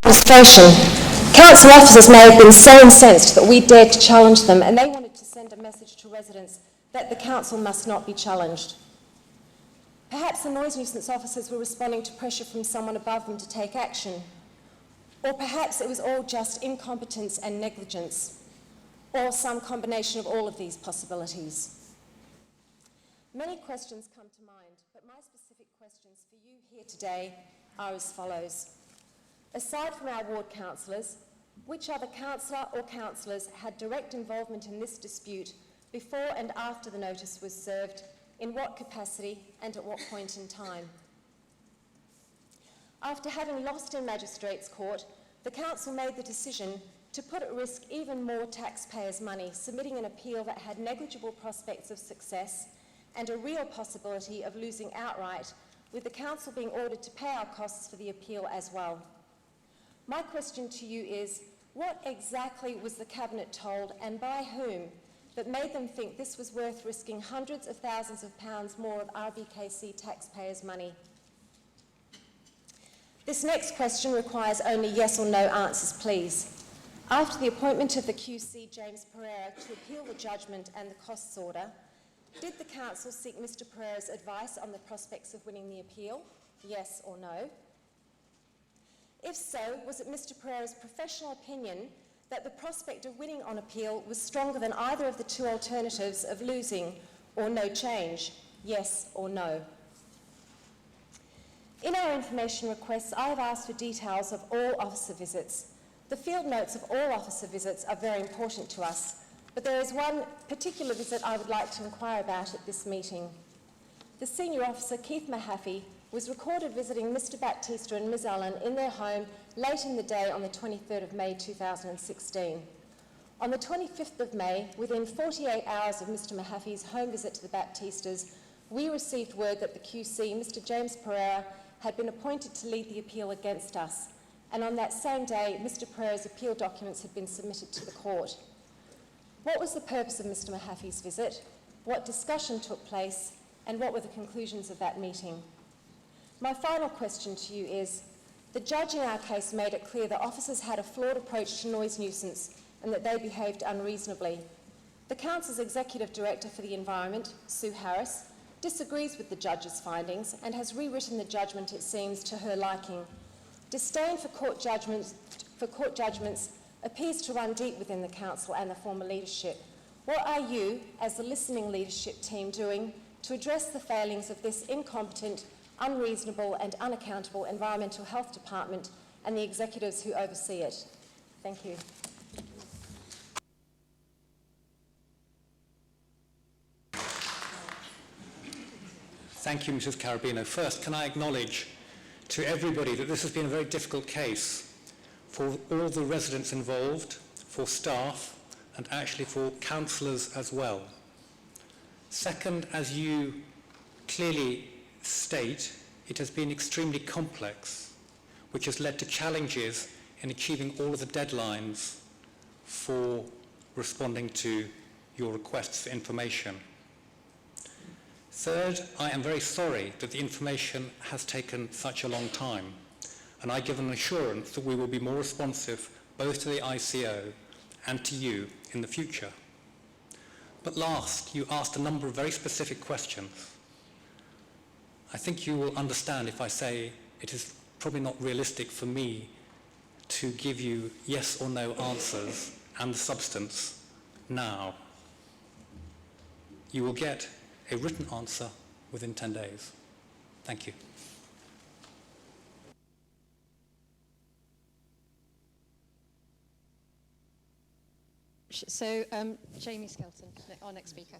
frustration. Council officers may have been so incensed that we dared to challenge them, and they wanted to send a message to residents that the council must not be challenged. Perhaps the noise nuisance officers were responding to pressure from someone above them to take action. Or perhaps it was all just incompetence and negligence, or some combination of all of these possibilities. Many questions come to mind, but my specific questions for you here today are as follows. Aside from our ward councillors, which other councillor or councillors had direct involvement in this dispute before and after the notice was served, in what capacity and at what point in time? After having lost in Magistrates Court, the Council made the decision to put at risk even more taxpayers' money, submitting an appeal that had negligible prospects of success and a real possibility of losing outright, with the Council being ordered to pay our costs for the appeal as well. My question to you is, what exactly was the Cabinet told, and by whom, that made them think this was worth risking hundreds of thousands of pounds more of RBKC taxpayers' money? This next question requires only yes or no answers, please. After the appointment of the QC James Pereira to appeal the judgment and the costs order, did the Council seek Mr Pereira's advice on the prospects of winning the appeal? Yes or no? If so, was it Mr Pereira's professional opinion that the prospect of winning on appeal was stronger than either of the two alternatives of losing or no change? Yes or no? In our information requests, I have asked for details of all officer visits. The field notes of all officer visits are very important to us, but there is one particular visit I would like to inquire about at this meeting. The senior officer, Keith Mahaffey, was recorded visiting Mr Baptista and Ms Allen in their home late in the day on the 23rd of May 2016. On the 25th of May, within 48 hours of Mr Mahaffey's home visit to the Baptistas, we received word that the QC, Mr James Pereira, had been appointed to lead the appeal against us, and on that same day, Mr Pereira's appeal documents had been submitted to the court. What was the purpose of Mr Mahaffey's visit? What discussion took place? And what were the conclusions of that meeting? My final question to you is, the judge in our case made it clear that officers had a flawed approach to noise nuisance and that they behaved unreasonably. The Council's Executive Director for the Environment, Sue Harris, disagrees with the judge's findings and has rewritten the judgment, it seems, to her liking. Disdain for court judgments appears to run deep within the Council and the former leadership. What are you, as the listening leadership team, doing to address the failings of this incompetent, unreasonable and unaccountable Environmental Health Department and the executives who oversee it? Thank you. Thank you, Mrs Carabino. First, can I acknowledge to everybody that this has been a very difficult case for all the residents involved, for staff, and actually for councillors as well. Second, as you clearly state, it has been extremely complex, which has led to challenges in achieving all of the deadlines for responding to your requests for information. Third, I am very sorry that the information has taken such a long time, and I give an assurance that we will be more responsive both to the ICO and to you in the future. But last, you asked a number of very specific questions. I think you will understand if I say it is probably not realistic for me to give you yes or no answers and the substance now. You will get a written answer within 10 days. Thank you. So, Jamie Skelton, our next speaker.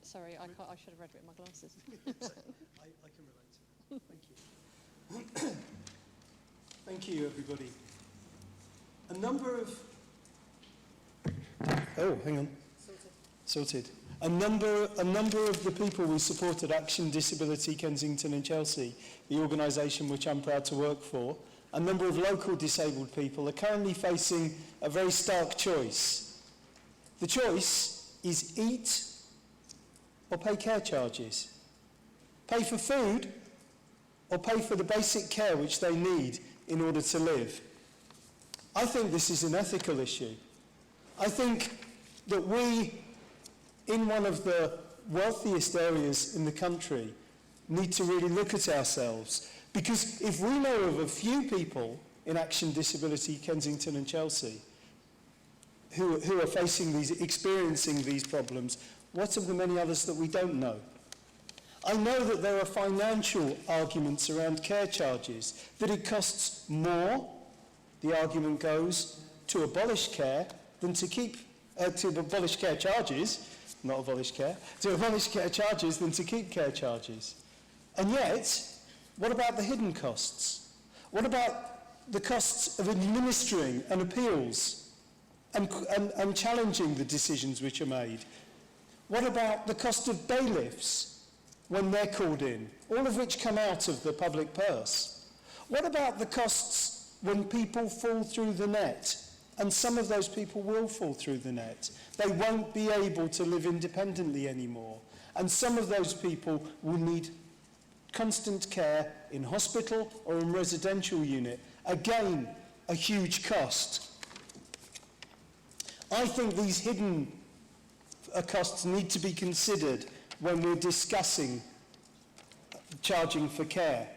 Sorry, I should have read it with my glasses. I can relate to it. Thank you. Thank you, everybody. A number of... Oh, hang on. Sorted. A number of the people who supported Action Disability Kensington and Chelsea, the organisation which I'm proud to work for, a number of local disabled people are currently facing a very stark choice. The choice is eat or pay care charges. Pay for food or pay for the basic care which they need in order to live. I think this is an ethical issue. I think that we, in one of the wealthiest areas in the country, need to really look at ourselves. Because if we know of a few people in Action Disability Kensington and Chelsea who are experiencing these problems, what of the many others that we don't know? I know that there are financial arguments around care charges, that it costs more, the argument goes, to abolish care than to keep, to abolish care charges, not abolish care, to abolish care charges than to keep care charges. And yet, what about the hidden costs? What about the costs of administering and appeals and challenging the decisions which are made? What about the cost of bailiffs when they're called in, all of which come out of the public purse? What about the costs when people fall through the net? And some of those people will fall through the net. They won't be able to live independently anymore. And some of those people will need constant care in hospital or in residential unit. Again, a huge cost. I think these hidden costs need to be considered when we're discussing charging for care.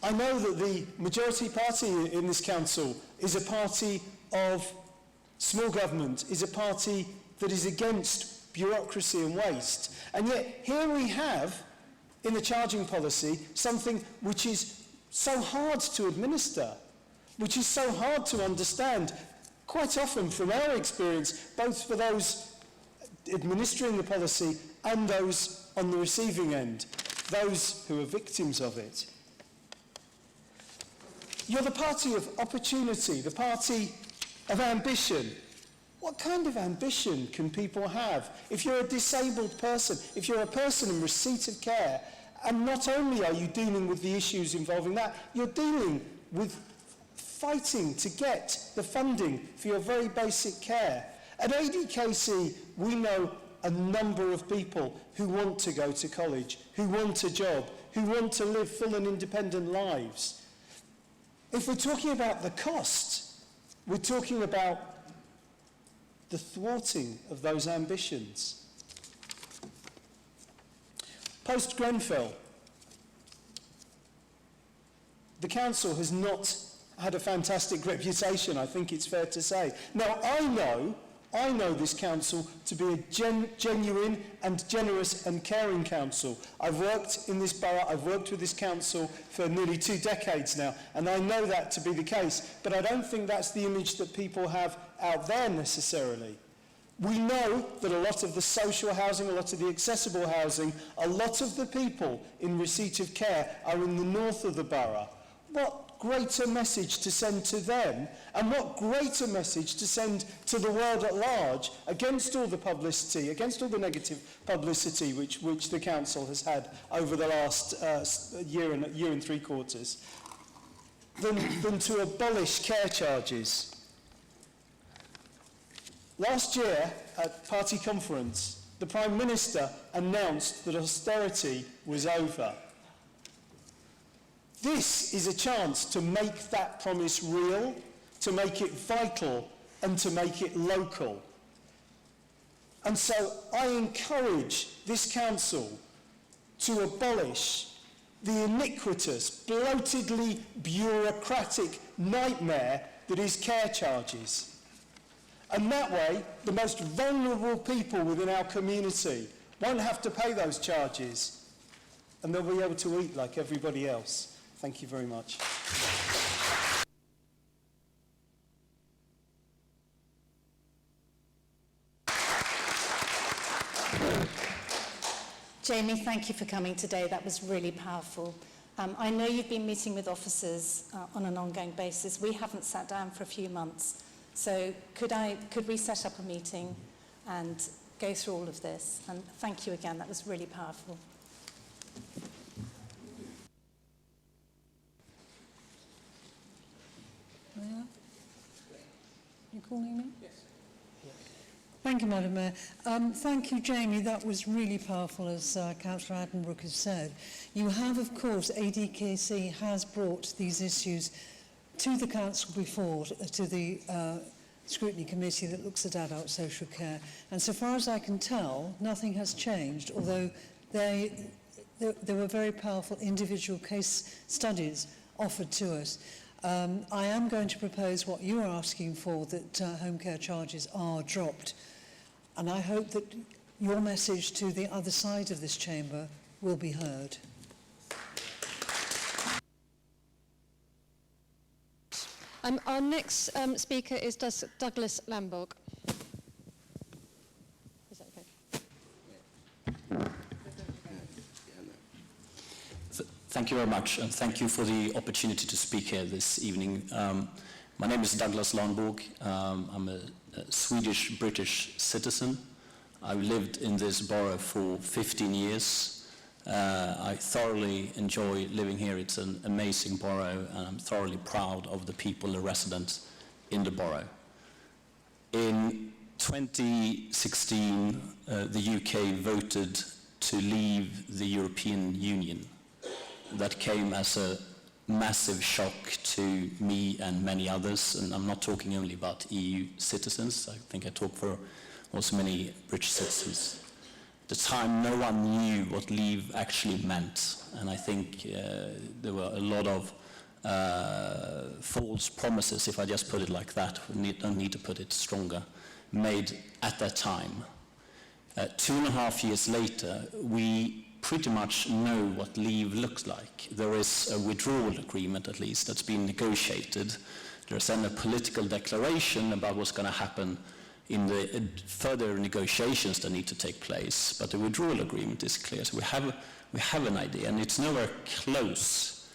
I know that the majority party in this council is a party of small government, is a party that is against bureaucracy and waste. And yet here we have, in the charging policy, something which is so hard to administer, which is so hard to understand, quite often from our experience, both for those administering the policy and those on the receiving end, those who are victims of it. You're the party of opportunity, the party of ambition. What kind of ambition can people have if you're a disabled person, if you're a person in receipt of care, and not only are you dealing with the issues involving that, you're dealing with fighting to get the funding for your very basic care. At ADKC, we know a number of people who want to go to college, who want a job, who want to live full and independent lives. If we're talking about the cost, we're talking about the thwarting of those ambitions. Post-Grenfell, the council has not had a fantastic reputation, I think it's fair to say. Now, I know this council to be a genuine and generous and caring council. I've worked in this borough, I've worked with this council for nearly 2 decades now, and I know that to be the case, but I don't think that's the image that people have out there necessarily. We know that a lot of the social housing, a lot of the accessible housing, a lot of the people in receipt of care are in the north of the borough. What greater message to send to them, and what greater message to send to the world at large against all the publicity, against all the negative publicity which the council has had over the last year and 3 quarters, than to abolish care charges. Last year at party conference, the Prime Minister announced that austerity was over. This is a chance to make that promise real, to make it vital, and to make it local. And so I encourage this council to abolish the iniquitous, bloatedly bureaucratic nightmare that is care charges. And that way, the most vulnerable people within our community won't have to pay those charges, and they'll be able to eat like everybody else. Thank you very much. Jamie, thank you for coming today. That was really powerful. I know you've been meeting with officers on an ongoing basis. We haven't sat down for a few months. So could we set up a meeting and go through all of this? And thank you again. That was really powerful. Yeah? You calling me? Yes. Thank you, Madam Mayor. Thank you, Jamie. That was really powerful, as Cllr Addenbrooke has said. You have, of course, ADKC has brought these issues to the Council before, to the Scrutiny Committee that looks at adult social care. And so far as I can tell, nothing has changed, although there were very powerful individual case studies offered to us. I am going to propose what you are asking for, that home care charges are dropped. And I hope that your message to the other side of this chamber will be heard. Our next speaker is Douglas Lamborg. Is that okay? Thank you very much, and thank you for the opportunity to speak here this evening. My name is Douglas Lamborg. I'm a Swedish-British citizen. I've lived in this borough for 15 years. I thoroughly enjoy living here. It's an amazing borough, and I'm thoroughly proud of the people, the residents in the borough. In 2016, the UK voted to leave the European Union. That came as a massive shock to me and many others, and I'm not talking only about EU citizens. I think I talk for also many British citizens. At the time, no one knew what leave actually meant, and I think there were a lot of false promises, if I just put it like that, don't need to put it stronger, made at that time. 2.5 years later, we pretty much know what leave looks like. There is a withdrawal agreement, at least, that's been negotiated. There's then a political declaration about what's going to happen in the further negotiations that need to take place, but the withdrawal agreement is clear. So we have an idea, and it's nowhere close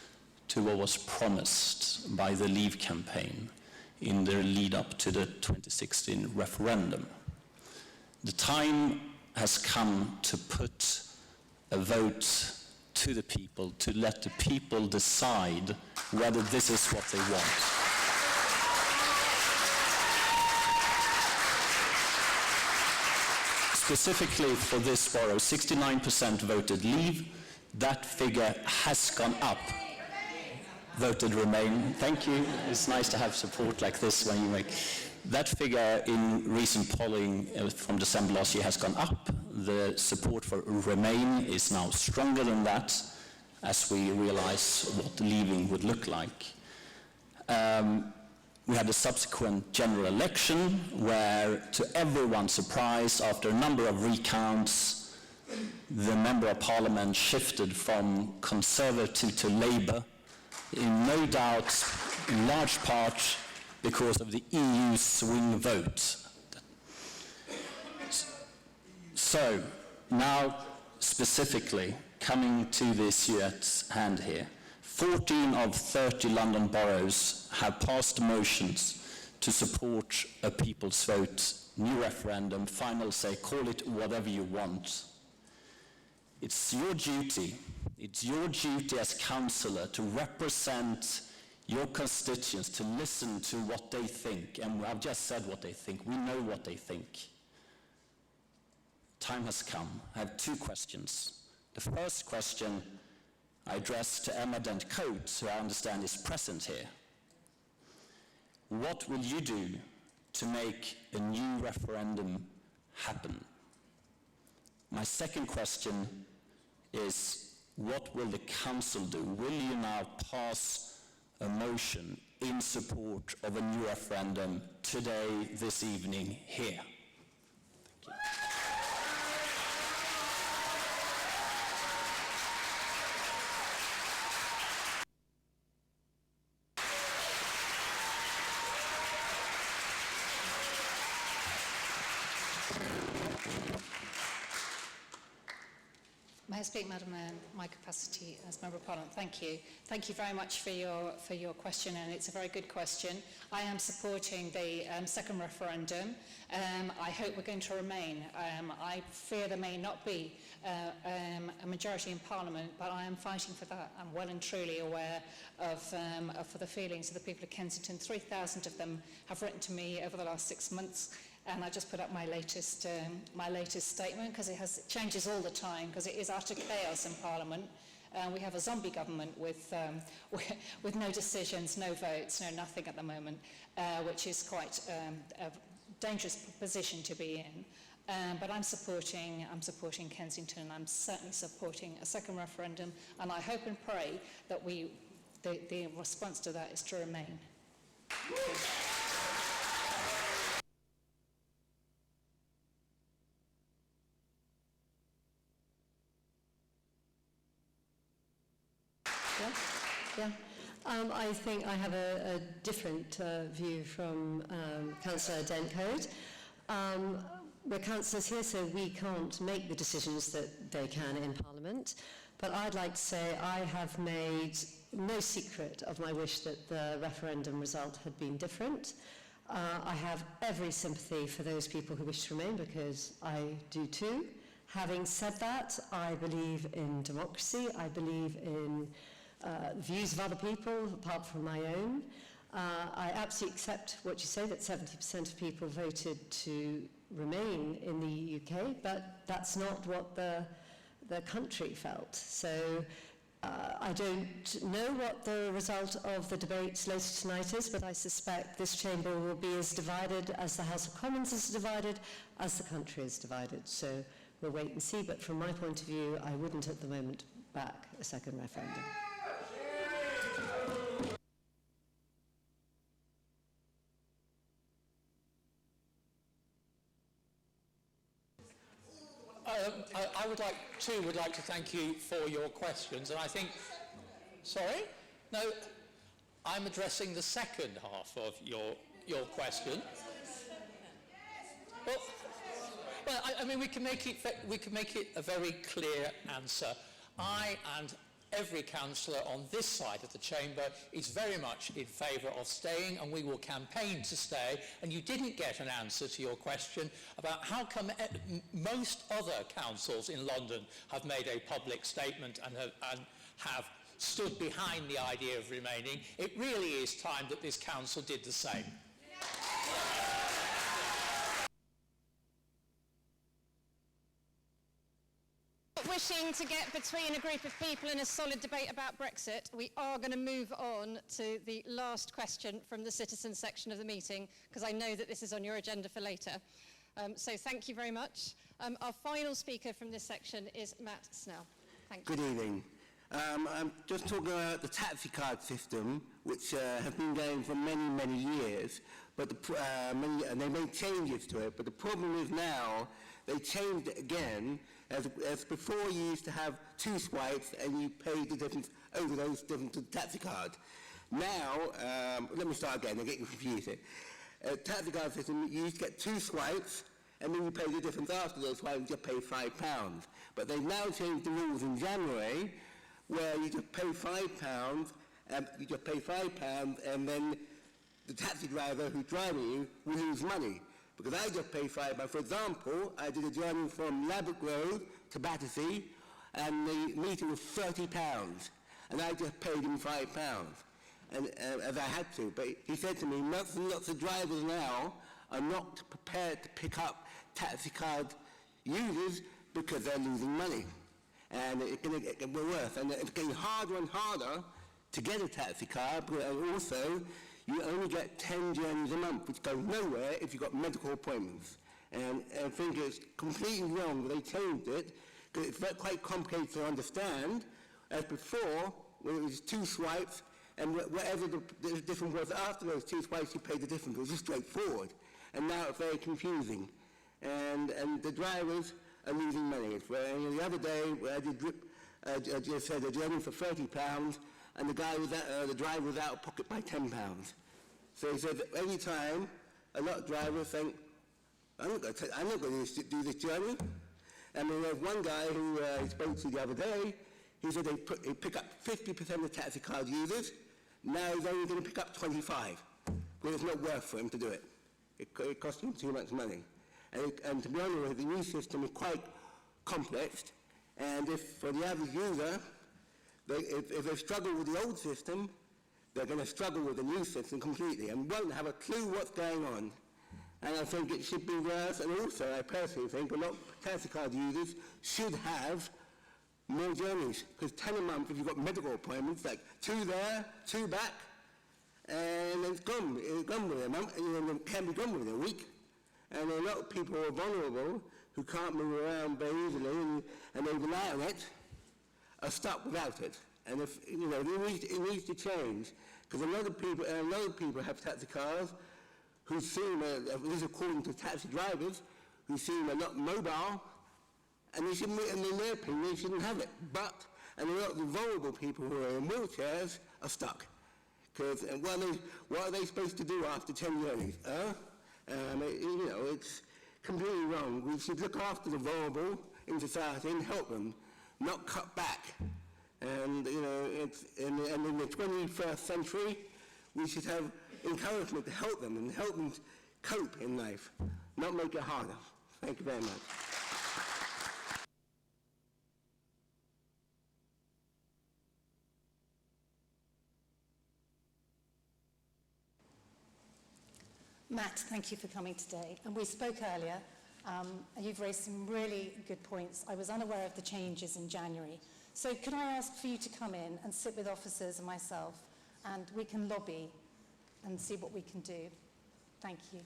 to what was promised by the Leave campaign in the lead up to the 2016 referendum. The time has come to put a vote to the people, to let the people decide whether this is what they want. Specifically for this borough, 69% voted leave. That figure has gone up. Voted remain. Thank you. It's nice to have support like this when you make. That figure in recent polling from December last year has gone up. The support for Remain is now stronger than that, as we realize what leaving would look like. We had a subsequent general election where, to everyone's surprise, after a number of recounts, the Member of Parliament shifted from Conservative to Labour, in no doubt, in large part, because of the EU swing vote. So, now specifically, coming to the issue at hand here, 14 of 30 London boroughs have passed motions to support a people's vote, new referendum, final say, call it whatever you want. It's your duty as councillor to represent your constituents, to listen to what they think. And I've just said what they think. We know what they think. Time has come. I have two questions. The first question I address to Emma Dent Coad, who I understand is present here. What will you do to make a new referendum happen? My second question is, what will the council do? Will you now pass a motion in support of a new referendum today, this evening, here? Thank you. May I speak, Madam Mayor, in my capacity as Member of Parliament? Thank you. Thank you very much for your question, and it's a very good question. I am supporting the second referendum. I hope we're going to remain. I fear there may not be a majority in Parliament, but I am fighting for that. I'm well and truly aware of the feelings of the people of Kensington. 3,000 of them have written to me over the last 6 months, And I just put up my latest statement because it changes all the time because it is utter chaos in Parliament. We have a zombie government with no decisions, no votes, no nothing at the moment, which is quite a dangerous position to be in. But I'm supporting Kensington. I'm certainly supporting a second referendum, and I hope and pray that the response to that is to remain. I think I have a different view from Councillor Dent Coad. We're councillors here, so we can't make the decisions that they can in Parliament. But I'd like to say I have made no secret of my wish that the referendum result had been different. I have every sympathy for those people who wish to remain, because I do too. Having said that, I believe in democracy. I believe in views of other people apart from my own. I absolutely accept what you say, that 70% of people voted to remain in the UK, but that's not what the country felt. So I don't know what the result of the debate later tonight is, but I suspect this chamber will be as divided as the House of Commons is divided, as the country is divided. So we'll wait and see, but from my point of view, I wouldn't at the moment back a second referendum. I would like to thank you for your questions, and I think, sorry? No, I'm addressing the second half of your question. Well, I mean, we can make it a very clear answer. I and every councillor on this side of the chamber is very much in favour of staying, and we will campaign to stay. And you didn't get an answer to your question about how come most other councils in London have made a public statement and have stood behind the idea of remaining. It really is time that this council did the same. Wishing to get between a group of people in a solid debate about Brexit, we are going to move on to the last question from the citizens section of the meeting, because I know that this is on your agenda for later. So thank you very much. Our final speaker from this section is Matt Snell. Thank you. Good evening. I'm just talking about the taxi card system, which has been going for many, many years, but and they made changes to it, but the problem is now they changed it again. As before, you used to have 2 swipes and you paid the difference over those different to the taxi card. Now, let me start again, I'm getting confused here. Taxi card system, you used to get 2 swipes and then you pay the difference after those swipes, you just pay £5. But they've now changed the rules in January, where you just pay £5, and then the taxi driver who's driving you will lose money. Because I just pay £5. For example, I did a journey from Ladbroke Road to Battersea, and the meter was £30, and I just paid him £5, and as I had to. But he said to me, lots and lots of drivers now are not prepared to pick up taxi card users because they're losing money. And it's going to get worse, and it's getting harder and harder to get a taxi card, and also you only get 10 journeys a month, which goes nowhere if you've got medical appointments. And I think it's completely wrong that they changed it, because it's quite complicated to understand. As before, when it was 2 swipes, and whatever the difference was after those 2 swipes, you paid the difference. It was just straightforward. And now it's very confusing. And the drivers are losing money. The other day, I just said a journey for £30, and the driver was out of pocket by £10. So he said that every time, a lot of drivers think, I'm not going to do this journey. I mean, there's one guy who I spoke to the other day, he said they pick up 50% of taxi card users. Now he's only going to pick up 25, because it's not worth for him to do it. It costs him too much money. And to be honest, the new system is quite complex, and if for the average user, if they struggle with the old system, they're going to struggle with the new system completely and won't have a clue what's going on. And I think it should be worse, and also I personally think a lot of taxi card users should have more journeys, because 10 a month, if you've got medical appointments, like 2 there, 2 back, and it's gone within a month, and it can be gone within a week. And a lot of people who are vulnerable, who can't move around very easily, and they rely on it, are stuck without it. And if, it needs to change, because a lot of people have taxi cars who seem, this is according to taxi drivers, who seem a lot mobile, and they shouldn't, and in their opinion, they shouldn't have it. And a lot of the vulnerable people who are in wheelchairs are stuck. Because what are they supposed to do after 10 journeys? It's completely wrong. We should look after the vulnerable in society and help them, not cut back. And in the 21st century, we should have encouragement to help them and help them cope in life, not make it harder. Thank you very much. Matt, thank you for coming today. And we spoke earlier, and you've raised some really good points. I was unaware of the changes in January. So could I ask for you to come in and sit with officers and myself, and we can lobby and see what we can do. Thank you.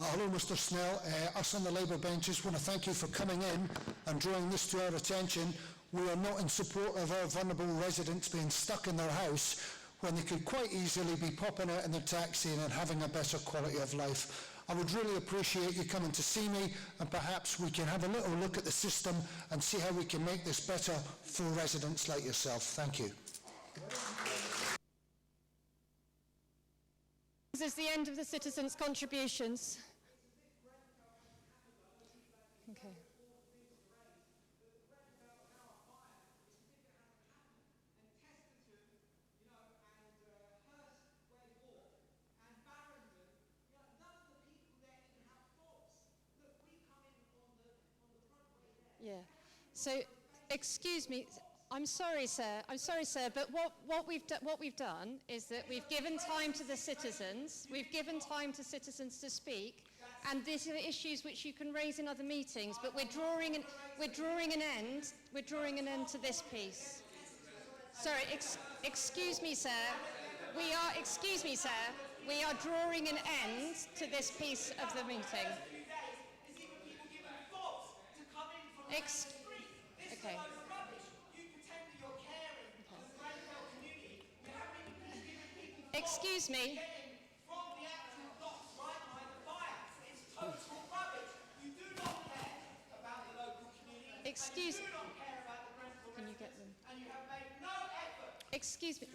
Hello, Mr Snell. Us on the Labour benches want to thank you for coming in and drawing this to our attention. We are not in support of our vulnerable residents being stuck in their house when they could quite easily be popping out in their taxi and having a better quality of life. I would really appreciate you coming to see me, and perhaps we can have a little look at the system and see how we can make this better for residents like yourself. Thank you. This is the end of the citizens' contributions. Okay. Yeah. So, excuse me. I'm sorry, sir, but what we've done is that we've given time to the citizens. We've given time to citizens to speak, and these are issues which you can raise in other meetings. But we're drawing an end to this piece. Sorry, excuse me, sir. We are drawing an end to this piece of the meeting. Okay. Excuse me. Excuse me. Can you get them? Excuse me.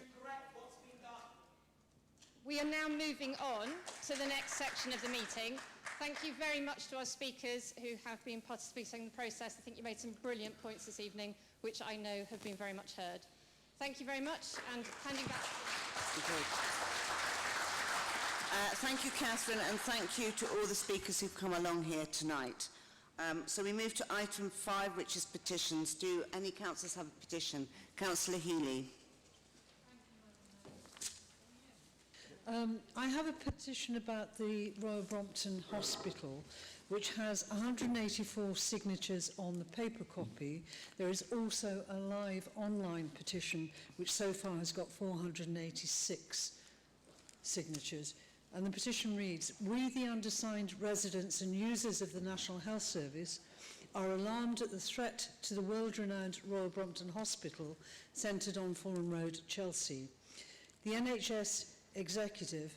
We are now moving on to the next section of the meeting. Thank you very much to our speakers who have been participating in the process. I think you made some brilliant points this evening, which I know have been very much heard. Thank you very much, and handing back. Thank you, Catherine, and thank you to all the speakers who've come along here tonight. So we move to item 5, which is petitions. Do any councillors have a petition? Councillor Healy. I have a petition about the Royal Brompton Hospital, which has 184 signatures on the paper copy. There is also a live online petition, which so far has got 486 signatures. And the petition reads, "We, the undersigned residents and users of the National Health Service, are alarmed at the threat to the world-renowned Royal Brompton Hospital, centred on Fulham Road, Chelsea. The NHS executive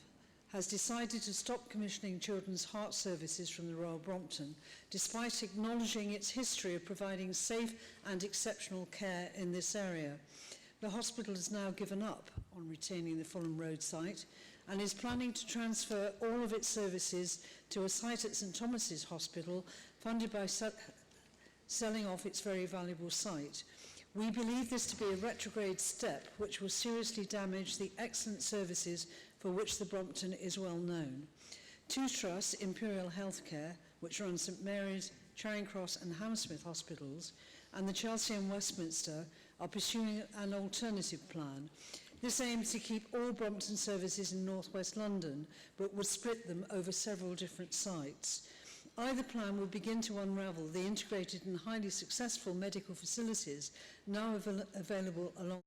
has decided to stop commissioning children's heart services from the Royal Brompton, despite acknowledging its history of providing safe and exceptional care in this area. The hospital has now given up on retaining the Fulham Road site and is planning to transfer all of its services to a site at St Thomas's Hospital, funded by selling off its very valuable site. We believe this to be a retrograde step which will seriously damage the excellent services for which the Brompton is well known. Two trusts, Imperial Healthcare, which run St Mary's, Charing Cross and Hammersmith hospitals, and the Chelsea and Westminster, are pursuing an alternative plan. This aims to keep all Brompton services in North West London, but would split them over several different sites. Either plan would begin to unravel the integrated and highly successful medical facilities now available along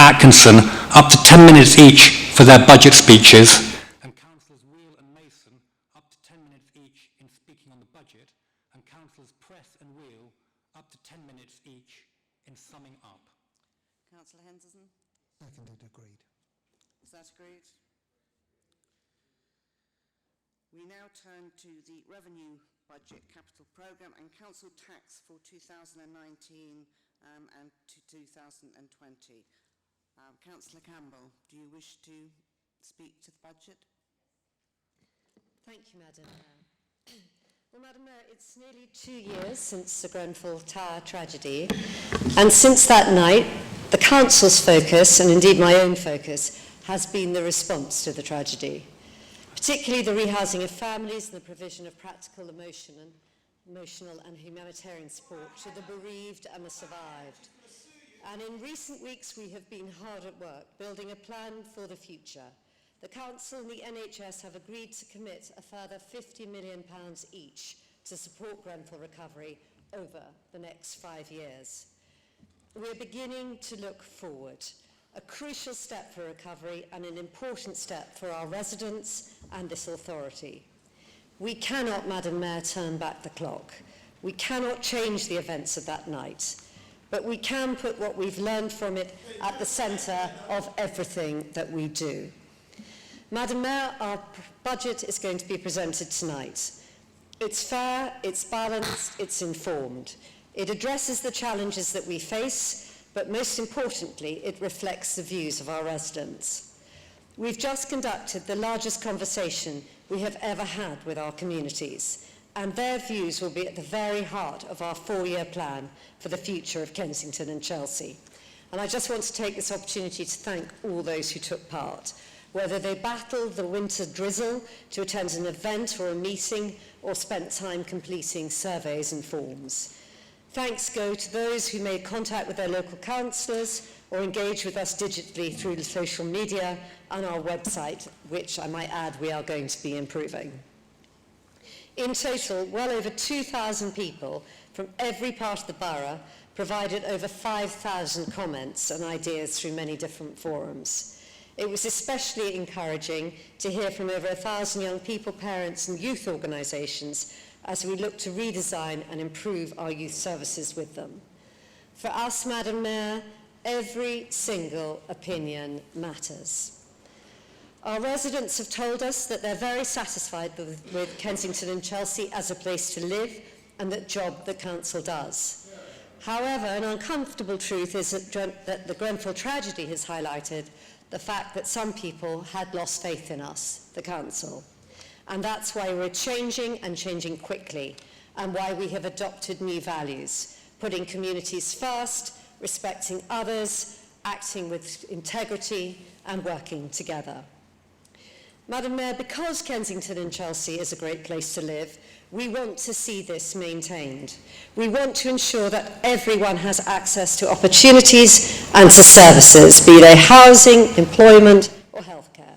Atkinson up to 10 minutes each for their budget speeches, and Councillors Wheel and Mason up to 10 minutes each in speaking on the budget, and Councillors Press and Wheel up to 10 minutes each in summing up. Councillor Henderson? Seconded, agreed. Is that agreed? We now turn to the Revenue Budget Capital Programme and Council Tax for 2019 and to 2020. Councillor Campbell, do you wish to speak to the budget? Thank you, Madam Mayor. Well, Madam Mayor, it's nearly 2 years since the Grenfell Tower tragedy, and since that night, the Council's focus, and indeed my own focus, has been the response to the tragedy, particularly the rehousing of families and the provision of practical, emotional and humanitarian support to the bereaved and the survived. And in recent weeks, we have been hard at work, building a plan for the future. The Council and the NHS have agreed to commit a further £50 million each to support Grenfell recovery over the next 5 years. We're beginning to look forward, a crucial step for recovery and an important step for our residents and this authority. We cannot, Madam Mayor, turn back the clock. We cannot change the events of that night, but we can put what we've learned from it at the centre of everything that we do. Madam Mayor, our budget is going to be presented tonight. It's fair, it's balanced, it's informed. It addresses the challenges that we face, but most importantly, it reflects the views of our residents. We've just conducted the largest conversation we have ever had with our communities, and their views will be at the very heart of our 4-year plan for the future of Kensington and Chelsea. And I just want to take this opportunity to thank all those who took part, whether they battled the winter drizzle to attend an event or a meeting, or spent time completing surveys and forms. Thanks go to those who made contact with their local councillors or engaged with us digitally through the social media and our website, which I might add we are going to be improving. In total, well over 2,000 people from every part of the borough provided over 5,000 comments and ideas through many different forums. It was especially encouraging to hear from over 1,000 young people, parents and youth organisations as we look to redesign and improve our youth services with them. For us, Madam Mayor, every single opinion matters. Our residents have told us that they're very satisfied with Kensington and Chelsea as a place to live and the job the council does. However, an uncomfortable truth is that the Grenfell tragedy has highlighted the fact that some people had lost faith in us, the council. And that's why we're changing and changing quickly, and why we have adopted new values, putting communities first, respecting others, acting with integrity, and working together. Madam Mayor, because Kensington and Chelsea is a great place to live, we want to see this maintained. We want to ensure that everyone has access to opportunities and to services, be they housing, employment, or healthcare.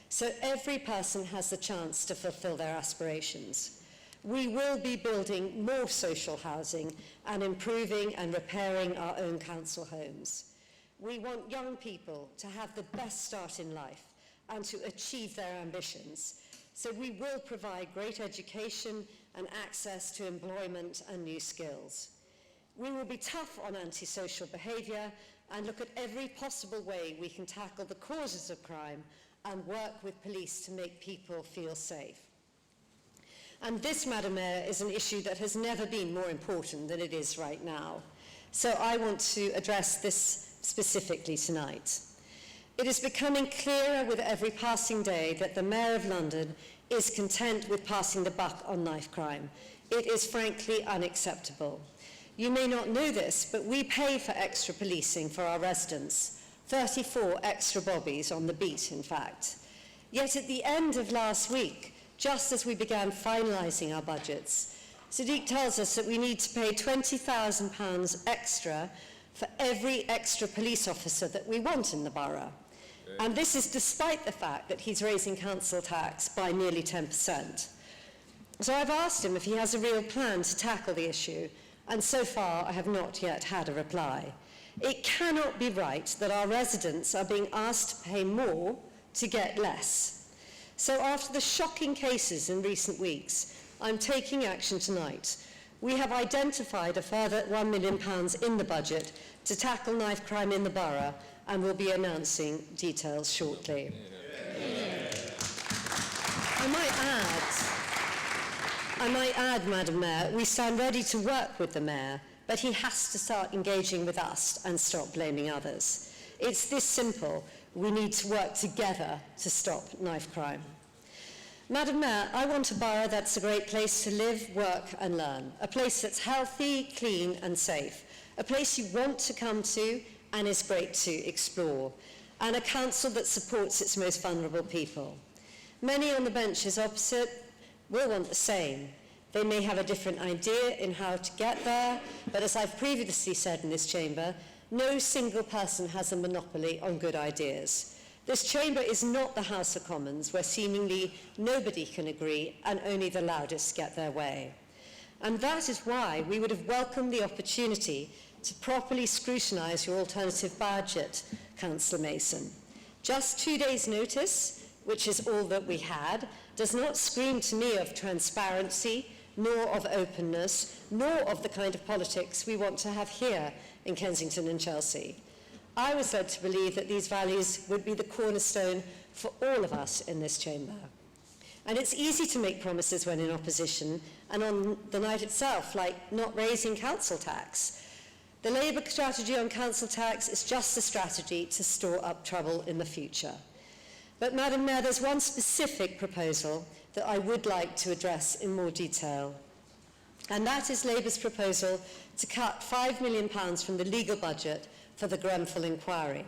So every person has the chance to fulfill their aspirations. We will be building more social housing and improving and repairing our own council homes. We want young people to have the best start in life and to achieve their ambitions. So we will provide great education and access to employment and new skills. We will be tough on antisocial behaviour and look at every possible way we can tackle the causes of crime and work with police to make people feel safe. And this, Madam Mayor, is an issue that has never been more important than it is right now. So I want to address this specifically tonight. It is becoming clearer with every passing day that the Mayor of London is content with passing the buck on knife crime. It is frankly unacceptable. You may not know this, but we pay for extra policing for our residents, 34 extra bobbies on the beat, in fact. Yet at the end of last week, just as we began finalising our budgets, Sadiq tells us that we need to pay £20,000 extra for every extra police officer that we want in the borough. And this is despite the fact that he's raising council tax by nearly 10%. So I've asked him if he has a real plan to tackle the issue, and so far I have not yet had a reply. It cannot be right that our residents are being asked to pay more to get less. So after the shocking cases in recent weeks, I'm taking action tonight. We have identified a further £1 million in the budget to tackle knife crime in the borough, and we'll be announcing details shortly. I might add, Madam Mayor, we stand ready to work with the Mayor, but he has to start engaging with us and stop blaming others. It's this simple. We need to work together to stop knife crime. Madam Mayor, I want a borough that's a great place to live, work and learn, a place that's healthy, clean and safe, a place you want to come to and is great to explore, and a council that supports its most vulnerable people. Many on the benches opposite will want the same. They may have a different idea in how to get there, but as I've previously said in this chamber, no single person has a monopoly on good ideas. This chamber is not the House of Commons, where seemingly nobody can agree and only the loudest get their way. And that is why we would have welcomed the opportunity to properly scrutinise your alternative budget, Councillor Mason. Just 2 days' notice, which is all that we had, does not scream to me of transparency, nor of openness, nor of the kind of politics we want to have here in Kensington and Chelsea. I was led to believe that these values would be the cornerstone for all of us in this chamber. And it's easy to make promises when in opposition, and on the night itself, like not raising council tax. The Labour strategy on council tax is just a strategy to store up trouble in the future. But, Madam Mayor, there's one specific proposal that I would like to address in more detail. And that is Labour's proposal to cut £5 million from the legal budget for the Grenfell inquiry.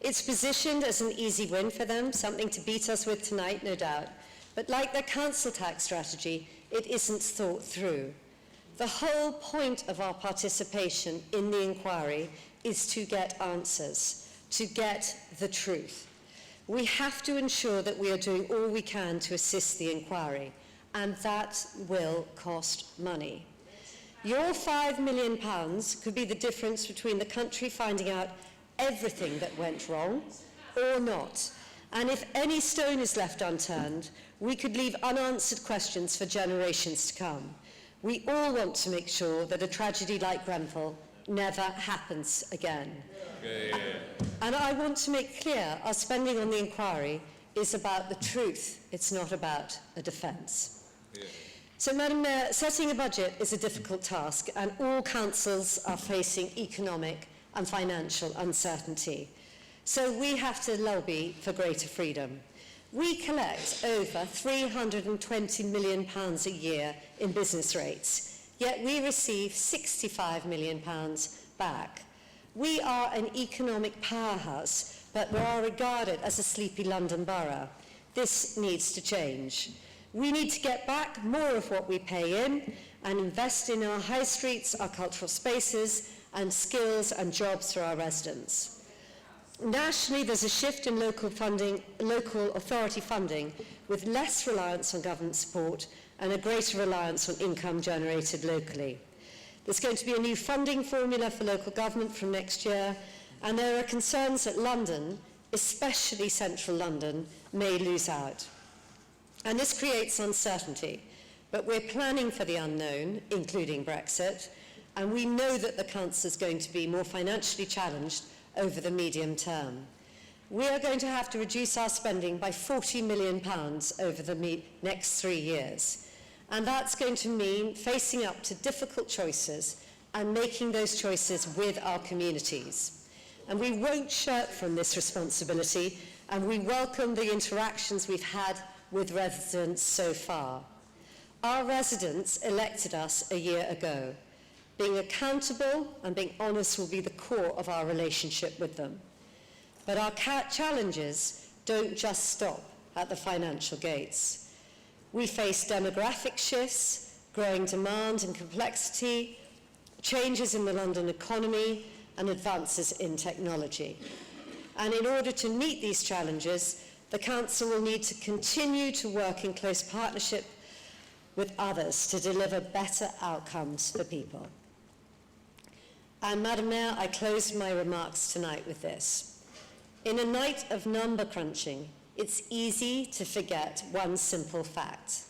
It's positioned as an easy win for them, something to beat us with tonight, no doubt. But like their council tax strategy, it isn't thought through. The whole point of our participation in the inquiry is to get answers, to get the truth. We have to ensure that we are doing all we can to assist the inquiry, and that will cost money. Your £5 million could be the difference between the country finding out everything that went wrong or not. And if any stone is left unturned, we could leave unanswered questions for generations to come. We all want to make sure that a tragedy like Grenfell never happens again. And I want to make clear our spending on the inquiry is about the truth. It's not about a defence. So, Madam Mayor, setting a budget is a difficult task, and all councils are facing economic and financial uncertainty. So we have to lobby for greater freedom. We collect over £320 million a year in business rates, yet we receive £65 million back. We are an economic powerhouse, but we are regarded as a sleepy London borough. This needs to change. We need to get back more of what we pay in and invest in our high streets, our cultural spaces, and skills and jobs for our residents. Nationally, there's a shift in local authority funding, with less reliance on government support and a greater reliance on income generated locally. There's going to be a new funding formula for local government from next year, and there are concerns that London, especially central London, may lose out. And this creates uncertainty, but we're planning for the unknown, including Brexit, and we know that the council is going to be more financially challenged over the medium term. We are going to have to reduce our spending by £40 million over the next 3 years. And that's going to mean facing up to difficult choices and making those choices with our communities. And we won't shirk from this responsibility, and we welcome the interactions we've had with residents so far. Our residents elected us a year ago. Being accountable and being honest will be the core of our relationship with them. But our challenges don't just stop at the financial gates. We face demographic shifts, growing demand and complexity, changes in the London economy, and advances in technology. And in order to meet these challenges, the Council will need to continue to work in close partnership with others to deliver better outcomes for people. And Madam Mayor, I close my remarks tonight with this. In a night of number crunching, it's easy to forget one simple fact.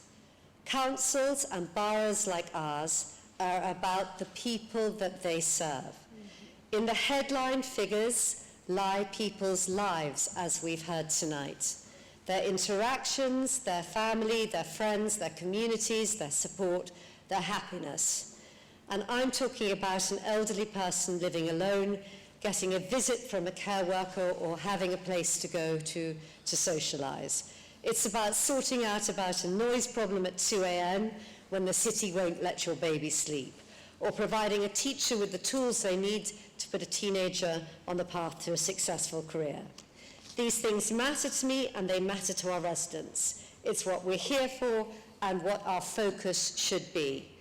Councils and boroughs like ours are about the people that they serve. In the headline figures lie people's lives, as we've heard tonight. Their interactions, their family, their friends, their communities, their support, their happiness. And I'm talking about an elderly person living alone, getting a visit from a care worker, or having a place to go to socialise. It's about sorting out about a noise problem at 2 a.m. when the city won't let your baby sleep, or providing a teacher with the tools they need to put a teenager on the path to a successful career. These things matter to me, and they matter to our residents. It's what we're here for and what our focus should be.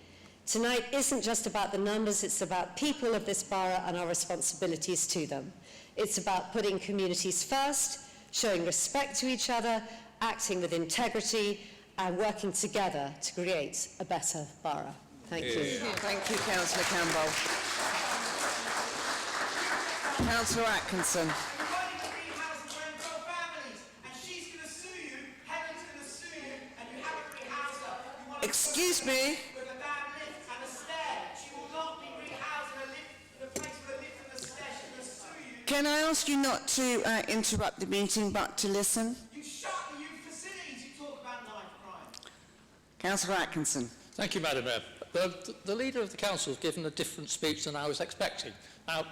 Tonight isn't just about the numbers, it's about people of this borough and our responsibilities to them. It's about putting communities first, showing respect to each other, acting with integrity, and working together to create a better borough. Thank you. Thank you, Councillor Campbell. Cllr Atkinson. Excuse me. Can I ask you not to interrupt the meeting, but to listen? You shut the youth facilities, you talk about knife crime. Councillor Atkinson. Thank you, Madam Mayor. The Leader of the Council has given a different speech than I was expecting. Now,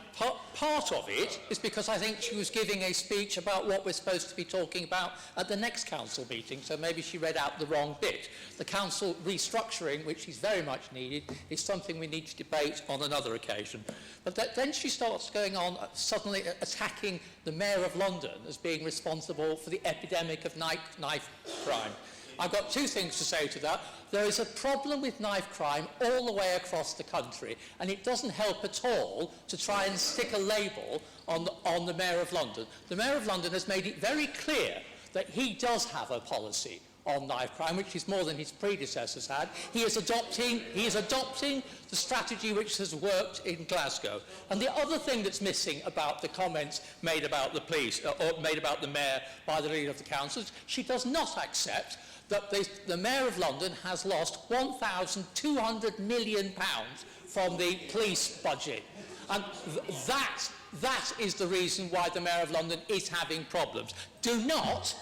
part of it is because I think she was giving a speech about what we're supposed to be talking about at the next Council meeting, so maybe she read out the wrong bit. The Council restructuring, which is very much needed, is something we need to debate on another occasion. But then she starts going on, suddenly attacking the Mayor of London as being responsible for the epidemic of knife crime. I've got two things to say to that. There is a problem with knife crime all the way across the country, and it doesn't help at all to try and stick a label on the Mayor of London. The Mayor of London has made it very clear that he does have a policy on knife crime, which is more than his predecessors had. He is adopting the strategy which has worked in Glasgow. And the other thing that's missing about the comments made about the police, or made about the Mayor by the Leader of the Council, is she does not accept that the Mayor of London has lost £1,200 million from the police budget. And that is the reason why the Mayor of London is having problems. Do not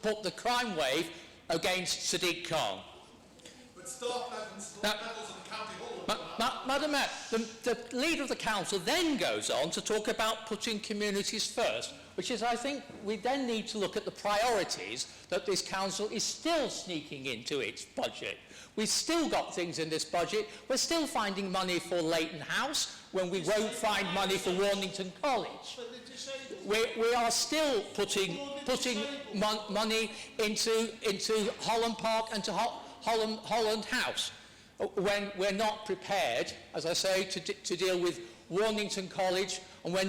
put the crime wave against Sadiq Khan. But staff levels in the County Hall. Madam Mayor, the Leader of the Council then goes on to talk about putting communities first, which is, I think, we then need to look at the priorities that this Council is still sneaking into its budget. We've still got things in this budget. We're still finding money for Leighton House when we won't find money for Warnington College. We are still putting money into Holland Park and to Holland House when we're not prepared, as I say, to deal with Warnington College, and we're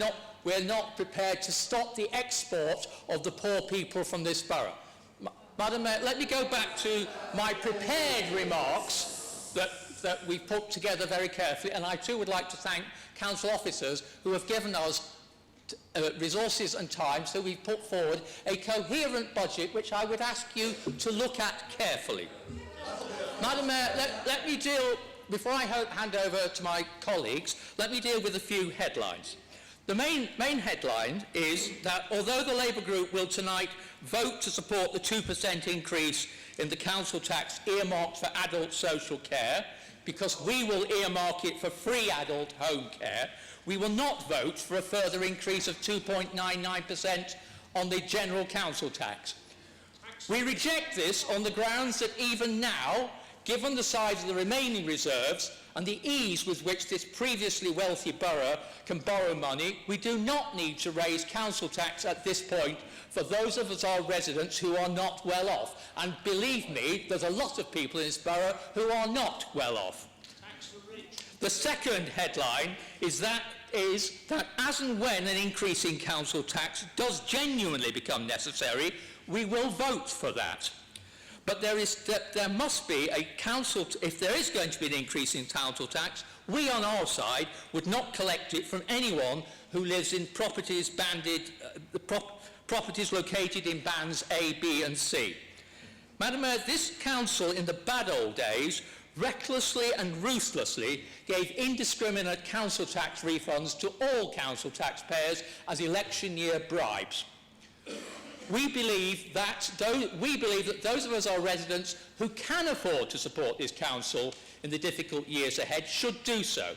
not prepared to stop the export of the poor people from this borough. Madam Mayor, let me go back to my prepared remarks that we've put together very carefully, and I too would like to thank council officers who have given us resources and time, so we've put forward a coherent budget which I would ask you to look at carefully. Madam Mayor, let me deal, before I hand over to my colleagues, let me deal with a few headlines. The main headline is that although the Labour Group will tonight vote to support the 2% increase in the council tax earmarked for adult social care, because we will earmark it for free adult home care, we will not vote for a further increase of 2.99% on the general council tax. We reject this on the grounds that even now, given the size of the remaining reserves and the ease with which this previously wealthy borough can borrow money, we do not need to raise council tax at this point for those of us, our residents, who are not well off. And believe me, there's a lot of people in this borough who are not well off. The second headline is that as and when an increase in council tax does genuinely become necessary, we will vote for that. But there must be a council, if there is going to be an increase in council tax, we on our side would not collect it from anyone who lives in properties properties located in bands A, B and C. Madam Mayor, this council in the bad old days recklessly and ruthlessly gave indiscriminate council tax refunds to all council taxpayers as election year bribes. We believe that those of us, our residents, who can afford to support this council in the difficult years ahead should do so.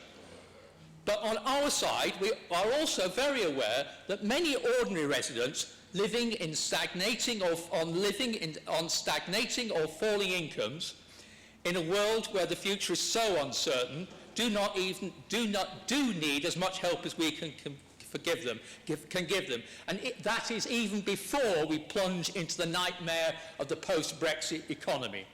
But on our side, we are also very aware that many ordinary residents living in stagnating or incomes in a world where the future is so uncertain do need as much help as we can give them. And that is even before we plunge into the nightmare of the post-Brexit economy.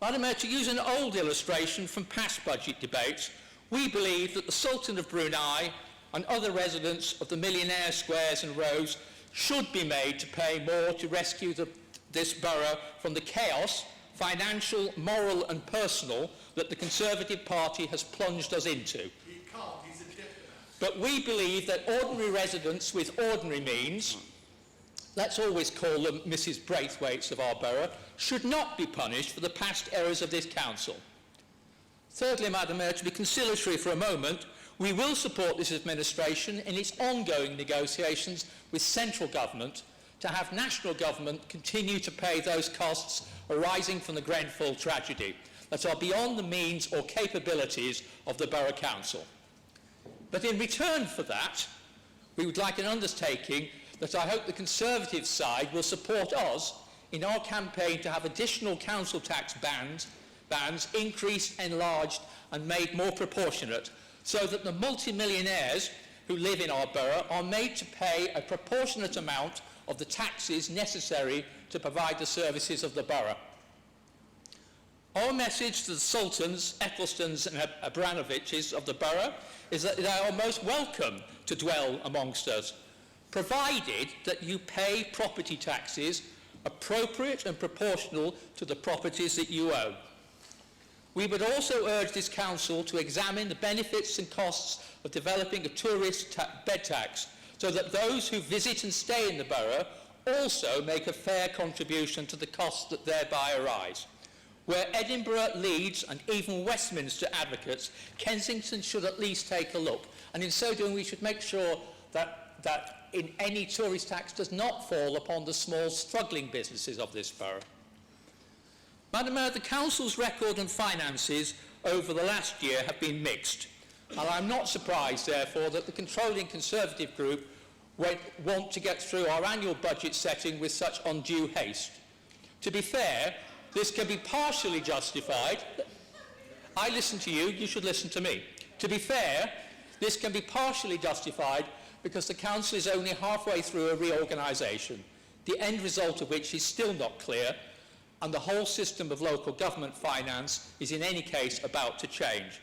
Madam Mayor, to use an old illustration from past budget debates, we believe that the Sultan of Brunei and other residents of the millionaire squares and rows should be made to pay more to rescue this borough from the chaos, financial, moral and personal, that the Conservative Party has plunged us into. But we believe that ordinary residents with ordinary means, let's always call them Mrs. Braithwaites of our borough, should not be punished for the past errors of this council. Thirdly, Madam Mayor, to be conciliatory for a moment, we will support this administration in its ongoing negotiations with central government to have national government continue to pay those costs arising from the Grenfell tragedy. that are beyond the means or capabilities of the Borough Council. But in return for that, we would like an undertaking that I hope the Conservative side will support us in our campaign to have additional council tax bands increased, enlarged and made more proportionate, so that the multi-millionaires who live in our borough are made to pay a proportionate amount of the taxes necessary to provide the services of the borough. Our message to the Sultans, Ecclestons and Abramoviches of the borough is that they are most welcome to dwell amongst us, provided that you pay property taxes appropriate and proportional to the properties that you own. We would also urge this council to examine the benefits and costs of developing a tourist bed tax, so that those who visit and stay in the borough also make a fair contribution to the costs that thereby arise. Where Edinburgh, Leeds and even Westminster advocates, Kensington should at least take a look. And in so doing, we should make sure that in any tourist tax does not fall upon the small struggling businesses of this borough. Madam Mayor, the Council's record and finances over the last year have been mixed. And I'm not surprised, therefore, that the controlling Conservative group want to get through our annual budget setting with such undue haste. To be fair, this can be partially justified. I listen to you, you should listen to me. To be fair, this can be partially justified because the Council is only halfway through a reorganisation, the end result of which is still not clear, and the whole system of local government finance is in any case about to change.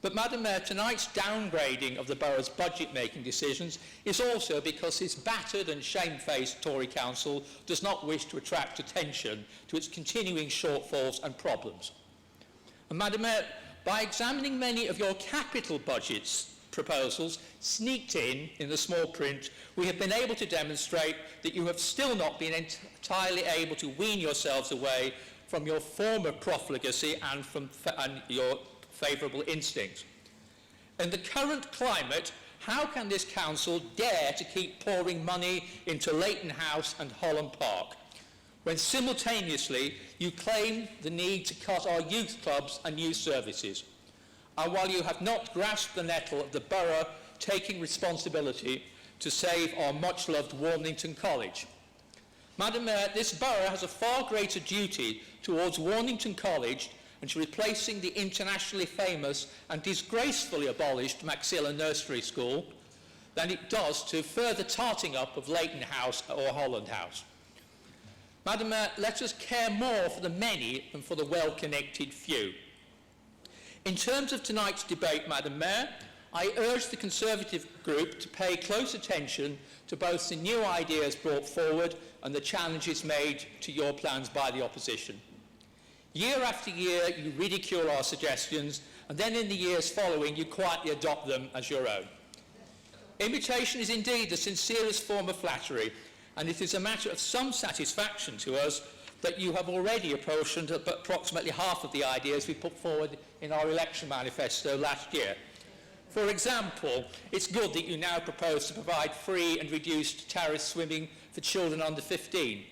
But Madam Mayor, tonight's downgrading of the borough's budget-making decisions is also because this battered and shamefaced Tory council does not wish to attract attention to its continuing shortfalls and problems. And Madam Mayor, by examining many of your capital budgets proposals sneaked in the small print, we have been able to demonstrate that you have still not been entirely able to wean yourselves away from your former profligacy and from your favourable instincts. In the current climate, how can this council dare to keep pouring money into Leighton House and Holland Park, when simultaneously you claim the need to cut our youth clubs and youth services? And while you have not grasped the nettle of the borough taking responsibility to save our much-loved Warnington College. Madam Mayor, this borough has a far greater duty towards Warnington College and to replacing the internationally famous and disgracefully abolished Maxilla Nursery School than it does to further tarting up of Leighton House or Holland House. Madam Mayor, let us care more for the many than for the well-connected few. In terms of tonight's debate, Madam Mayor, I urge the Conservative group to pay close attention to both the new ideas brought forward and the challenges made to your plans by the opposition. Year after year, you ridicule our suggestions, and then in the years following, you quietly adopt them as your own. Imitation is indeed the sincerest form of flattery, and it is a matter of some satisfaction to us that you have already apportioned approximately half of the ideas we put forward in our election manifesto last year. For example, it's good that you now propose to provide free and reduced tariff swimming for children under 15,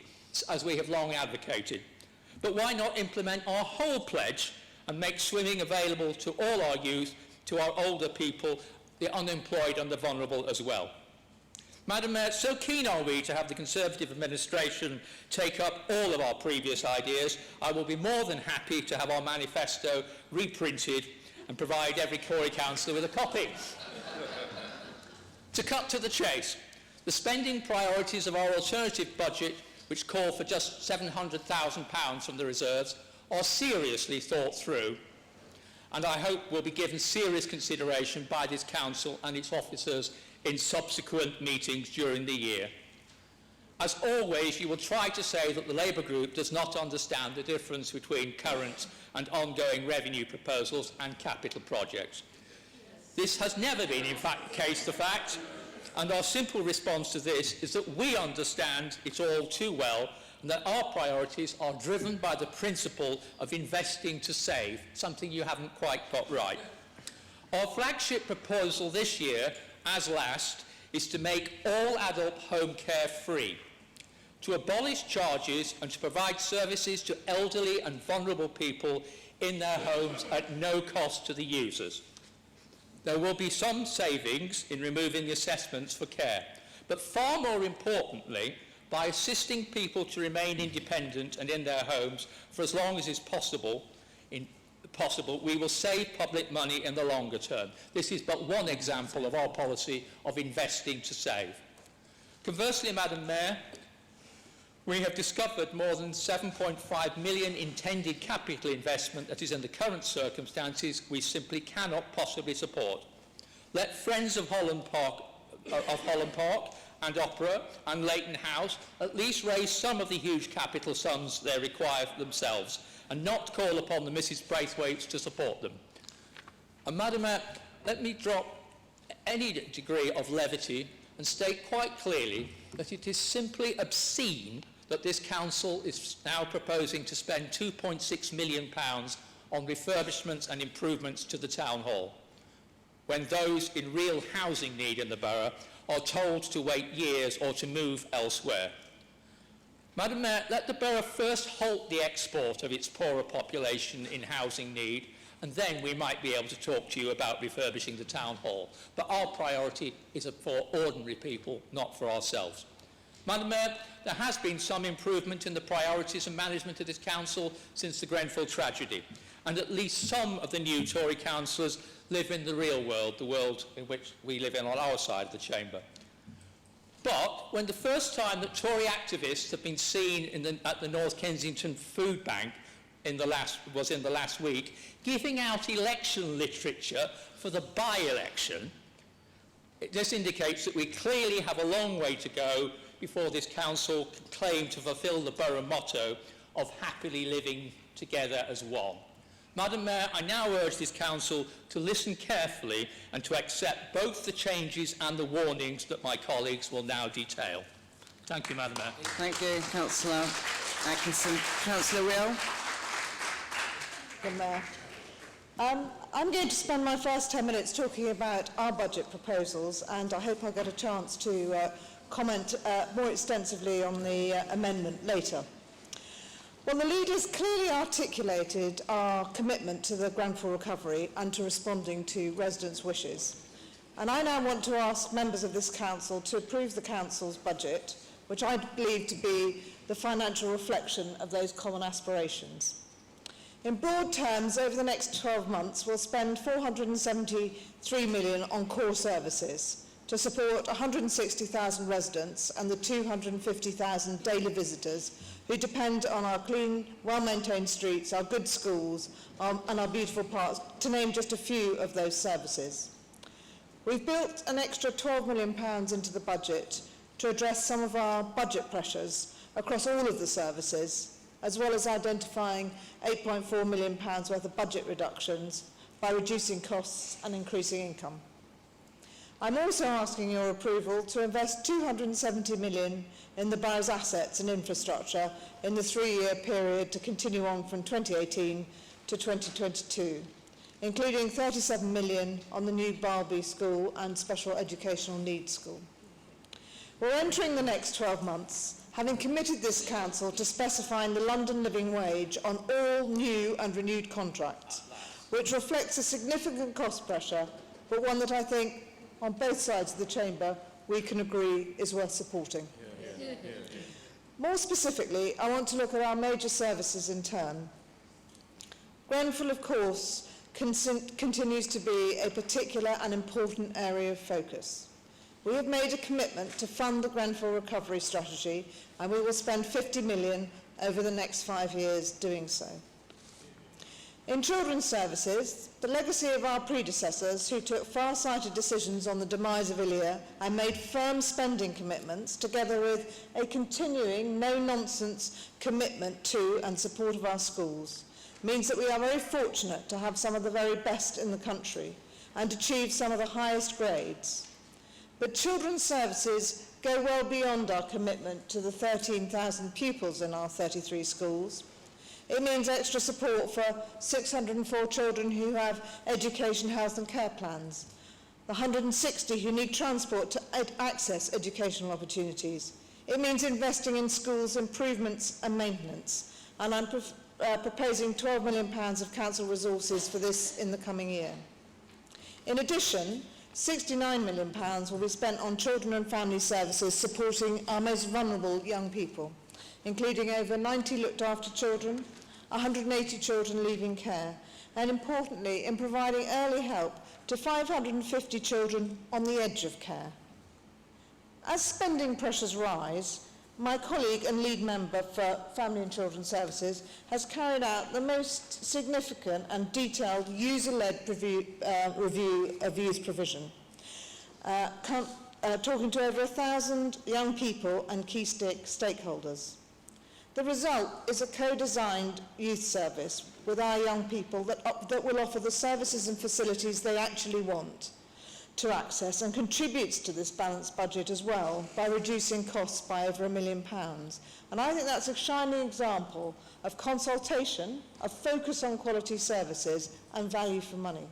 as we have long advocated. But why not implement our whole pledge and make swimming available to all our youth, to our older people, the unemployed and the vulnerable as well? Madam Mayor, so keen are we to have the Conservative administration take up all of our previous ideas, I will be more than happy to have our manifesto reprinted and provide every Tory councillor with a copy. To cut to the chase, the spending priorities of our alternative budget, which call for just £700,000 from the reserves, are seriously thought through, and I hope will be given serious consideration by this council and its officers in subsequent meetings during the year. As always, you will try to say that the Labour group does not understand the difference between current and ongoing revenue proposals and capital projects. This has never been, in fact, the fact, and our simple response to this is that we understand it all too well and that our priorities are driven by the principle of investing to save, something you haven't quite got right. Our flagship proposal this year, as last, is to make all adult home care free, to abolish charges and to provide services to elderly and vulnerable people in their homes at no cost to the users. There will be some savings in removing the assessments for care, but far more importantly, by assisting people to remain independent and in their homes for as long as is possible, we will save public money in the longer term. This is but one example of our policy of investing to save. Conversely, Madam Mayor, we have discovered more than 7.5 million intended capital investment that is in the current circumstances we simply cannot possibly support. Let Friends of Holland Park and Opera and Leighton House at least raise some of the huge capital sums they require for themselves and not call upon the Mrs Braithwaites to support them. And Madam Mayor, let me drop any degree of levity and state quite clearly that it is simply obscene that this council is now proposing to spend £2.6 million on refurbishments and improvements to the town hall, when those in real housing need in the borough are told to wait years or to move elsewhere. Madam Mayor, let the borough first halt the export of its poorer population in housing need, and then we might be able to talk to you about refurbishing the town hall. But our priority is for ordinary people, not for ourselves. Madam Mayor, there has been some improvement in the priorities and management of this council since the Grenfell tragedy, and at least some of the new Tory councillors live in the real world, the world in which we live in on our side of the chamber. But when the first time that Tory activists have been seen at the North Kensington Food Bank was in the last week, giving out election literature for the by-election, this indicates that we clearly have a long way to go before this council can claim to fulfil the borough motto of happily living together as one. Madam Mayor, I now urge this council to listen carefully and to accept both the changes and the warnings that my colleagues will now detail. Thank you, Madam Mayor. Thank you, Councillor Atkinson. Councillor Will. Good Mayor. I'm going to spend my first 10 minutes talking about our budget proposals, and I hope I'll get a chance to comment more extensively on the amendment later. Well, the leaders clearly articulated our commitment to the Grenfell recovery and to responding to residents' wishes. And I now want to ask members of this council to approve the council's budget, which I believe to be the financial reflection of those common aspirations. In broad terms, over the next 12 months, we'll spend £473 million on core services to support 160,000 residents and the 250,000 daily visitors who depend on our clean, well-maintained streets, our good schools, and our beautiful parks, to name just a few of those services. We've built an extra £12 million into the budget to address some of our budget pressures across all of the services, as well as identifying £8.4 million worth of budget reductions by reducing costs and increasing income. I'm also asking your approval to invest £270 million in the borough's assets and infrastructure in the 3-year period to continue on from 2018 to 2022, including £37 million on the new Barby School and Special Educational Needs School. We're entering the next 12 months, having committed this council to specifying the London living wage on all new and renewed contracts, which reflects a significant cost pressure, but one that I think, on both sides of the chamber, we can agree is worth supporting. More specifically, I want to look at our major services in turn. Grenfell, of course, continues to be a particular and important area of focus. We have made a commitment to fund the Grenfell recovery strategy, and we will spend £50 million over the next 5 years doing so. In children's services, the legacy of our predecessors who took far-sighted decisions on the demise of Cllr and made firm spending commitments, together with a continuing no-nonsense commitment to and support of our schools, means that we are very fortunate to have some of the very best in the country and achieve some of the highest grades. But children's services go well beyond our commitment to the 13,000 pupils in our 33 schools. It means extra support for 604 children who have education, health and care plans, the 160 who need transport to access educational opportunities. It means investing in schools' improvements and maintenance, and I'm proposing £12 million of council resources for this in the coming year. In addition, £69 million will be spent on children and family services supporting our most vulnerable young people, including over 90 looked after children, 180 children leaving care, and importantly, in providing early help to 550 children on the edge of care. As spending pressures rise, my colleague and lead member for Family and Children's Services has carried out the most significant and detailed user-led review of youth provision, talking to over 1,000 young people and key stakeholders. The result is a co-designed youth service with our young people that will offer the services and facilities they actually want to access and contributes to this balanced budget as well by reducing costs by over £1 million. And I think that's a shining example of consultation, of focus on quality services and value for money.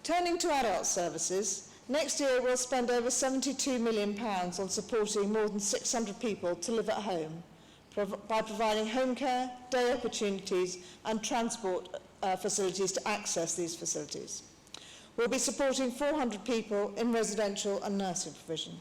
Turning to adult services, next year we'll spend over £72 million on supporting more than 600 people to live at home by providing home care, day opportunities and transport facilities to access these facilities. We'll be supporting 400 people in residential and nursing provision.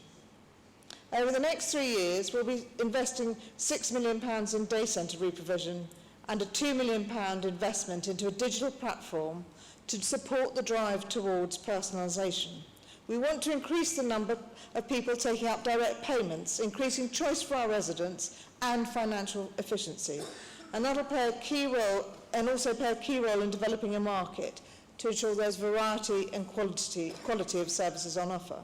Over the next 3 years, we'll be investing £6 million in day centre reprovision and a £2 million investment into a digital platform to support the drive towards personalisation. We want to increase the number of people taking up direct payments, increasing choice for our residents and financial efficiency. And that'll play a key role, and also play a key role in developing a market to ensure there's variety and quality of services on offer.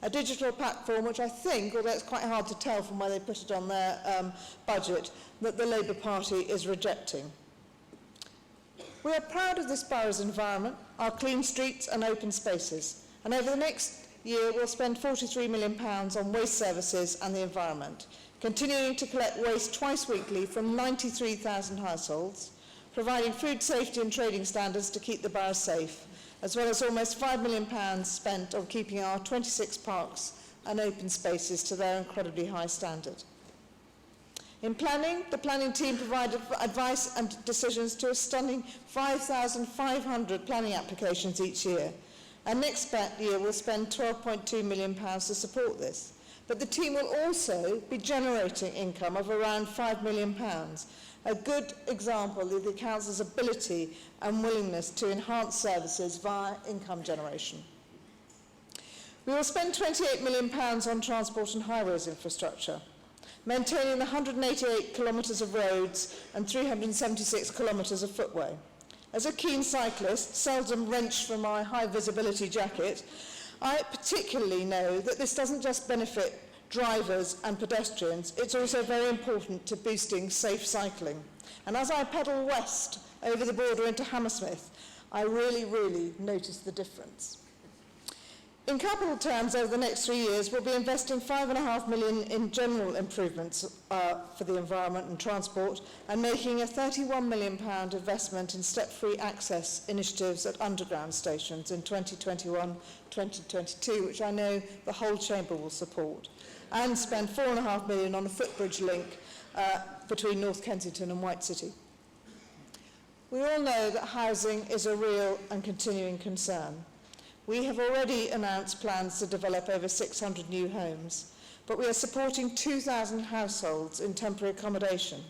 A digital platform which I think, although it's quite hard to tell from where they put it on their budget, that the Labour Party is rejecting. We are proud of this borough's environment, our clean streets and open spaces, and over the next year we'll spend £43 million on waste services and the environment, continuing to collect waste twice weekly from 93,000 households, providing food safety and trading standards to keep the borough safe, as well as almost £5 million spent on keeping our 26 parks and open spaces to their incredibly high standard. In planning, the planning team provided advice and decisions to a stunning 5,500 planning applications each year, and next year we'll spend £12.2 million to support this. But the team will also be generating income of around £5 million, a good example of the council's ability and willingness to enhance services via income generation. We will spend £28 million on transport and highways infrastructure, maintaining the 188 kilometres of roads and 376 kilometres of footway. As a keen cyclist, seldom wrenched from my high visibility jacket, I particularly know that this doesn't just benefit drivers and pedestrians, it's also very important to boosting safe cycling. And as I pedal west over the border into Hammersmith, I really notice the difference. In capital terms, over the next 3 years, we'll be investing £5.5 million in general improvements for the environment and transport, and making a £31 million investment in step-free access initiatives at underground stations in 2021-2022, which I know the whole Chamber will support, and spend £4.5 million on a footbridge link between North Kensington and White City. We all know that housing is a real and continuing concern. We have already announced plans to develop over 600 new homes, but we are supporting 2,000 households in temporary accommodation.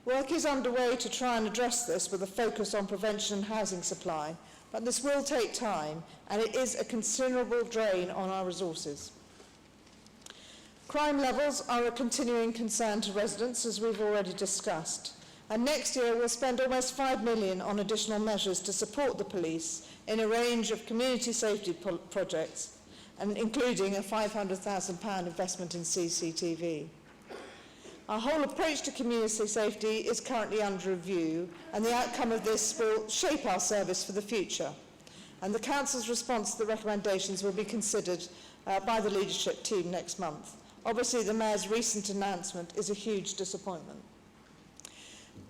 Work is underway to try and address this with a focus on prevention and housing supply, but this will take time, and it is a considerable drain on our resources. Crime levels are a continuing concern to residents, as we've already discussed. And next year we'll spend almost £5 million on additional measures to support the police in a range of community safety projects, and including a £500,000 investment in CCTV. Our whole approach to community safety is currently under review, and the outcome of this will shape our service for the future. And the Council's response to the recommendations will be considered by the leadership team next month. Obviously, the Mayor's recent announcement is a huge disappointment.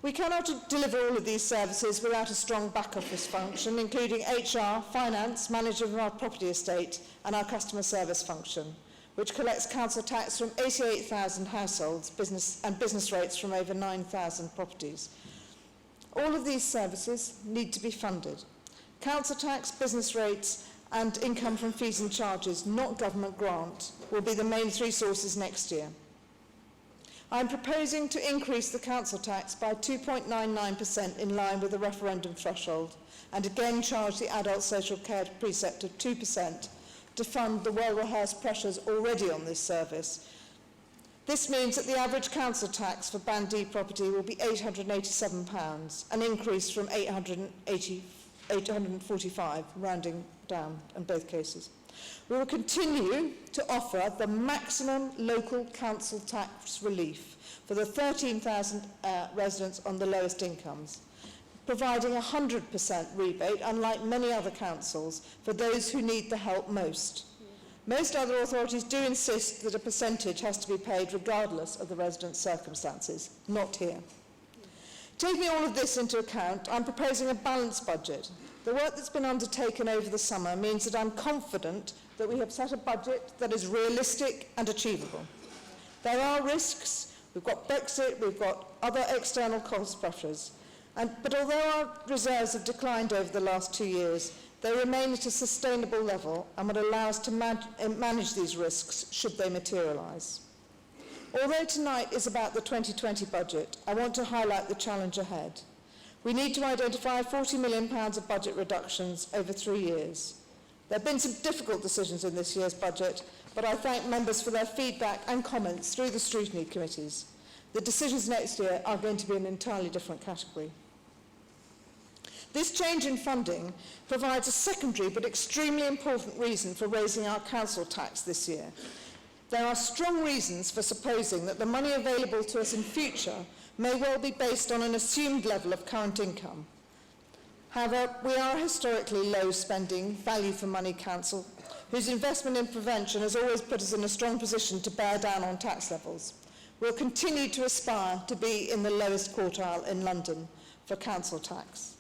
We cannot deliver all of these services without a strong back office function, including HR, finance, management of our property estate, and our customer service function. which collects council tax from 88,000 households and business rates from over 9,000 properties. All of these services need to be funded. Council tax, business rates and income from fees and charges, not government grant, will be the main three sources next year. I am proposing to increase the council tax by 2.99% in line with the referendum threshold, and again charge the adult social care precept of 2% to fund the well-rehearsed pressures already on this service. This means that the average council tax for Band D property will be £887, an increase from £845, rounding down in both cases. We will continue to offer the maximum local council tax relief for the 13,000 residents on the lowest incomes, providing a 100% rebate, unlike many other councils, for those who need the help most. Most other authorities do insist that a percentage has to be paid regardless of the resident's circumstances, not here. Taking all of this into account, I'm proposing a balanced budget. The work that's been undertaken over the summer means that I'm confident that we have set a budget that is realistic and achievable. There are risks. We've got Brexit, we've got other external cost pressures. But although our reserves have declined over the last 2 years, they remain at a sustainable level and would allow us to manage these risks should they materialise. Although tonight is about the 2020 budget, I want to highlight the challenge ahead. We need to identify £40 million of budget reductions over 3 years. There have been some difficult decisions in this year's budget, but I thank members for their feedback and comments through the scrutiny committees. The decisions next year are going to be in an entirely different category. This change in funding provides a secondary but extremely important reason for raising our council tax this year. There are strong reasons for supposing that the money available to us in future may well be based on an assumed level of current income. However, we are a historically low spending, value for money council, whose investment in prevention has always put us in a strong position to bear down on tax levels. We'll continue to aspire to be in the lowest quartile in London for council tax.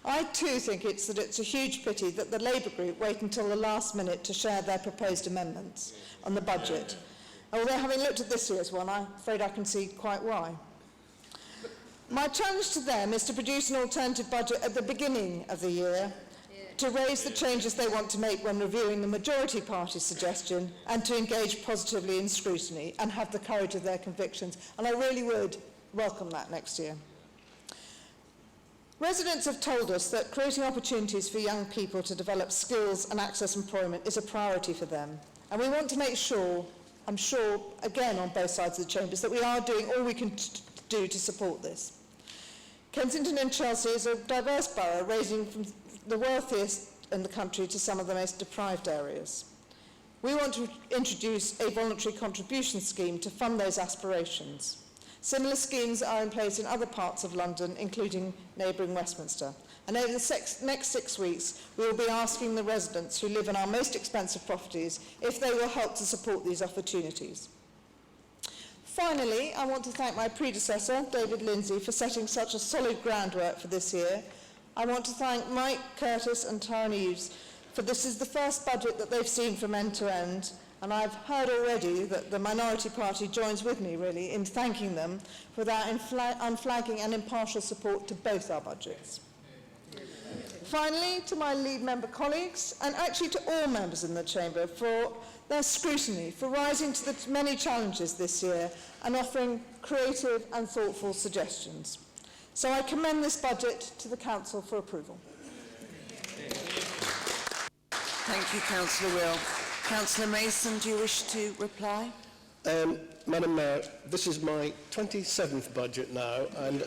I too think it's a huge pity that the Labour group wait until the last minute to share their proposed amendments on the budget. Although having looked at this year's one, I'm afraid I can see quite why. My challenge to them is to produce an alternative budget at the beginning of the year to raise the changes they want to make when reviewing the majority party's suggestion, and to engage positively in scrutiny and have the courage of their convictions. And I really would welcome that next year. Residents have told us that creating opportunities for young people to develop skills and access employment is a priority for them. And we want to make sure, I'm sure, again on both sides of the chambers, that we are doing all we can do to support this. Kensington and Chelsea is a diverse borough, ranging from the wealthiest in the country to some of the most deprived areas. We want to introduce a voluntary contribution scheme to fund those aspirations. Similar schemes are in place in other parts of London, including neighbouring Westminster. And over the next 6 weeks, we will be asking the residents who live in our most expensive properties if they will help to support these opportunities. Finally, I want to thank my predecessor, David Lindsay, for setting such a solid groundwork for this year. I want to thank Mike, Curtis and Tara Eves, for this is the first budget that they've seen from end to end, and I've heard already that the minority party joins with me, really, in thanking them for their unflagging and impartial support to both our budgets. Finally, to my lead member colleagues, and actually to all members in the Chamber, for their scrutiny, for rising to the many challenges this year and offering creative and thoughtful suggestions. So I commend this budget to the Council for approval. Thank you, Councillor Will. Councillor Mason, do you wish to reply? Madam Mayor, this is my 27th budget now, and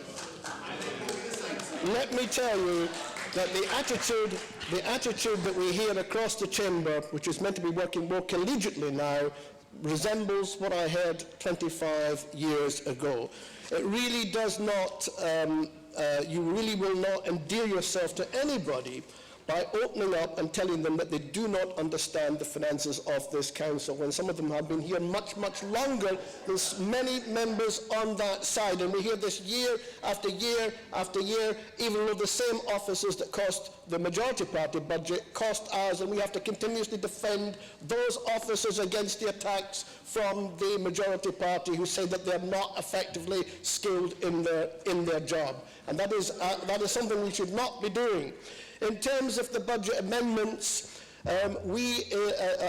let me tell you that the attitude that we hear across the chamber, which is meant to be working more collegiately now, resembles what I heard 25 years ago. It really does not, you really will not endear yourself to anybody by opening up and telling them that they do not understand the finances of this council, when some of them have been here much, much longer than many members on that side. And we hear this year after year after year, even though the same offices that cost the majority party budget cost ours, and we have to continuously defend those officers against the attacks from the majority party who say that they're not effectively skilled in their job. And that is something we should not be doing. In terms of the budget amendments, we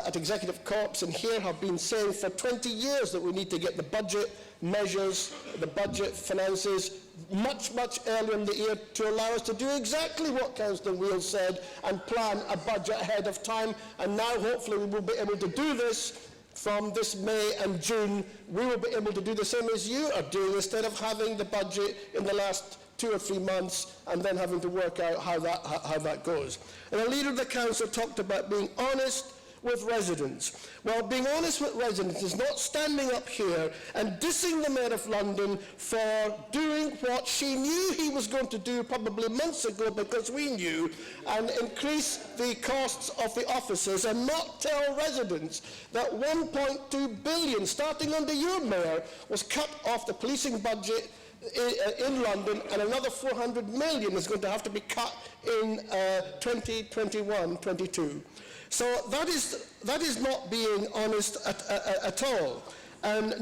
at Executive Corps and here have been saying for 20 years that we need to get the budget measures, the budget finances much, much earlier in the year to allow us to do exactly what Councillor Wheel said and plan a budget ahead of time. And now hopefully we will be able to do this from this May and June. We will be able to do the same as you are doing, instead of having the budget in the last 2 or 3 months and then having to work out how that goes. And the Leader of the Council talked about being honest with residents. Well, being honest with residents is not standing up here and dissing the Mayor of London for doing what she knew he was going to do probably months ago, because we knew, and increase the costs of the officers and not tell residents that 1.2 billion, starting under your Mayor, was cut off the policing budget in London, and another 400 million is going to have to be cut in 2021-22. So that is not being honest at all. And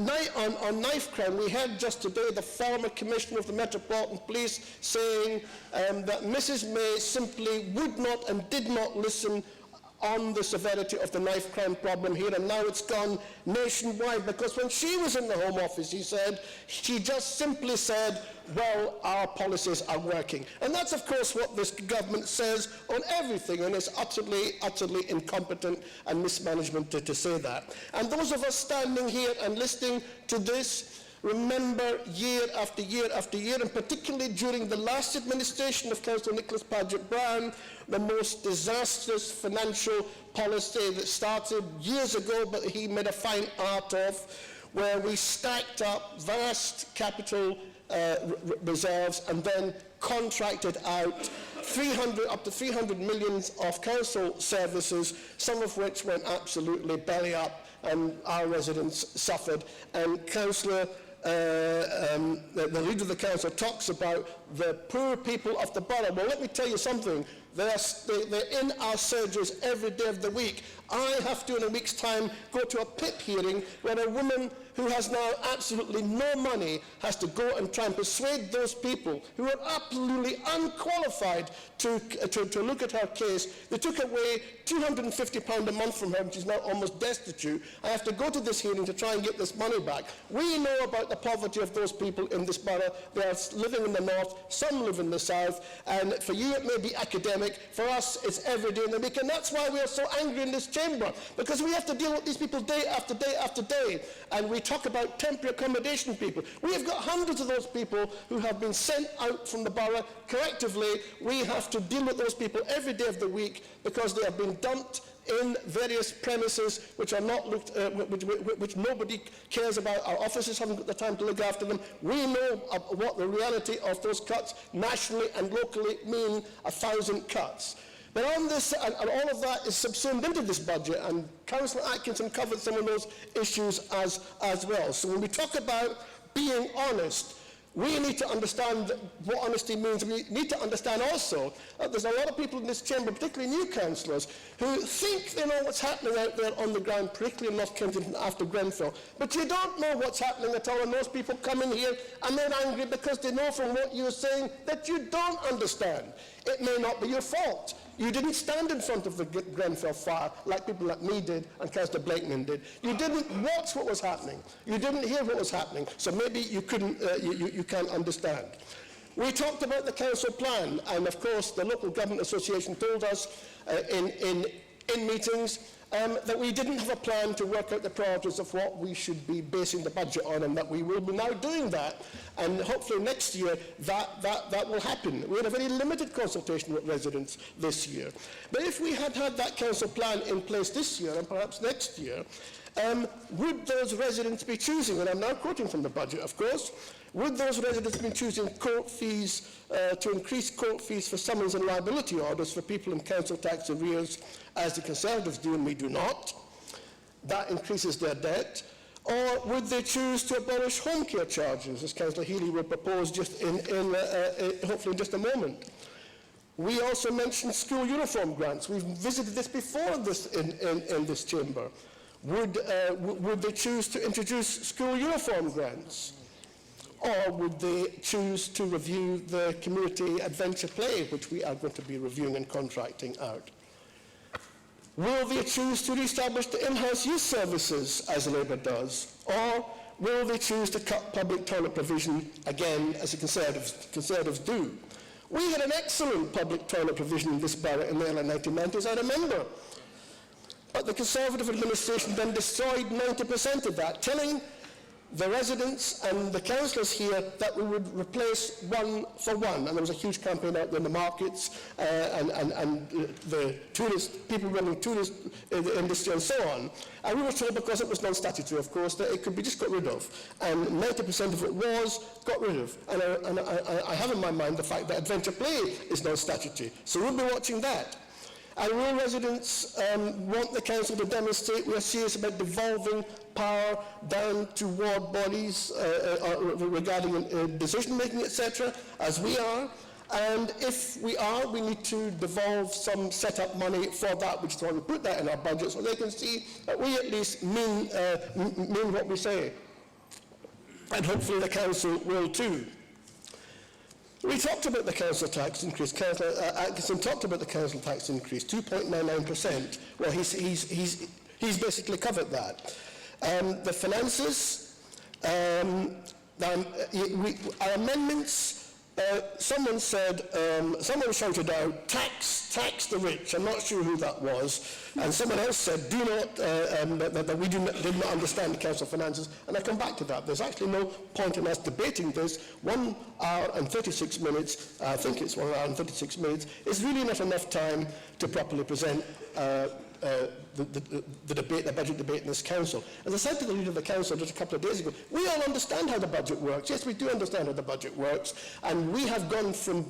on knife crime, we heard just today the former Commissioner of the Metropolitan Police saying that Mrs May simply would not and did not listen on the severity of the knife crime problem here, and now it's gone nationwide, because when she was in the Home Office, she just simply said, well, our policies are working. And that's, of course, what this government says on everything, and it's utterly, utterly incompetent and mismanagement to say that. And those of us standing here and listening to this remember year after year after year, and particularly during the last administration of Councillor Nicholas Paget-Brown, the most disastrous financial policy that started years ago, but he made a fine art of, where we stacked up vast capital reserves and then contracted out up to 300 million of council services, some of which went absolutely belly up, and our residents suffered. And Councillor the Leader of the Council talks about the poor people of the borough. Well, let me tell you something. They're in our surgeries every day of the week. I have to, in a week's time, go to a PIP hearing where a woman who has now absolutely no money has to go and try and persuade those people who are absolutely unqualified to look at her case. They took away £250 a month from her, and she's now almost destitute. I have to go to this hearing to try and get this money back. We know about the poverty of those people in this borough. They are living in the north, some live in the south, and for you it may be academic. For us, it's every day in the week, and that's why we are so angry in this chamber, because we have to deal with these people day after day after day. And we talk about temporary accommodation people. We have got hundreds of those people who have been sent out from the borough correctively. We have to deal with those people every day of the week because they have been dumped in various premises which are not which nobody cares about. Our officers haven't got the time to look after them. We know what the reality of those cuts nationally and locally mean, 1,000 cuts. But on this, and all of that is subsumed into this budget, and Councillor Atkinson covered some of those issues as well. So when we talk about being honest, we need to understand what honesty means. We need to understand also that there's a lot of people in this chamber, particularly new councillors, who think they know what's happening out there on the ground, particularly in North Kensington after Grenfell. But you don't know what's happening at all, and those people come in here and they're angry because they know from what you're saying that you don't understand. It may not be your fault. You didn't stand in front of the Grenfell fire like people like me did and Councillor Blakeman did. You didn't watch what was happening. You didn't hear what was happening. So maybe you couldn't, you can't understand. We talked about the council plan, and of course the Local Government Association told us in meetings that we didn't have a plan to work out the priorities of what we should be basing the budget on, and that we will be now doing that. And hopefully next year that will happen. We had a very limited consultation with residents this year. But if we had had that council plan in place this year and perhaps next year, would those residents be choosing, and I'm now quoting from the budget, of course, would those residents be choosing court fees, to increase court fees for summons and liability orders for people in council tax arrears, as the Conservatives do and we do not? That increases their debt. Or would they choose to abolish home care charges, as Cllr Healy will propose just hopefully in just a moment? We also mentioned school uniform grants. We've visited this before in this chamber. Would they choose to introduce school uniform grants? Or would they choose to review the community adventure play, which we are going to be reviewing and contracting out? Will they choose to re-establish the in-house youth services, as Labour does? Or will they choose to cut public toilet provision, again, as the Conservatives do? We had an excellent public toilet provision in this borough in the early 1990s, I remember. But the Conservative administration then destroyed 90% of that, telling the residents and the councillors here that we would replace one for one. And there was a huge campaign out there in the markets and the tourist, people running tourist industry and so on. And we were told, because it was non-statutory, of course, that it could be just got rid of. And 90% of it was got rid of. And I have in my mind the fact that adventure play is non-statutory. So we'll be watching that. And rural residents want the council to demonstrate we are serious about devolving power down to ward bodies regarding decision-making, etc., as we are. And if we are, we need to devolve some set-up money for that, which is why we put that in our budget, so they can see that we at least mean what we say. And hopefully the council will too. We talked about the council tax increase. Cllr Atkinson talked about the council tax increase, 2.99%. Well, he's basically covered that. The finances, our amendments, someone shouted out, tax the rich. I'm not sure who that was. And someone else said, do not, that we did not understand the council finances. And I come back to that. There's actually no point in us debating this. 1 hour and 36 minutes, I think it's 1 hour and 36 minutes, is really not enough time to properly present the debate, the budget debate in this council. As I said to the leader of the council just a couple of days ago, we all understand how the budget works. Yes, we do understand how the budget works, and we have gone from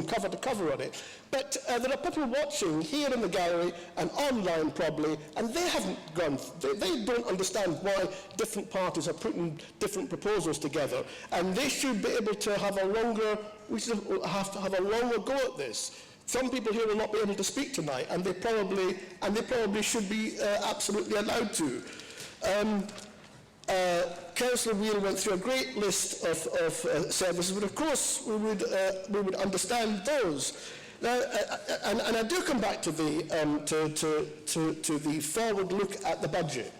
cover to cover on it. But there are people watching here in the gallery and online probably, and they haven't gone, they don't understand why different parties are putting different proposals together, and they should be able to have a longer, we should have to have a longer go at this. Some people here will not be able to speak tonight, and they probably should be absolutely allowed to. Councillor Wheel went through a great list of services, but of course we would understand those. Now, and I do come back to the the forward look at the budget.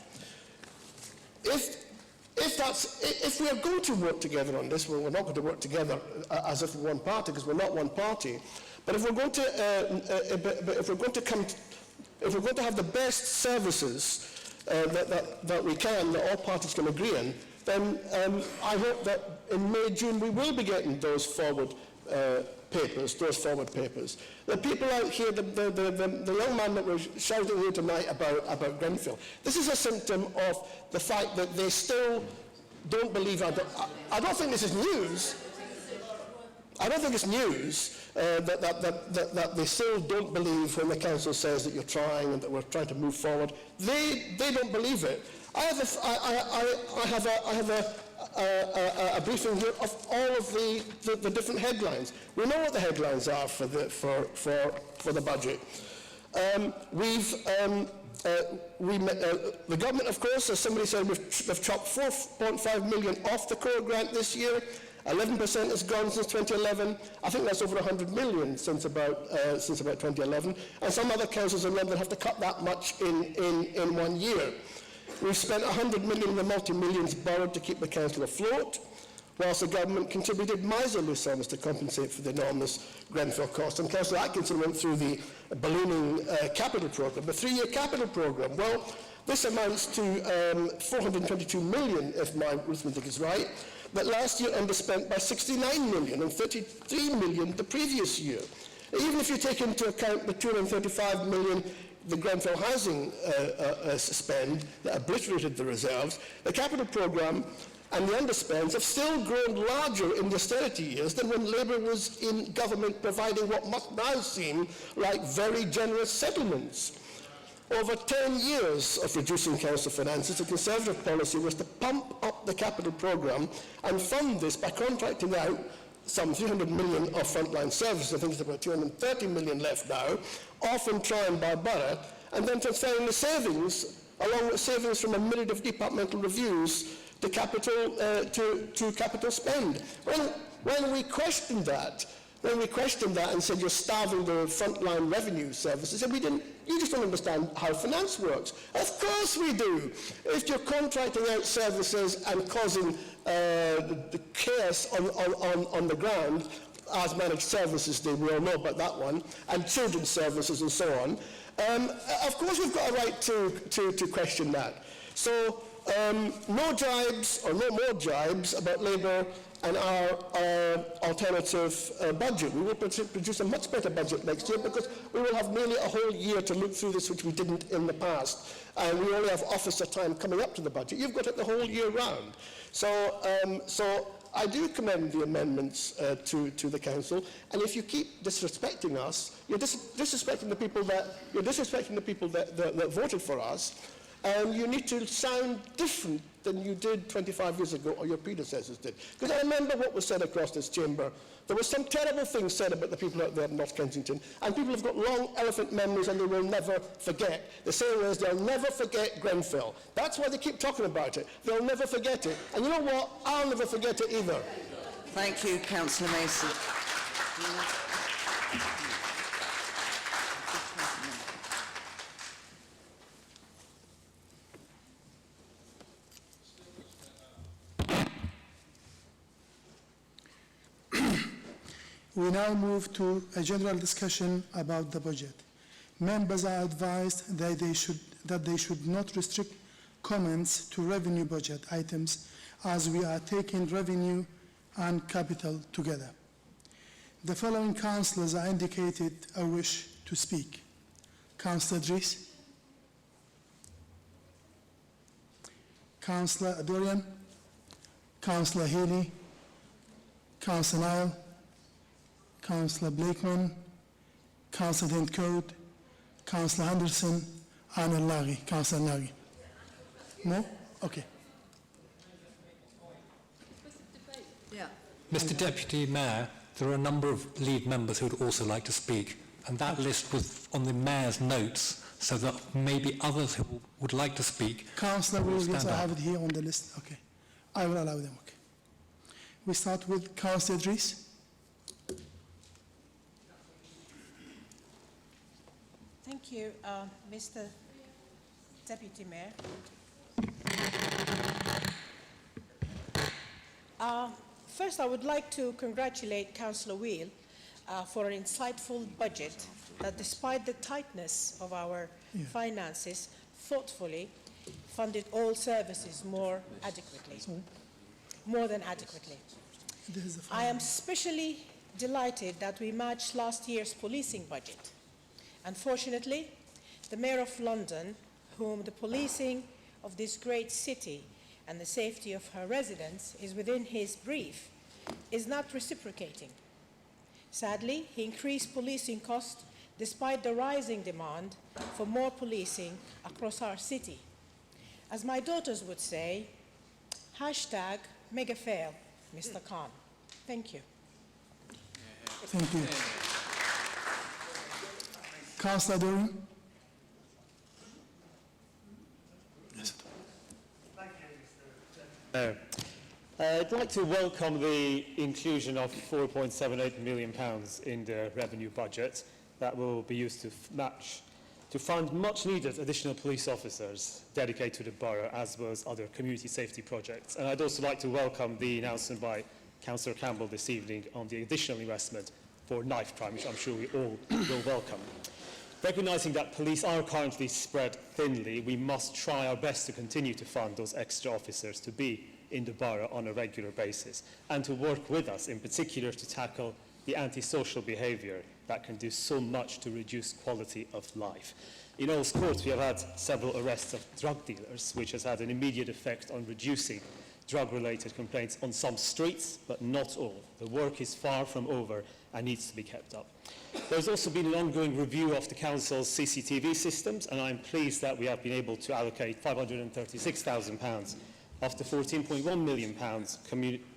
If we are going to work together on this, well, we're not going to work together as if we're one party, because we're not one party. But if we're going to have the best services that we can, that all parties can agree on, then I hope that in May, June, we will be getting those forward papers. The people out here, the young man that was shouting here tonight about Grenfell, this is a symptom of the fact that they still don't believe. I don't think this is news. I don't think it's news that they still don't believe when the council says that you're trying and that we're trying to move forward. They don't believe it. I have a briefing here of all of the different headlines. We know what the headlines are for the budget. The government, of course, as somebody said, we've chopped 4.5 million off the Coad grant this year. 11% has gone since 2011. I think that's over 100 million since about 2011. And some other councils in London have to cut that much in 1 year. We've spent 100 million in the multi-millions borrowed to keep the council afloat. whilst the government contributed miserly sums to compensate for the enormous Grenfell cost. And Cllr Atkinson went through the ballooning capital programme, the 3-year capital programme. Well, this amounts to 422 million, if my arithmetic is right, but last year underspent by 69 million and 33 million the previous year. Even if you take into account the 235 million the Grenfell housing spend that obliterated the reserves, the capital programme and the underspends have still grown larger in the austerity years than when Labour was in government providing what must now seem like very generous settlements. Over 10 years of reducing council finances, the Conservative policy was to pump up the capital programme and fund this by contracting out some 300 million of frontline services. I think it's about 230 million left now, often trying by borough, and then transferring the savings, along with savings from a myriad of departmental reviews, to capital spend. When we questioned that, and said you're starving the frontline revenue services, and you just don't understand how finance works. Of course we do. If you're contracting out services and causing the chaos on the ground, as managed services do, we all know about that one, and children's services and so on, of course we've got a right to question that. So no jibes, or no more jibes about Labour and our alternative budget. We will produce a much better budget next year because we will have nearly a whole year to look through this, which we didn't in the past. And we only have officer time coming up to the budget. You've got it the whole year round. So I do commend the amendments to the council. And if you keep disrespecting us, you're disrespecting the people that voted for us. And you need to sound different than you did 25 years ago or your predecessors did. Because I remember what was said across this chamber. There were some terrible things said about the people out there in North Kensington, and people have got long elephant memories and they will never forget. The saying is they'll never forget Grenfell. That's why they keep talking about it. They'll never forget it. And you know what? I'll never forget it either. Thank you, Councillor Mason. We now move to a general discussion about the budget. Members are advised that they should not restrict comments to revenue budget items as we are taking revenue and capital together. The following councillors are indicated a wish to speak. Councillor Dries, Councillor Adorian, Councillor Healy, Councillor Nile, Councillor Blakeman, Councillor Dent Coad, Cllr Henderson, and Laghi. Councillor Laghi. No? Okay. Yeah. Mr. Deputy Mayor, there are a number of lead members who would also like to speak, and that list was on the Mayor's notes, so that maybe others who would like to speak. Councillor Wills, yes, I have it here on the list. Okay. I will allow them. Okay. We start with Councillor Dries. Thank you, Mr. Deputy Mayor. First, I would like to congratulate Councillor Wheel for an insightful budget that, despite the tightness of our finances, thoughtfully funded all services more than adequately. I am especially delighted that we matched last year's policing budget. Unfortunately, the Mayor of London, whom the policing of this great city and the safety of her residents is within his brief, is not reciprocating. Sadly, he increased policing costs despite the rising demand for more policing across our city. As my daughters would say, hashtag mega fail, Mr. Khan. Thank you. Thank you. Councillor Doran. I'd like to welcome the inclusion of £4.78 million in the revenue budget that will be used to match to fund much-needed additional police officers dedicated to the borough, as well as other community safety projects. And I'd also like to welcome the announcement by Cllr Campbell this evening on the additional investment for knife crime, which I'm sure we all will welcome. Recognising that police are currently spread thinly, we must try our best to continue to fund those extra officers to be in the borough on a regular basis and to work with us in particular to tackle the antisocial behaviour that can do so much to reduce quality of life. In Earls Court, we have had several arrests of drug dealers, which has had an immediate effect on reducing drug-related complaints on some streets, but not all. The work is far from over and needs to be kept up. There's also been an ongoing review of the Council's CCTV systems, and I'm pleased that we have been able to allocate £536,000 of the £14.1 million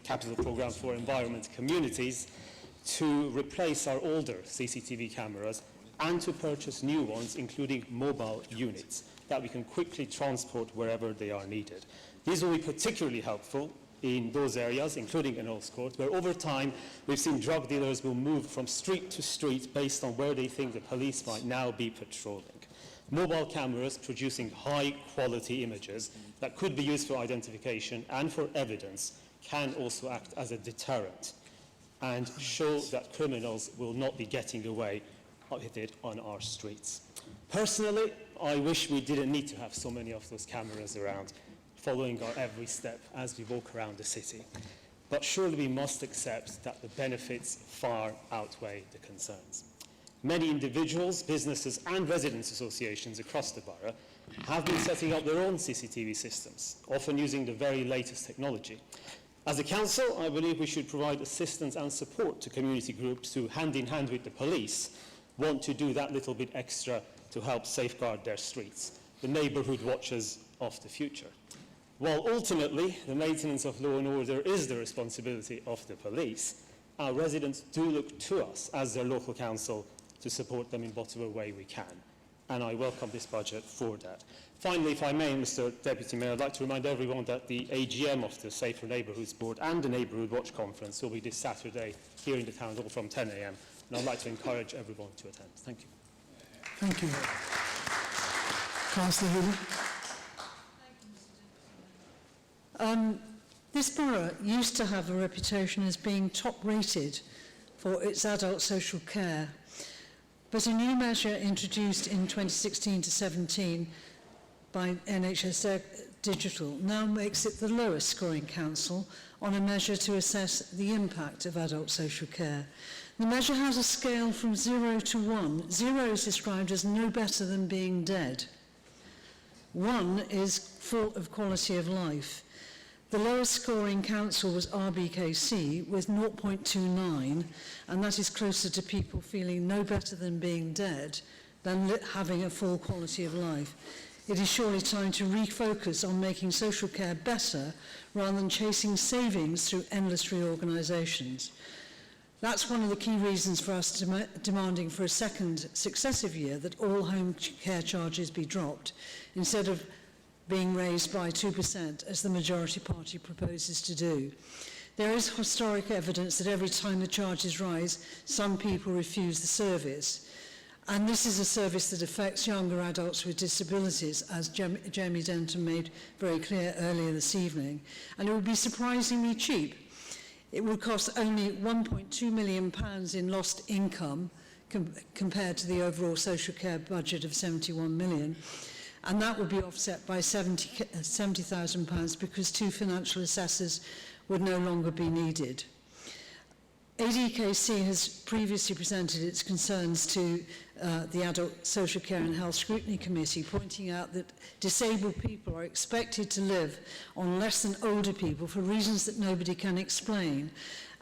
capital programme for environment communities to replace our older CCTV cameras and to purchase new ones, including mobile units, that we can quickly transport wherever they are needed. These will be particularly helpful in those areas, including in Earls Court, where over time we've seen drug dealers will move from street to street based on where they think the police might now be patrolling. Mobile cameras producing high-quality images that could be used for identification and for evidence can also act as a deterrent and show that criminals will not be getting away with it on our streets. Personally, I wish we didn't need to have so many of those cameras around, following our every step as we walk around the city. But surely we must accept that the benefits far outweigh the concerns. Many individuals, businesses and residents' associations across the borough have been setting up their own CCTV systems, often using the very latest technology. As a council, I believe we should provide assistance and support to community groups who, hand in hand with the police, want to do that little bit extra to help safeguard their streets, the neighbourhood watchers of the future. While ultimately the maintenance of law and order is the responsibility of the police, our residents do look to us as their local council to support them in whatever way we can. And I welcome this budget for that. Finally, if I may, Mr. Deputy Mayor, I'd like to remind everyone that the AGM of the Safer Neighbourhoods Board and the Neighbourhood Watch Conference will be this Saturday here in the Town Hall from 10 a.m. And I'd like to encourage everyone to attend. Thank you. Thank you. Councillor Healy. This borough used to have a reputation as being top-rated for its adult social care, but a new measure introduced in 2016 to 17 by NHS Digital now makes it the lowest scoring council on a measure to assess the impact of adult social care. The measure has a scale from 0 to 1. 0 is described as no better than being dead. 1 is full of quality of life. The lowest scoring council was RBKC with 0.29, and that is closer to people feeling no better than being dead than having a full quality of life. It is surely time to refocus on making social care better rather than chasing savings through endless reorganisations. That's one of the key reasons for us demanding for a second successive year that all home care charges be dropped instead of being raised by 2%, as the majority party proposes to do. There is historic evidence that every time the charges rise, some people refuse the service. And this is a service that affects younger adults with disabilities, as Jamie Denton made very clear earlier this evening. And it would be surprisingly cheap. It would cost only £1.2 million in lost income compared to the overall social care budget of £71 million. And that would be offset by £70,000 because 2 financial assessors would no longer be needed. ADKC has previously presented its concerns to the Adult Social Care and Health Scrutiny Committee, pointing out that disabled people are expected to live on less than older people for reasons that nobody can explain.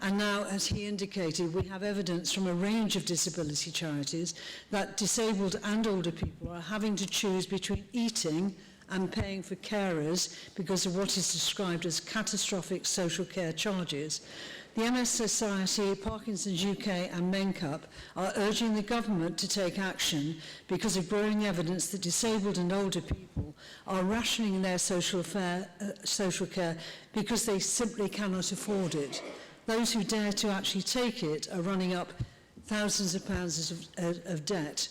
And now, as he indicated, we have evidence from a range of disability charities that disabled and older people are having to choose between eating and paying for carers because of what is described as catastrophic social care charges. The MS Society, Parkinson's UK and MenCup are urging the government to take action because of growing evidence that disabled and older people are rationing their social care because they simply cannot afford it. Those who dare to actually take it are running up thousands of pounds of debt.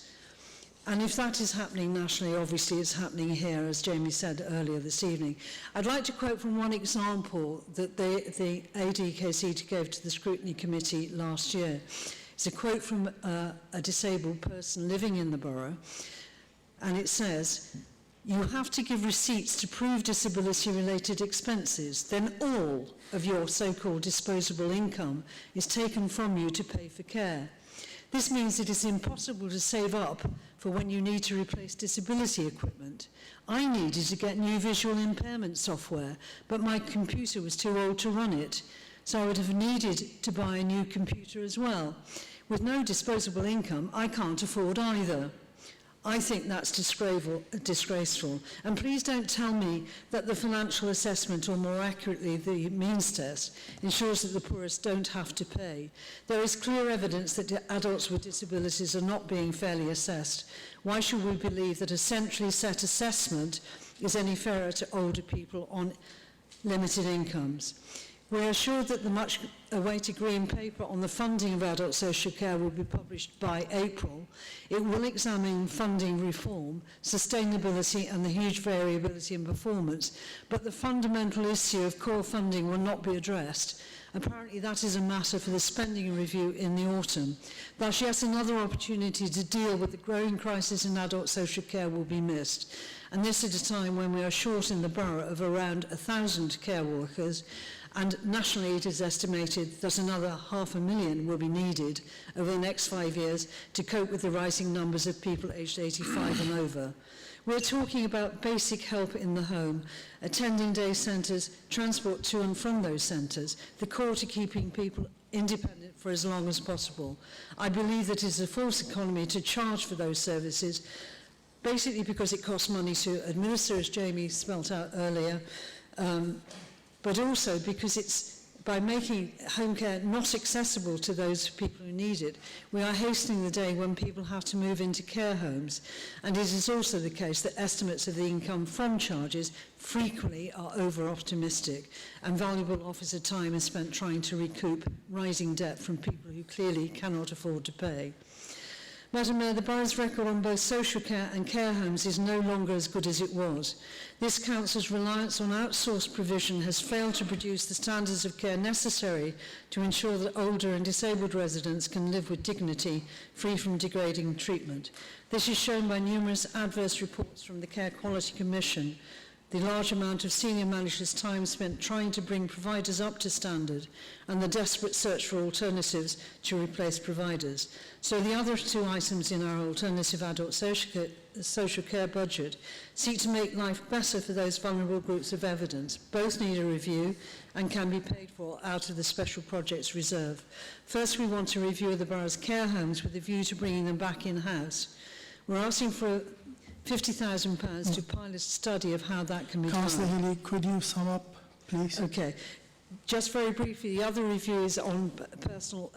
And if that is happening nationally, obviously it's happening here, as Jamie said earlier this evening. I'd like to quote from one example that the ADKC gave to the Scrutiny Committee last year. It's a quote from a disabled person living in the borough, and it says, "You have to give receipts to prove disability-related expenses, then all of your so-called disposable income is taken from you to pay for care. This means it is impossible to save up for when you need to replace disability equipment. I needed to get new visual impairment software, but my computer was too old to run it, so I would have needed to buy a new computer as well. With no disposable income, I can't afford either." I think that's disgraceful. And please don't tell me that the financial assessment, or more accurately the means test, ensures that the poorest don't have to pay. There is clear evidence that adults with disabilities are not being fairly assessed. Why should we believe that a centrally set assessment is any fairer to older people on limited incomes? We're assured that the much-awaited Green Paper on the funding of adult social care will be published by April. It will examine funding reform, sustainability and the huge variability in performance, but the fundamental issue of core funding will not be addressed. Apparently that is a matter for the spending review in the autumn. Thus, yet another opportunity to deal with the growing crisis in adult social care will be missed. And this at a time when we are short in the borough of around 1,000 care workers, and nationally it is estimated that another 500,000 will be needed over the next 5 years to cope with the rising numbers of people aged 85 and over. We're talking about basic help in the home, attending day centres, transport to and from those centres, the core to keeping people independent for as long as possible. I believe that it is a false economy to charge for those services, basically because it costs money to administer, as Jamie spelt out earlier, but also because it's by making home care not accessible to those people who need it, we are hastening the day when people have to move into care homes. And it is also the case that estimates of the income from charges frequently are over-optimistic, and valuable officer time is spent trying to recoup rising debt from people who clearly cannot afford to pay. Madam Mayor, the borough's record on both social care and care homes is no longer as good as it was. This council's reliance on outsourced provision has failed to produce the standards of care necessary to ensure that older and disabled residents can live with dignity, free from degrading treatment. This is shown by numerous adverse reports from the Care Quality Commission, the large amount of senior managers' time spent trying to bring providers up to standard, and the desperate search for alternatives to replace providers. So the other two items in our alternative adult social care budget seek to make life better for those vulnerable groups of evidence. Both need a review and can be paid for out of the Special Projects Reserve. First, we want to review the borough's care homes with a view to bringing them back in-house. We're asking for £50,000 to pilot a study of how that can be done. Councillor Healy, could you sum up, please? Okay. Just very briefly, the other review is on personal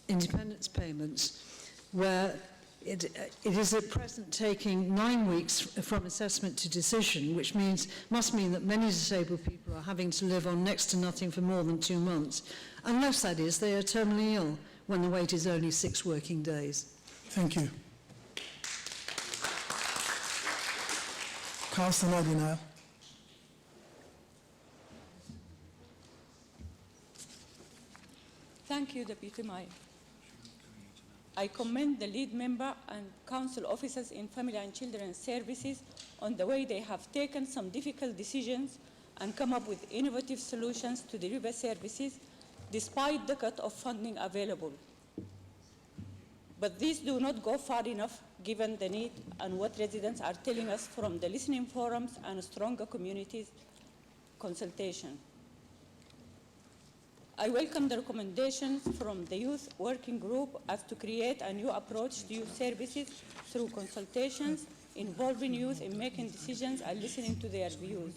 independence payments, where it is at present taking 9 weeks from assessment to decision, which must mean that many disabled people are having to live on next to nothing for more than 2 months, unless, that is, they are terminally ill, when the wait is only 6 working days. Thank you. Councillor Nadina. Thank you, Deputy Mayor. I commend the lead member and council officers in Family and Children's Services on the way they have taken some difficult decisions and come up with innovative solutions to deliver services despite the cut of funding available. But these do not go far enough given the need and what residents are telling us from the listening forums and stronger communities consultation. I welcome the recommendations from the Youth Working Group as to create a new approach to youth services through consultations involving youth in making decisions and listening to their views.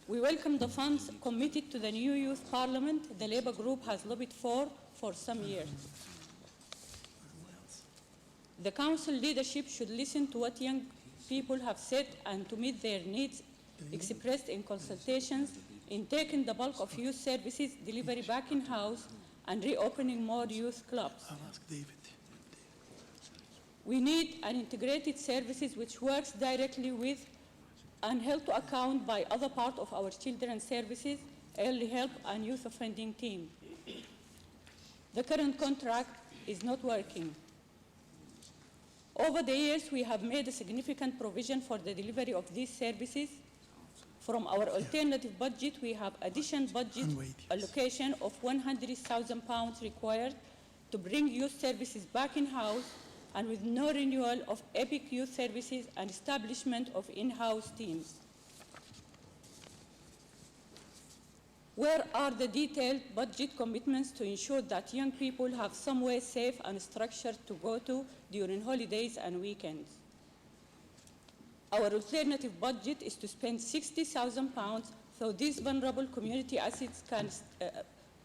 We welcome the funds committed to the new Youth Parliament the Labour Group has lobbied for some years. The Council leadership should listen to what young people have said and to meet their needs expressed in consultations in taking the bulk of youth services delivery back in-house and reopening more youth clubs. We need an integrated services which works directly with and held to account by other part of our children's services, early help and youth offending team. The current contract is not working. Over the years, we have made a significant provision for the delivery of these services. From our alternative budget, we have additional budget allocation of £100,000 required to bring youth services back in-house, and with no renewal of EPIC youth services and establishment of in-house teams. Where are the detailed budget commitments to ensure that young people have somewhere safe and structured to go to during holidays and weekends? Our alternative budget is to spend £60,000 so these vulnerable community assets can,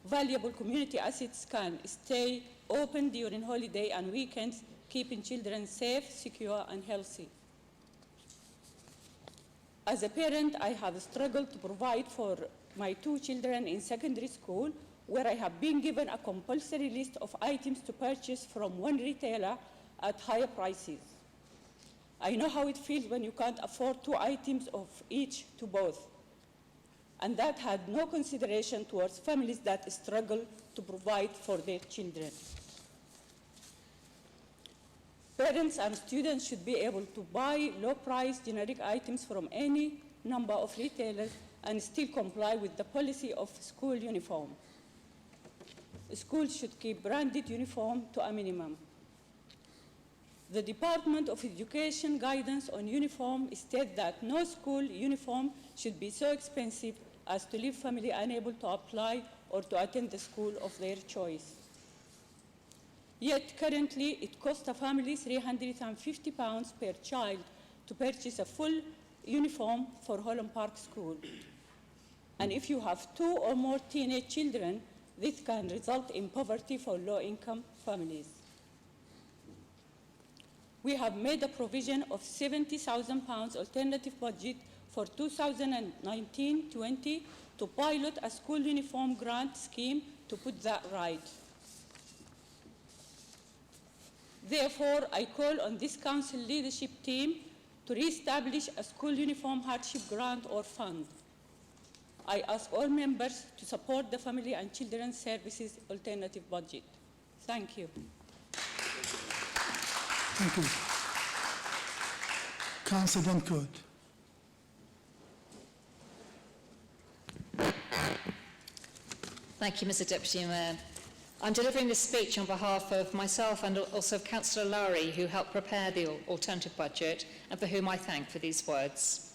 valuable community assets can stay open during holiday and weekends, keeping children safe, secure, and healthy. As a parent, I have struggled to provide for my 2 children in secondary school, where I have been given a compulsory list of items to purchase from one retailer at higher prices. I know how it feels when you can't afford 2 items of each to both. And that had no consideration towards families that struggle to provide for their children. Parents and students should be able to buy low-priced generic items from any number of retailers and still comply with the policy of school uniform. Schools should keep branded uniform to a minimum. The Department of Education guidance on uniform states that no school uniform should be so expensive as to leave family unable to apply or to attend the school of their choice. Yet currently it costs a family £350 per child to purchase a full uniform for Holland Park School. And if you have 2 or more teenage children, this can result in poverty for low-income families. We have made a provision of £70,000 alternative budget for 2019-20 to pilot a school uniform grant scheme to put that right. Therefore, I call on this council leadership team to re-establish a school uniform hardship grant or fund. I ask all members to support the Family and Children's Services alternative budget. Thank you. Thank you. Councillor Dent Coad. Thank you, Mr. Deputy Mayor. I'm delivering this speech on behalf of myself and also of Councillor Lowry, who helped prepare the alternative budget and for whom I thank for these words.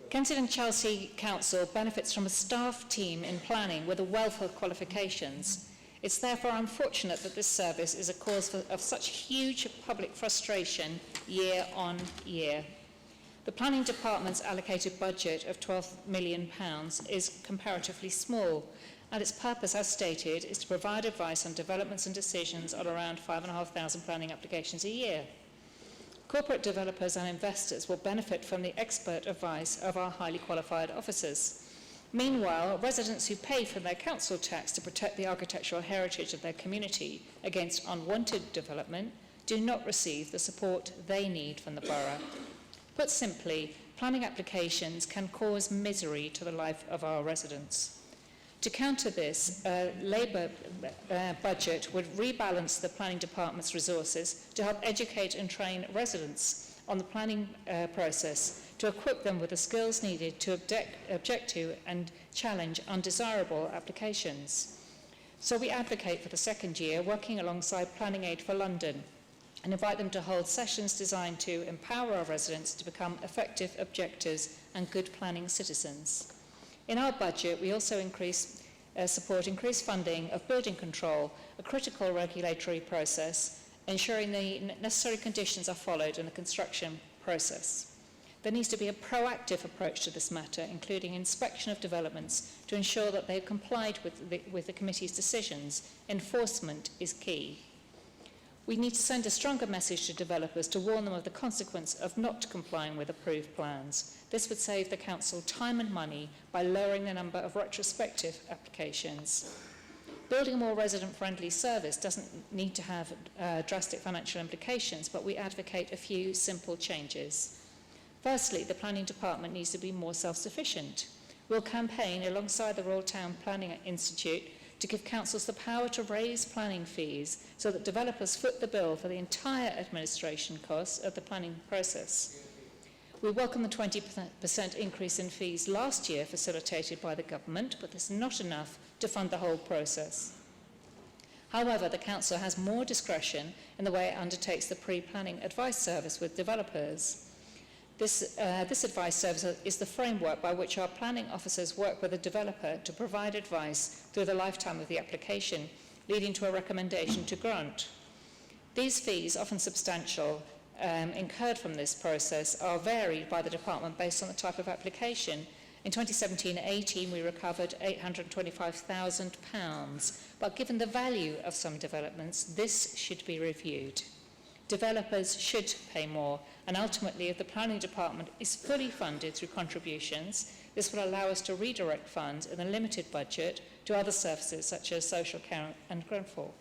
Kensington and Chelsea Council benefits from a staff team in planning with a wealth of qualifications. It's therefore unfortunate that this service is a cause of such huge public frustration year on year. The planning department's allocated budget of £12 million is comparatively small, and its purpose, as stated, is to provide advice on developments and decisions on around 5,500 planning applications a year. Corporate developers and investors will benefit from the expert advice of our highly qualified officers. Meanwhile, residents who pay for their council tax to protect the architectural heritage of their community against unwanted development do not receive the support they need from the borough. Put simply, planning applications can cause misery to the life of our residents. To counter this, a Labour budget would rebalance the planning department's resources to help educate and train residents on the planning process, to equip them with the skills needed to object to and challenge undesirable applications. So we advocate for the second year, working alongside Planning Aid for London, and invite them to hold sessions designed to empower our residents to become effective objectors and good planning citizens. In our budget, we also support increased funding of building control, a critical regulatory process, ensuring the necessary conditions are followed in the construction process. There needs to be a proactive approach to this matter, including inspection of developments to ensure that they have complied with the committee's decisions. Enforcement is key. We need to send a stronger message to developers to warn them of the consequence of not complying with approved plans. This would save the council time and money by lowering the number of retrospective applications. Building a more resident-friendly service doesn't need to have drastic financial implications, but we advocate a few simple changes. Firstly, the planning department needs to be more self-sufficient. We'll campaign alongside the Royal Town Planning Institute to give councils the power to raise planning fees so that developers foot the bill for the entire administration costs of the planning process. We welcome the 20% increase in fees last year facilitated by the government, but this is not enough to fund the whole process. However, the council has more discretion in the way it undertakes the pre-planning advice service with developers. This advice service is the framework by which our planning officers work with a developer to provide advice through the lifetime of the application, leading to a recommendation to grant. These fees, often substantial, incurred from this process are varied by the department based on the type of application. In 2017-18, we recovered £825,000, but given the value of some developments, this should be reviewed. Developers should pay more, and ultimately, if the planning department is fully funded through contributions, this will allow us to redirect funds in a limited budget to other services such as social care and grenfell.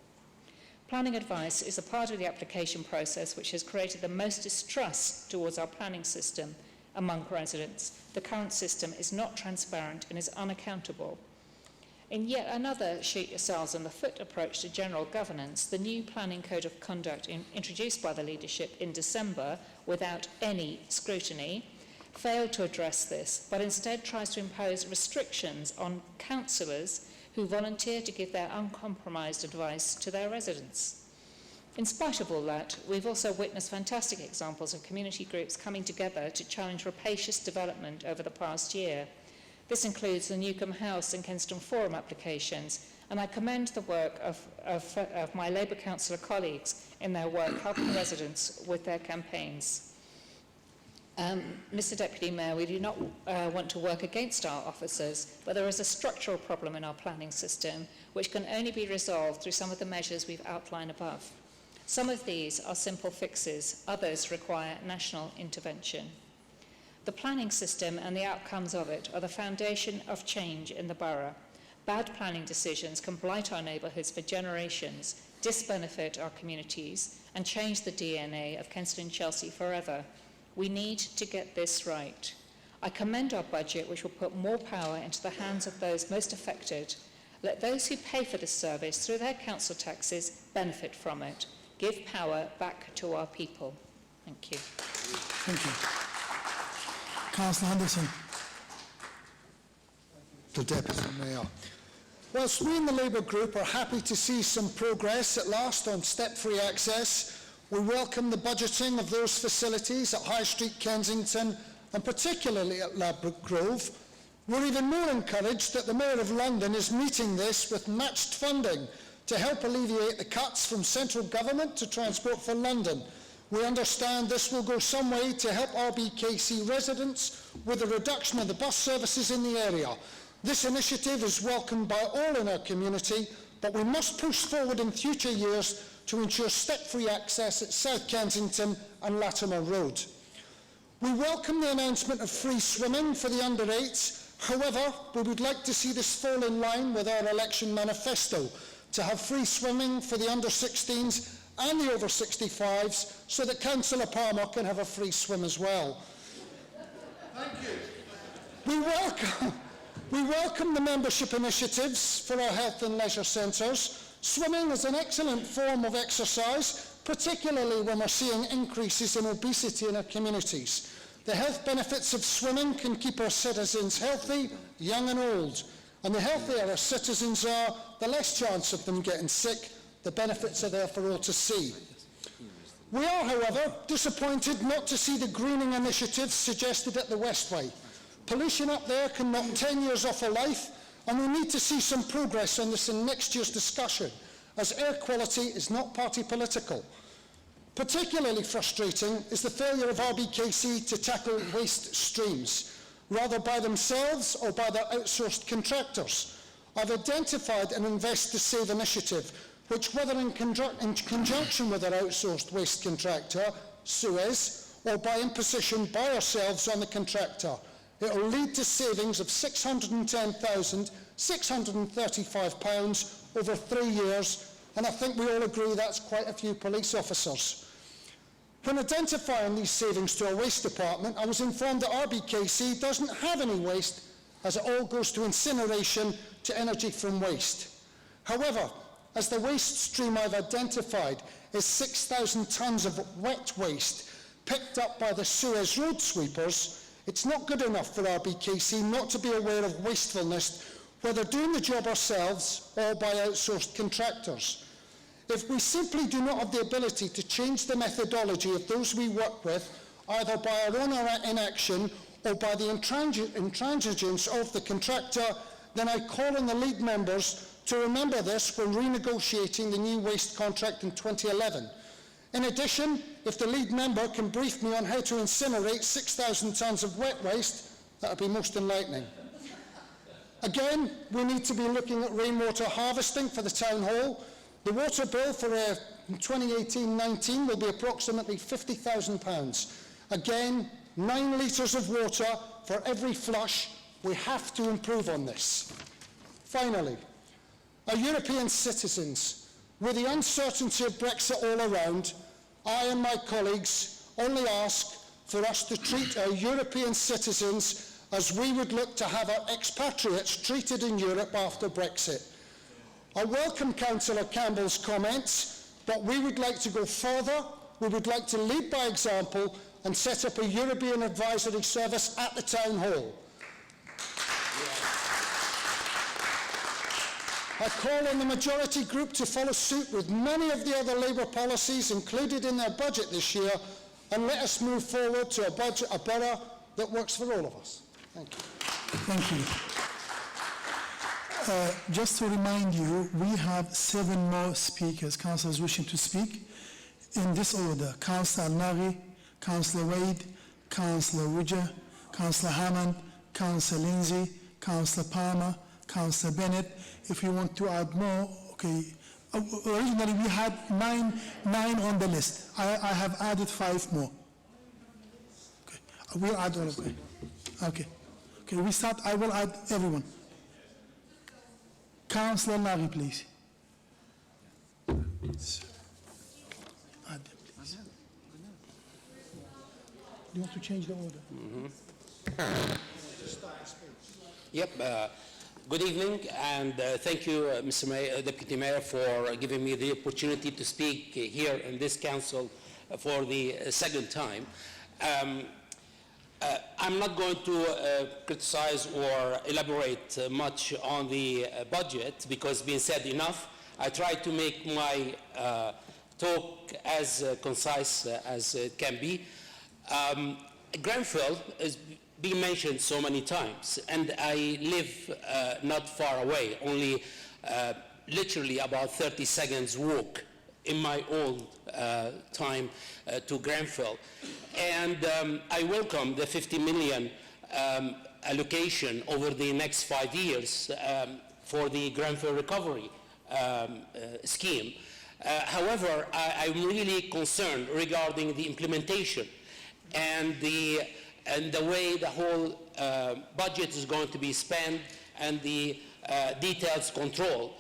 Planning advice is a part of the application process which has created the most distrust towards our planning system among residents. The current system is not transparent and is unaccountable. In yet another shoot yourselves on the foot approach to general governance, the new planning code of conduct introduced by the leadership in December without any scrutiny failed to address this, but instead tries to impose restrictions on councillors who volunteer to give their uncompromised advice to their residents. In spite of all that, we've also witnessed fantastic examples of community groups coming together to challenge rapacious development over the past year. This includes the Newcombe House and Kensington Forum applications, and I commend the work of my Labour councillor colleagues in their work helping residents with their campaigns. Mr Deputy Mayor, we do not want to work against our officers, but there is a structural problem in our planning system which can only be resolved through some of the measures we've outlined above. Some of these are simple fixes, others require national intervention. The planning system and the outcomes of it are the foundation of change in the borough. Bad planning decisions can blight our neighbourhoods for generations, disbenefit our communities, and change the DNA of Kensington and Chelsea forever. We need to get this right. I commend our budget, which will put more power into the hands of those most affected. Let those who pay for this service through their council taxes benefit from it. Give power back to our people. Thank you. Thank you. Cllr Henderson. The Deputy Mayor. Whilst we in the Labour Group are happy to see some progress at last on step-free access, we welcome the budgeting of those facilities at High Street, Kensington, and particularly at Ladbroke Grove. We're even more encouraged that the Mayor of London is meeting this with matched funding to help alleviate the cuts from central government to Transport for London. We understand this will go some way to help RBKC residents with the reduction of the bus services in the area. This initiative is welcomed by all in our community, but we must push forward in future years to ensure step-free access at South Kensington and Latimer Road. We welcome the announcement of free swimming for the under-8s. However, we would like to see this fall in line with our election manifesto, to have free swimming for the under-16s and the over-65s, so that Councillor Palmer can have a free swim as well. Thank you. We welcome the membership initiatives for our health and leisure centres. Swimming is an excellent form of exercise, particularly when we're seeing increases in obesity in our communities. The health benefits of swimming can keep our citizens healthy, young and old. And the healthier our citizens are, the less chance of them getting sick. The benefits are there for all to see. We are, however, disappointed not to see the greening initiatives suggested at the Westway. Pollution up there can knock 10 years off a life, and we need to see some progress on this in next year's discussion, as air quality is not party political. Particularly frustrating is the failure of RBKC to tackle waste streams, rather by themselves or by their outsourced contractors. I've identified an Invest to Save initiative, which, whether in conjunction with our outsourced waste contractor, Suez, or by imposition by ourselves on the contractor, it will lead to savings of £610,635 over 3 years, and I think we all agree that's quite a few police officers. When identifying these savings to our waste department, I was informed that RBKC doesn't have any waste, as it all goes to incineration to energy from waste. However, as the waste stream I've identified is 6,000 tonnes of wet waste picked up by the Suez road sweepers, it's not good enough for RBKC not to be aware of wastefulness, whether doing the job ourselves or by outsourced contractors. If we simply do not have the ability to change the methodology of those we work with, either by our own inaction or by the intransigence of the contractor, then I call on the lead members to remember this when renegotiating the new waste contract in 2011. In addition, if the lead member can brief me on how to incinerate 6,000 tonnes of wet waste, that would be most enlightening. Again, we need to be looking at rainwater harvesting for the town hall. The water bill for 2018-19 will be approximately £50,000. Again, 9 litres of water for every flush. We have to improve on this. Finally, our European citizens, with the uncertainty of Brexit all around, I and my colleagues only ask for us to treat our European citizens as we would look to have our expatriates treated in Europe after Brexit. I welcome Councillor Campbell's comments, but we would like to go further. We would like to lead by example and set up a European advisory service at the Town Hall. I call on the majority group to follow suit with many of the other Labour policies included in their budget this year, and let us move forward to a borough that works for all of us. Thank you. Thank you. Just to remind you, we have 7 more speakers, councillors wishing to speak. In this order: Councillor Nari, Councillor Wade, Councillor Widger, Councillor Hammond, Councillor Lindsay, Councillor Palmer, Councillor Bennett. If you want to add more, okay. Originally we had nine on the list. I have added 5 more. Okay. We'll add all of them. Okay. Okay, we start. I will add everyone. Councillor Nari, please. Add them, please. Do you want to change the order? Yep. Good evening, and thank you, Mr. Mayor, Deputy Mayor, for giving me the opportunity to speak here in this council for the second time. I'm not going to criticize or elaborate much on the budget because it's been said enough. I try to make my talk as concise as it can be. Grenfell is being mentioned so many times, and I live not far away, only literally about 30 seconds walk in my own time to Grenfell. And I welcome the 50 million allocation over the next 5 years for the Grenfell recovery scheme. However, I'm really concerned regarding the implementation and the way the whole budget is going to be spent and the details control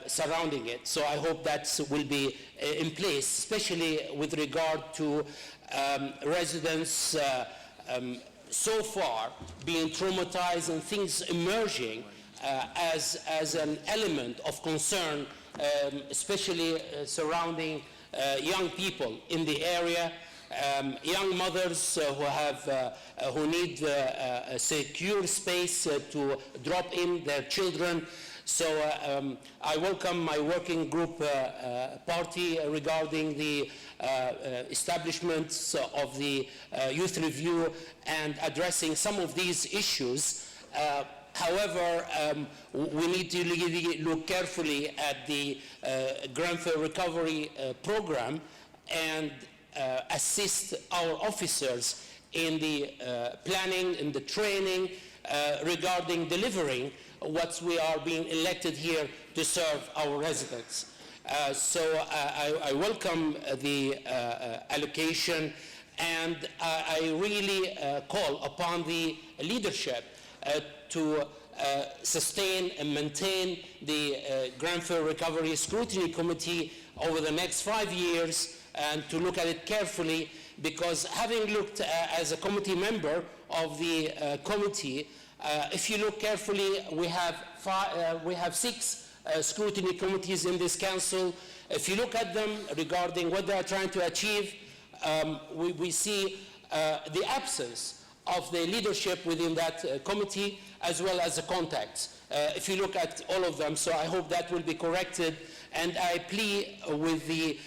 surrounding it. So I hope that will be in place, especially with regard to residents so far being traumatized and things emerging as an element of concern, especially surrounding young people in the area. Young mothers who need a secure space to drop in their children. So I welcome my working group party regarding the establishments of the youth review and addressing some of these issues. However, we need to really look carefully at the Grenfell recovery program and assist our officers in the planning and the training regarding delivering what we are being elected here to serve our residents. So I welcome the allocation, and I really call upon the leadership to sustain and maintain the Grand Fair Recovery Scrutiny Committee over the next 5 years, and to look at it carefully, because having looked as a committee member of the committee, if you look carefully, we have 6 scrutiny committees in this council. If you look at them regarding what they are trying to achieve, we see the absence of the leadership within that committee, as well as the contacts. If you look at all of them, so I hope that will be corrected, and I plea with the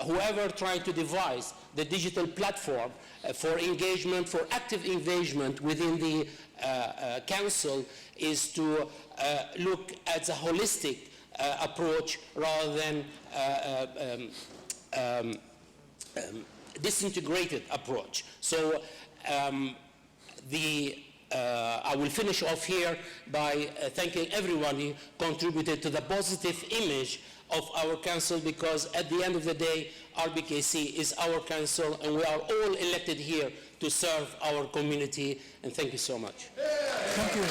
whoever trying to devise the digital platform for engagement, for active engagement within the council, is to look at the holistic approach rather than disintegrated approach. So I will finish off here by thanking everyone who contributed to the positive image of our council, because at the end of the day, RBKC is our council, and we are all elected here to serve our community. And thank you so much. Thank you.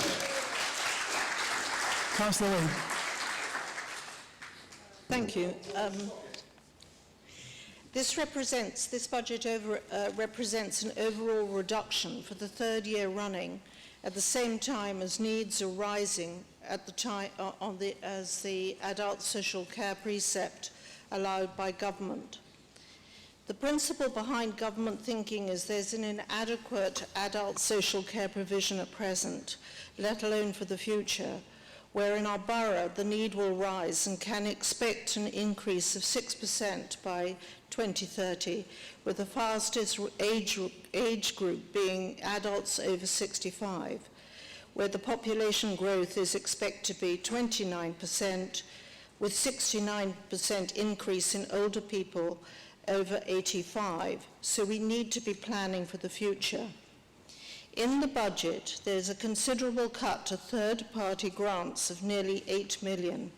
Councillor Wade. Thank you. This budget represents an overall reduction for the 3rd year running, at the same time as needs are rising at the time as the adult social care precept allowed by government. The principle behind government thinking is there's an inadequate adult social care provision at present, let alone for the future, where in our borough the need will rise and can expect an increase of 6% by 2030, with the fastest age group being adults over 65, where the population growth is expected to be 29%, with 69% increase in older people over 85. So we need to be planning for the future. In the budget, there's a considerable cut to third-party grants of nearly 8 million,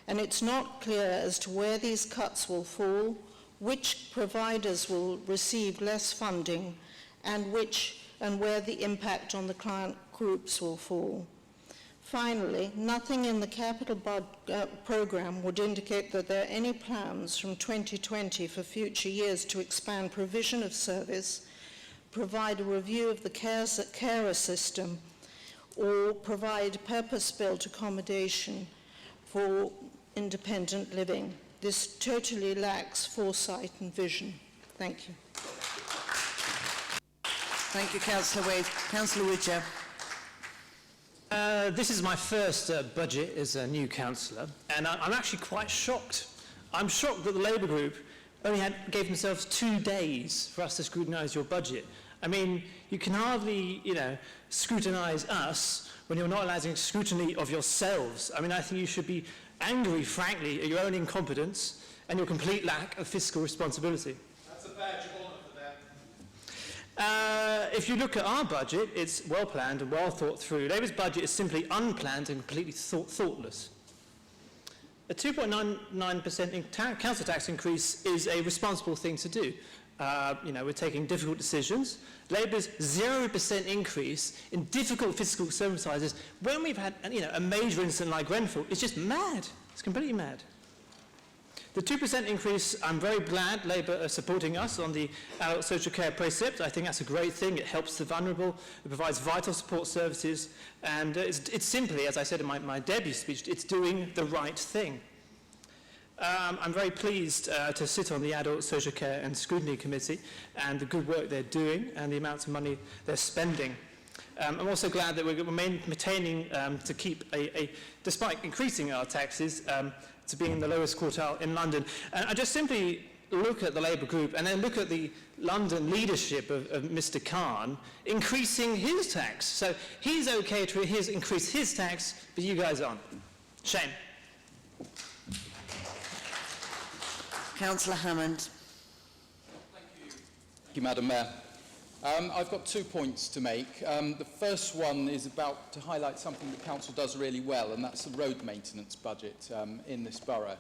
and it's not clear as to where these cuts will fall, which providers will receive less funding, and where the impact on the client groups will fall. Finally, nothing in the capital programme would indicate that there are any plans from 2020 for future years to expand provision of service, provide a review of the carer system, or provide purpose-built accommodation for independent living. This totally lacks foresight and vision. Thank you. Thank you, Councillor Wade. Councillor Widger. This is my first budget as a new councillor, and I'm actually quite shocked. I'm shocked that the Labour group only gave themselves 2 days for us to scrutinise your budget. I mean, you can hardly, scrutinise us when you're not allowing scrutiny of yourselves. I mean, I think you should be angry, frankly, at your own incompetence and your complete lack of fiscal responsibility. That's a badge of honour for them. If you look at our budget, it's well planned and well thought through. Labour's budget is simply unplanned and completely thoughtless. A 2.99% council tax increase is a responsible thing to do. We're taking difficult decisions. Labour's 0% increase in difficult fiscal circumstances, when we've had a major incident like Grenfell, is just mad. It's completely mad. The 2% increase, I'm very glad Labour are supporting us on the adult social care precept. I think that's a great thing. It helps the vulnerable, it provides vital support services, and it's simply, as I said in my debut speech, it's doing the right thing. I'm very pleased to sit on the Adult Social Care and Scrutiny Committee and the good work they're doing and the amounts of money they're spending. I'm also glad that we're maintaining to keep despite increasing our taxes, to being in the lowest quartile in London. And I just simply look at the Labour group and then look at the London leadership of Mr. Khan increasing his tax. So he's okay to increase his tax, but you guys aren't. Shame. Councillor Hammond. Thank you, Madam Mayor. I've got 2 points to make. The first one is about to highlight something the Council does really well, and that's the road maintenance budget in this borough.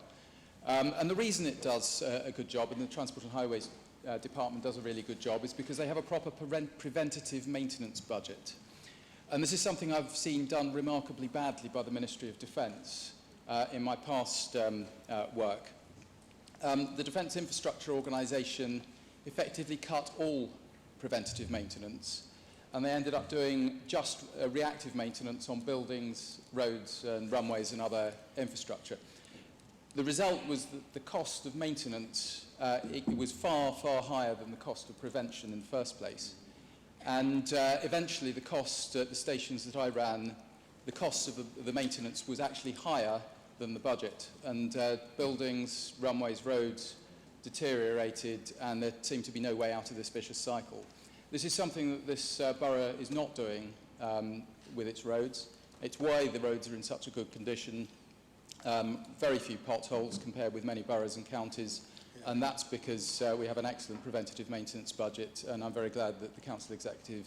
And the reason it does a good job, and the Transport and Highways Department does a really good job, is because they have a proper preventative maintenance budget. And this is something I've seen done remarkably badly by the Ministry of Defence in my past work. The Defence Infrastructure Organisation effectively cut all preventative maintenance, and they ended up doing just reactive maintenance on buildings, roads and runways and other infrastructure. The result was that the cost of maintenance it was far, far higher than the cost of prevention in the first place. And eventually the cost at the stations that I ran, the cost of the maintenance was actually higher than the budget. And buildings, runways, roads deteriorated, and there seemed to be no way out of this vicious cycle. This is something that this borough is not doing with its roads. It's why the roads are in such a good condition. Very few potholes compared with many boroughs and counties, and that's because we have an excellent preventative maintenance budget, and I'm very glad that the Council Executive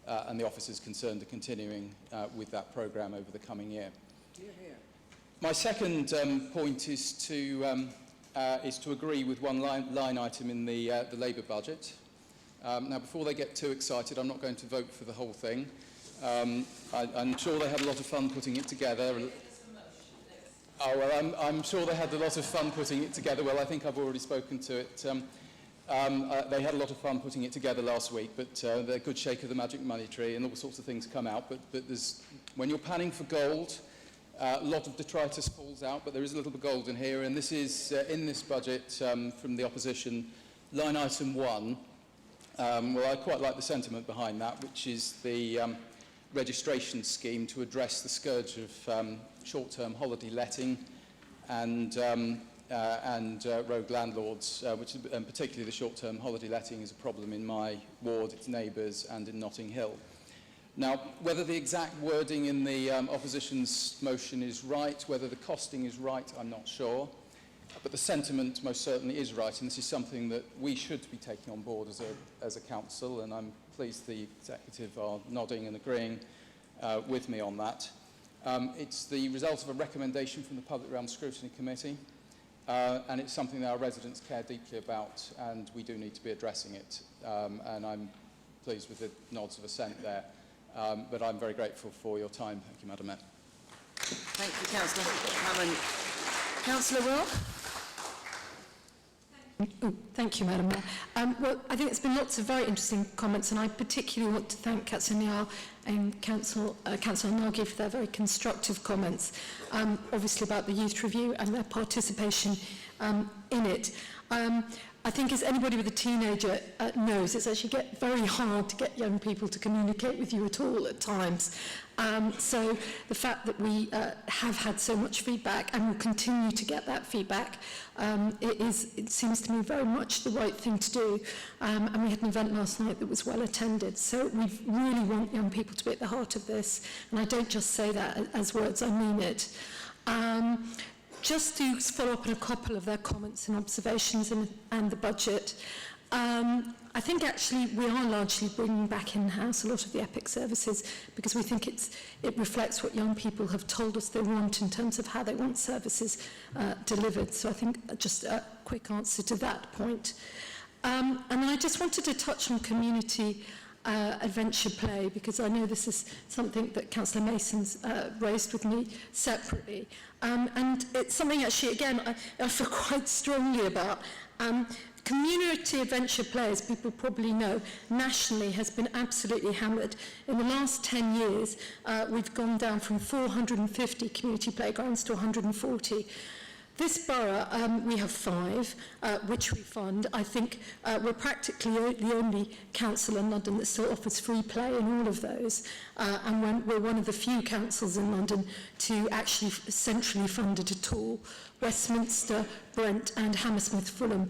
and the officers concerned are continuing with that programme over the coming year. My second point is to agree with one line item in the Labour budget. Now, before they get too excited, I'm not going to vote for the whole thing. I'm sure they had a lot of fun putting it together. Oh, well, I'm sure they had a lot of fun putting it together. Well, I think I've already spoken to it. They had a lot of fun putting it together last week, but they're a good shake of the magic money tree and all sorts of things come out. But when you're panning for gold, a lot of detritus falls out, but there is a little bit of gold in here, and this is in this budget from the opposition, line item 1. Well, I quite like the sentiment behind that, which is the registration scheme to address the scourge of short-term holiday letting and rogue landlords, and particularly the short-term holiday letting is a problem in my ward, its neighbours, and in Notting Hill. Now, whether the exact wording in the opposition's motion is right, whether the costing is right, I'm not sure. But the sentiment most certainly is right, and this is something that we should be taking on board as a council, and I'm pleased the executive are nodding and agreeing with me on that. It's the result of a recommendation from the Public Realm Scrutiny Committee, and it's something that our residents care deeply about, and we do need to be addressing it. And I'm pleased with the nods of assent there, but I'm very grateful for your time. Thank you, Madam Mayor. Thank you, Councillor Hammond. Councillor Will? Thank you, Madam Mayor. Well, I think there's been lots of very interesting comments, and I particularly want to thank Councillor Niall and Councillor Nagy for their very constructive comments, obviously about the youth review and their participation in it. I think as anybody with a teenager knows, it's actually very hard to get young people to communicate with you at all at times. So the fact that we have had so much feedback and will continue to get that feedback, it seems to me very much the right thing to do. And we had an event last night that was well attended. So we really want young people to be at the heart of this. And I don't just say that as words, I mean it. Just to follow up on a couple of their comments and observations and the budget, I think actually we are largely bringing back in-house a lot of the EPIC services because we think it reflects what young people have told us they want in terms of how they want services delivered. So I think just a quick answer to that point. And I just wanted to touch on community adventure play, because I know this is something that Councillor Mason's raised with me separately. And it's something actually, again, I feel quite strongly about. Community adventure play, as people probably know, nationally has been absolutely hammered. In the last 10 years, we've gone down from 450 community playgrounds to 140. This borough, we have 5, which we fund. I think we're practically the only council in London that still offers free play in all of those. And we're one of the few councils in London to actually centrally fund it at all. Westminster, Brent and Hammersmith Fulham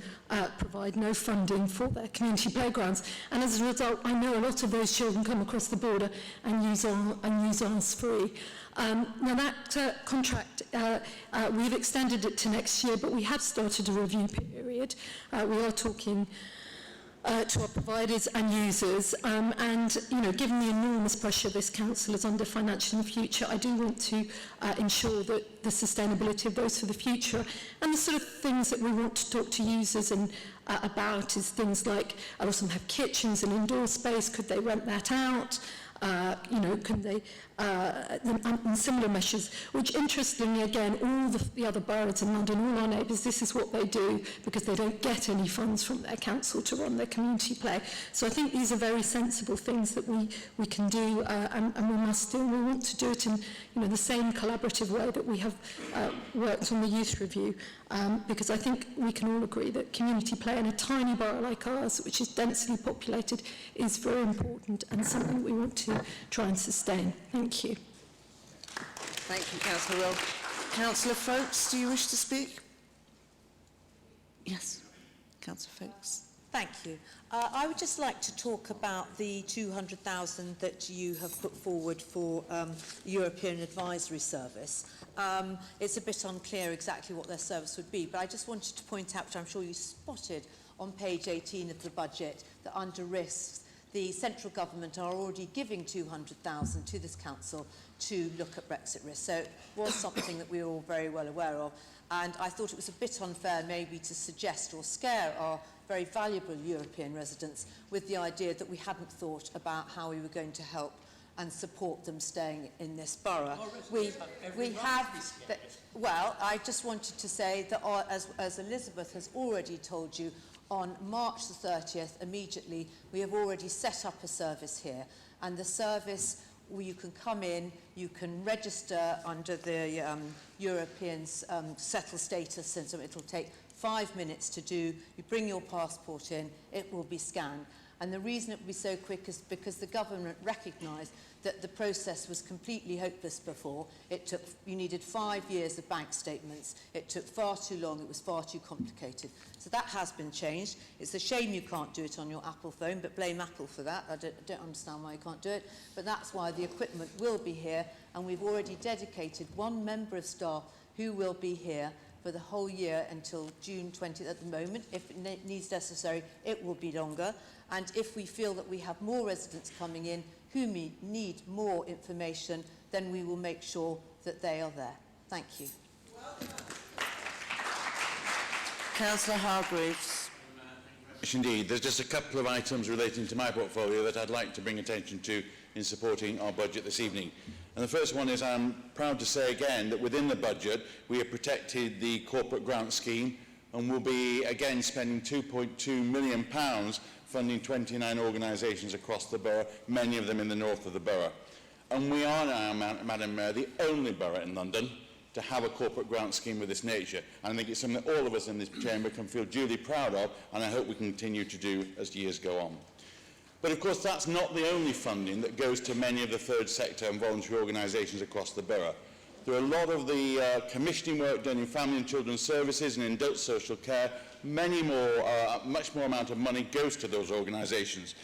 provide no funding for their community playgrounds. And as a result, I know a lot of those children come across the border and use ours free. Now that contract, we've extended it to next year, but we have started a review period. We are talking to our providers and users, and given the enormous pressure this council is under financially in the future, I do want to ensure that the sustainability of those for the future, and the sort of things that we want to talk to users about is things like, a lot of them have kitchens and indoor space, could they rent that out? can they, and similar measures, which interestingly, again, all the other boroughs in London, all our neighbours, this is what they do because they don't get any funds from their council to run their community play. So I think these are very sensible things that we can do and we must do, and we want to do it in the same collaborative way that we have worked on the youth review, because I think we can all agree that community play in a tiny borough like ours, which is densely populated, is very important and something we want to try and sustain. Thank you. Thank you, Councillor Will. Councillor Folkes, do you wish to speak? Yes, Councillor Folkes. Thank you. I would just like to talk about the 200,000 that you have put forward for European Advisory Service. It's a bit unclear exactly what their service would be, but I just wanted to point out, which I'm sure you spotted on page 18 of the budget, that under risks, the central government are already giving 200,000 to this council to look at Brexit risk. So it was something that we were all very well aware of. And I thought it was a bit unfair maybe to suggest or scare our very valuable European residents with the idea that we hadn't thought about how we were going to help and support them staying in this borough. Well, I just wanted to say that as Elizabeth has already told you, on March the 30th, immediately, we have already set up a service here. And the service, where you can come in, you can register under the European settled status, and so it'll take 5 minutes to do. You bring your passport in, it will be scanned. And the reason it will be so quick is because the government recognised that the process was completely hopeless before. You needed 5 years of bank statements. It took far too long. It was far too complicated. So that has been changed. It's a shame you can't do it on your Apple phone, but blame Apple for that. I don't understand why you can't do it. But that's why the equipment will be here, and we've already dedicated one member of staff who will be here for the whole year until June 20th at the moment. If it needs necessary, it will be longer. And if we feel that we have more residents coming in who need more information, then we will make sure that they are there. Thank you. Councillor Hargreaves. Indeed, there's just a couple of items relating to my portfolio that I'd like to bring attention to in supporting our budget this evening. And the first one is I'm proud to say again that within the budget we have protected the corporate grant scheme and will be again spending £2.2 million funding 29 organisations across the borough, many of them in the north of the borough. And we are now, Madam Mayor, the only borough in London to have a corporate grant scheme of this nature. And I think it's something that all of us in this chamber can feel duly proud of, and I hope we continue to do as years go on. But of course that's not the only funding that goes to many of the third sector and voluntary organisations across the borough. There are a lot of the commissioning work done in family and children's services and in adult social care. Much more amount of money goes to those organisations.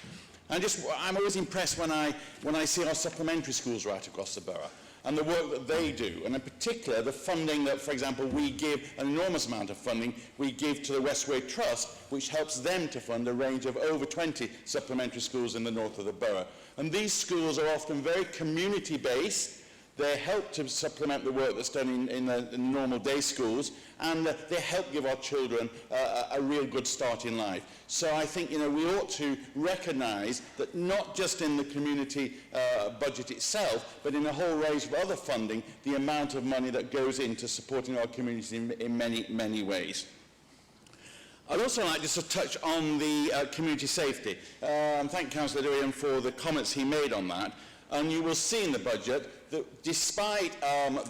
I'm always impressed when I see our supplementary schools right across the borough and the work that they do, and in particular the funding that, for example, we give, an enormous amount of funding we give to the Westway Trust, which helps them to fund a range of over 20 supplementary schools in the north of the borough. And these schools are often very community-based. They help to supplement the work that's done in the normal day schools, and they help give our children a real good start in life. So I think we ought to recognise that not just in the community budget itself, but in a whole range of other funding, the amount of money that goes into supporting our communities in many, many ways. I'd also like just to touch on the community safety. Thank Councillor Durian for the comments he made on that. And you will see in the budget that despite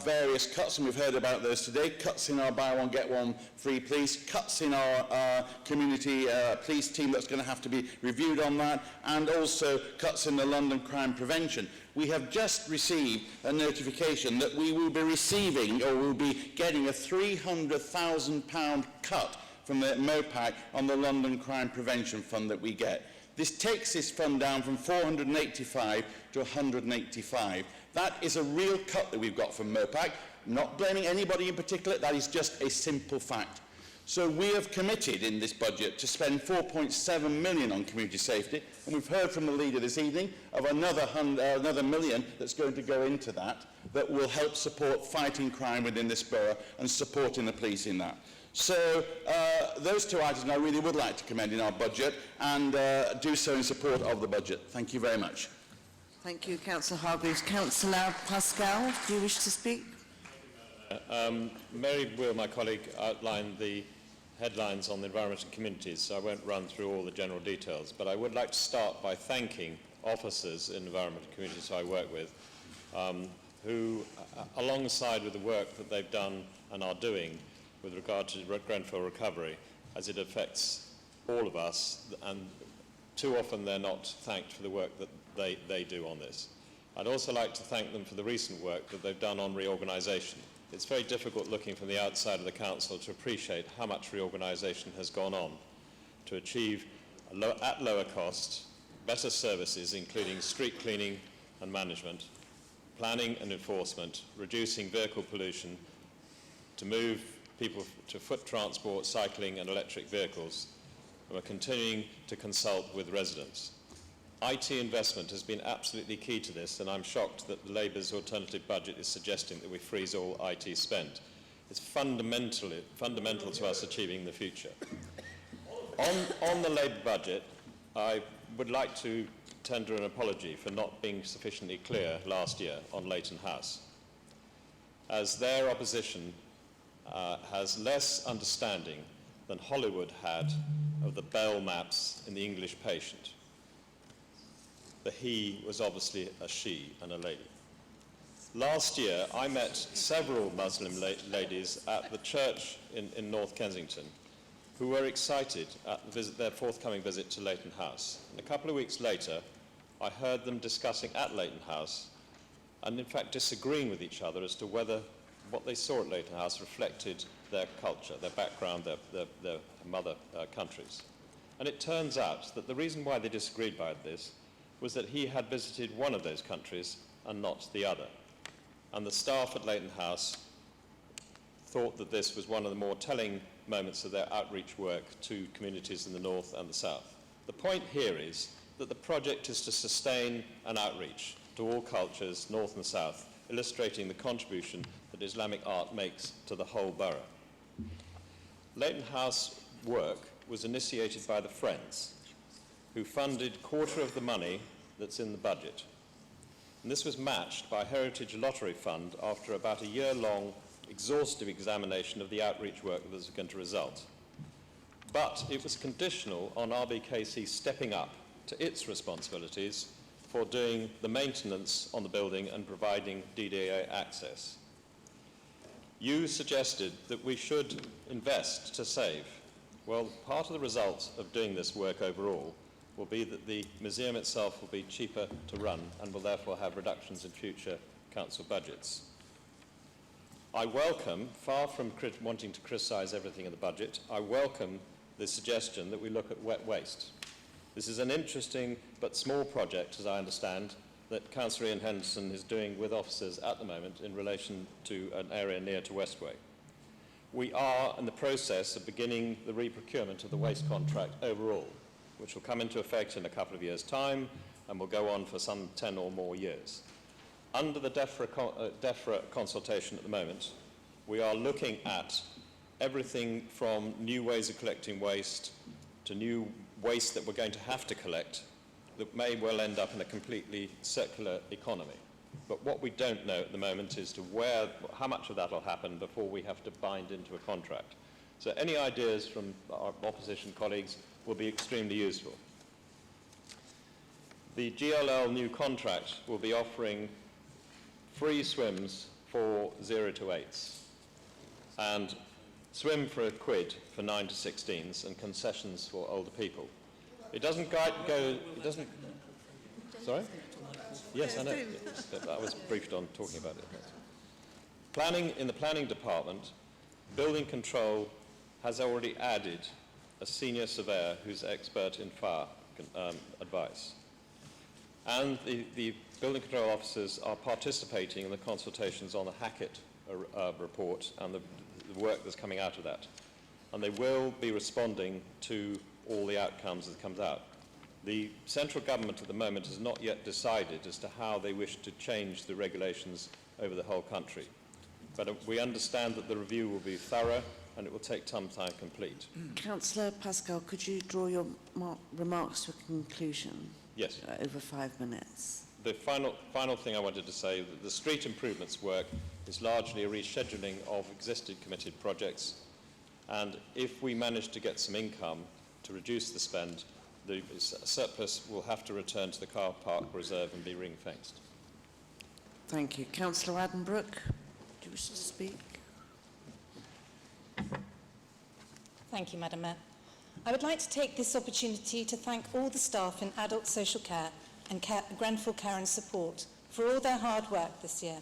various cuts, and we've heard about those today, cuts in our buy one, get one free police, cuts in our community police team that's going to have to be reviewed on that, and also cuts in the London crime prevention. We have just received a notification that we will be receiving, or will be getting, a £300,000 cut from the MOPAC on the London crime prevention fund that we get. This takes this fund down from 485 to 185. That is a real cut that we've got from MOPAC. Not blaming anybody in particular, that is just a simple fact. So we have committed in this budget to spend £4.7 million on community safety, and we've heard from the leader this evening of another £1 million that's going to go into that will help support fighting crime within this borough and supporting the police in that. So those two items I really would like to commend in our budget, and do so in support of the budget. Thank you very much. Thank you, Councillor Hargreaves. Councillor Pascal, do you wish to speak? Mary Will, my colleague, outlined the headlines on the environment and communities, so I won't run through all the general details, but I would like to start by thanking officers in environment and communities who I work with, who, alongside with the work that they've done and are doing with regard to Grenfell recovery, as it affects all of us, and too often they're not thanked for the work that they do on this. I'd also like to thank them for the recent work that they've done on reorganisation. It's very difficult looking from the outside of the Council to appreciate how much reorganisation has gone on to achieve, at lower cost, better services, including street cleaning and management, planning and enforcement, reducing vehicle pollution, to move people to foot transport, cycling and electric vehicles. And we're continuing to consult with residents. IT investment has been absolutely key to this, and I'm shocked that Labour's alternative budget is suggesting that we freeze all IT spend. It's fundamental to us achieving the future. On the Labour budget, I would like to tender an apology for not being sufficiently clear last year on Leighton House, as their opposition has less understanding than Hollywood had of the Bell maps in The English Patient. The he was obviously a she and a lady. Last year, I met several Muslim ladies at the church in North Kensington who were excited at their forthcoming visit to Leighton House. And a couple of weeks later, I heard them discussing at Leighton House and in fact disagreeing with each other as to whether what they saw at Leighton House reflected their culture, their background, their mother countries. And it turns out that the reason why they disagreed about this was that he had visited one of those countries and not the other. And the staff at Leighton House thought that this was one of the more telling moments of their outreach work to communities in the north and the south. The point here is that the project is to sustain an outreach to all cultures, north and south, illustrating the contribution that Islamic art makes to the whole borough. Leighton House work was initiated by the Friends, who funded a quarter of the money that's in the budget. And this was matched by Heritage Lottery Fund after about a year-long exhaustive examination of the outreach work that was going to result. But it was conditional on RBKC stepping up to its responsibilities for doing the maintenance on the building and providing DDA access. You suggested that we should invest to save. Well, part of the result of doing this work overall will be that the museum itself will be cheaper to run and will therefore have reductions in future council budgets. I welcome, far from wanting to criticise everything in the budget, I welcome the suggestion that we look at wet waste. This is an interesting but small project, as I understand, that Cllr Henderson is doing with officers at the moment in relation to an area near to Westway. We are in the process of beginning the re-procurement of the waste contract overall, which will come into effect in a couple of years' time and will go on for some 10 or more years. Under the DEFRA consultation at the moment, we are looking at everything from new ways of collecting waste to new waste that we're going to have to collect that may well end up in a completely circular economy. But what we don't know at the moment is to how much of that will happen before we have to bind into a contract. So any ideas from our opposition colleagues will be extremely useful. The GLL new contract will be offering free swims for 0 to 8s and swim for a quid for 9 to 16s and concessions for older people. It doesn't sorry? Yes, I know. I was briefed on talking about it. Planning, in the planning department, building control has already added a senior surveyor who's expert in fire advice. And the building control officers are participating in the consultations on the Hackett report and the work that's coming out of that. And they will be responding to all the outcomes that comes out. The central government at the moment has not yet decided as to how they wish to change the regulations over the whole country. But we understand that the review will be thorough and it will take some time to complete. Councillor Pascal, could you draw your remarks to a conclusion? Yes. Over 5 minutes. The final thing I wanted to say, that the street improvements work is largely a rescheduling of existing committed projects, and if we manage to get some income to reduce the spend, the surplus will have to return to the car park reserve and be ring-fenced. Thank you. Cllr Addenbrooke, do you wish to speak? Thank you, Madam Mayor. I would like to take this opportunity to thank all the staff in adult social care and Grenfell Care and Support for all their hard work this year.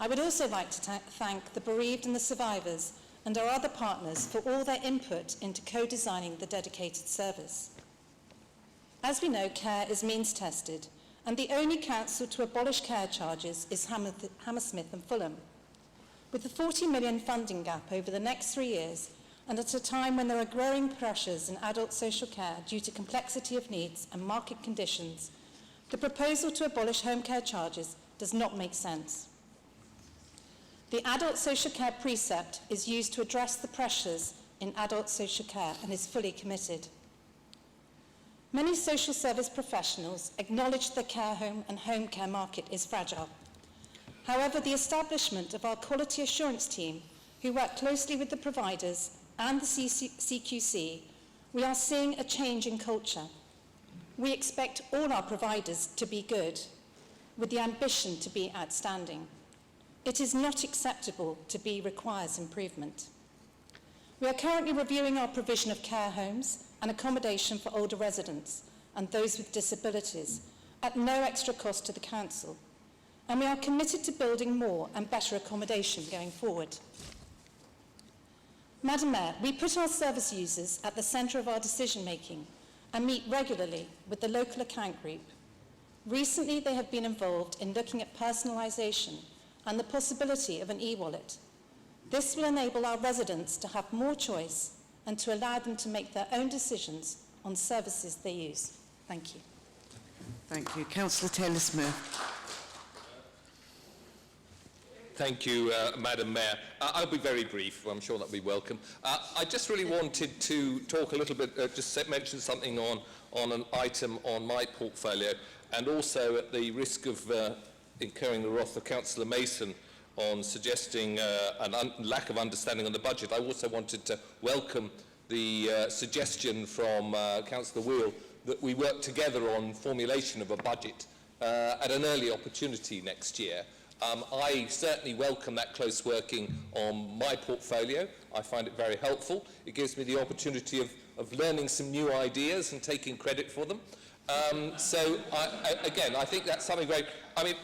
I would also like to thank the bereaved and the survivors and our other partners for all their input into co-designing the dedicated service. As we know, care is means tested, and the only council to abolish care charges is Hammersmith and Fulham. With the 40 million funding gap over the next 3 years, and at a time when there are growing pressures in adult social care due to complexity of needs and market conditions, the proposal to abolish home care charges does not make sense. The adult social care precept is used to address the pressures in adult social care and is fully committed. Many social service professionals acknowledge the care home and home care market is fragile. However, the establishment of our quality assurance team, who work closely with the providers and the CQC, we are seeing a change in culture. We expect all our providers to be good, with the ambition to be outstanding. It is not acceptable to be requires improvement. We are currently reviewing our provision of care homes and accommodation for older residents and those with disabilities at no extra cost to the council, and we are committed to building more and better accommodation going forward. Madam Mayor, we put our service users at the centre of our decision-making and meet regularly with the local account group. Recently, they have been involved in looking at personalisation and the possibility of an e-wallet. This will enable our residents to have more choice and to allow them to make their own decisions on services they use. Thank you. Thank you. Councillor Taylor-Smith. Thank you, Madam Mayor. I'll be very brief. I'm sure that'll be welcome. I just really wanted to talk a little bit, mention something on an item on my portfolio, and also at the risk of incurring the wrath of Councillor Mason on suggesting a lack of understanding on the budget. I also wanted to welcome the suggestion from Councillor Wheel that we work together on formulation of a budget at an early opportunity next year. I certainly welcome that close working on my portfolio. I find it very helpful. It gives me the opportunity of learning some new ideas and taking credit for them. Again, I think that's something great. I mean,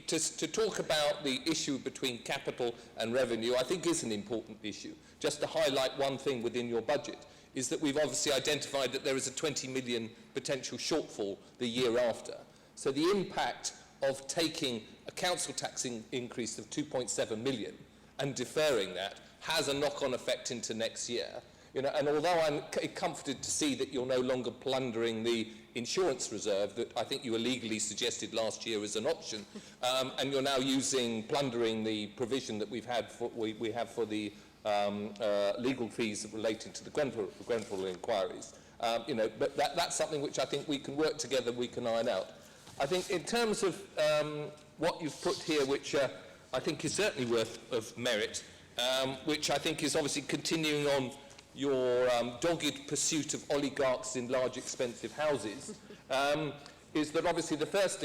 to talk about the issue between capital and revenue, I think is an important issue. Just to highlight one thing within your budget is that we've obviously identified that there is a 20 million potential shortfall the year after. So the impact of taking a council tax increase of 2.7 million and deferring that has a knock-on effect into next year. You know, and although I'm comforted to see that you're no longer plundering the insurance reserve that I think you illegally suggested last year as an option, and you're now plundering the provision that we have for the legal fees relating to the Grenfell inquiries. You know, but that's something which I think we can work together, we can iron out. I think in terms of what you've put here, which I think is certainly worth of merit, which I think is obviously continuing on your dogged pursuit of oligarchs in large expensive houses, is that obviously the first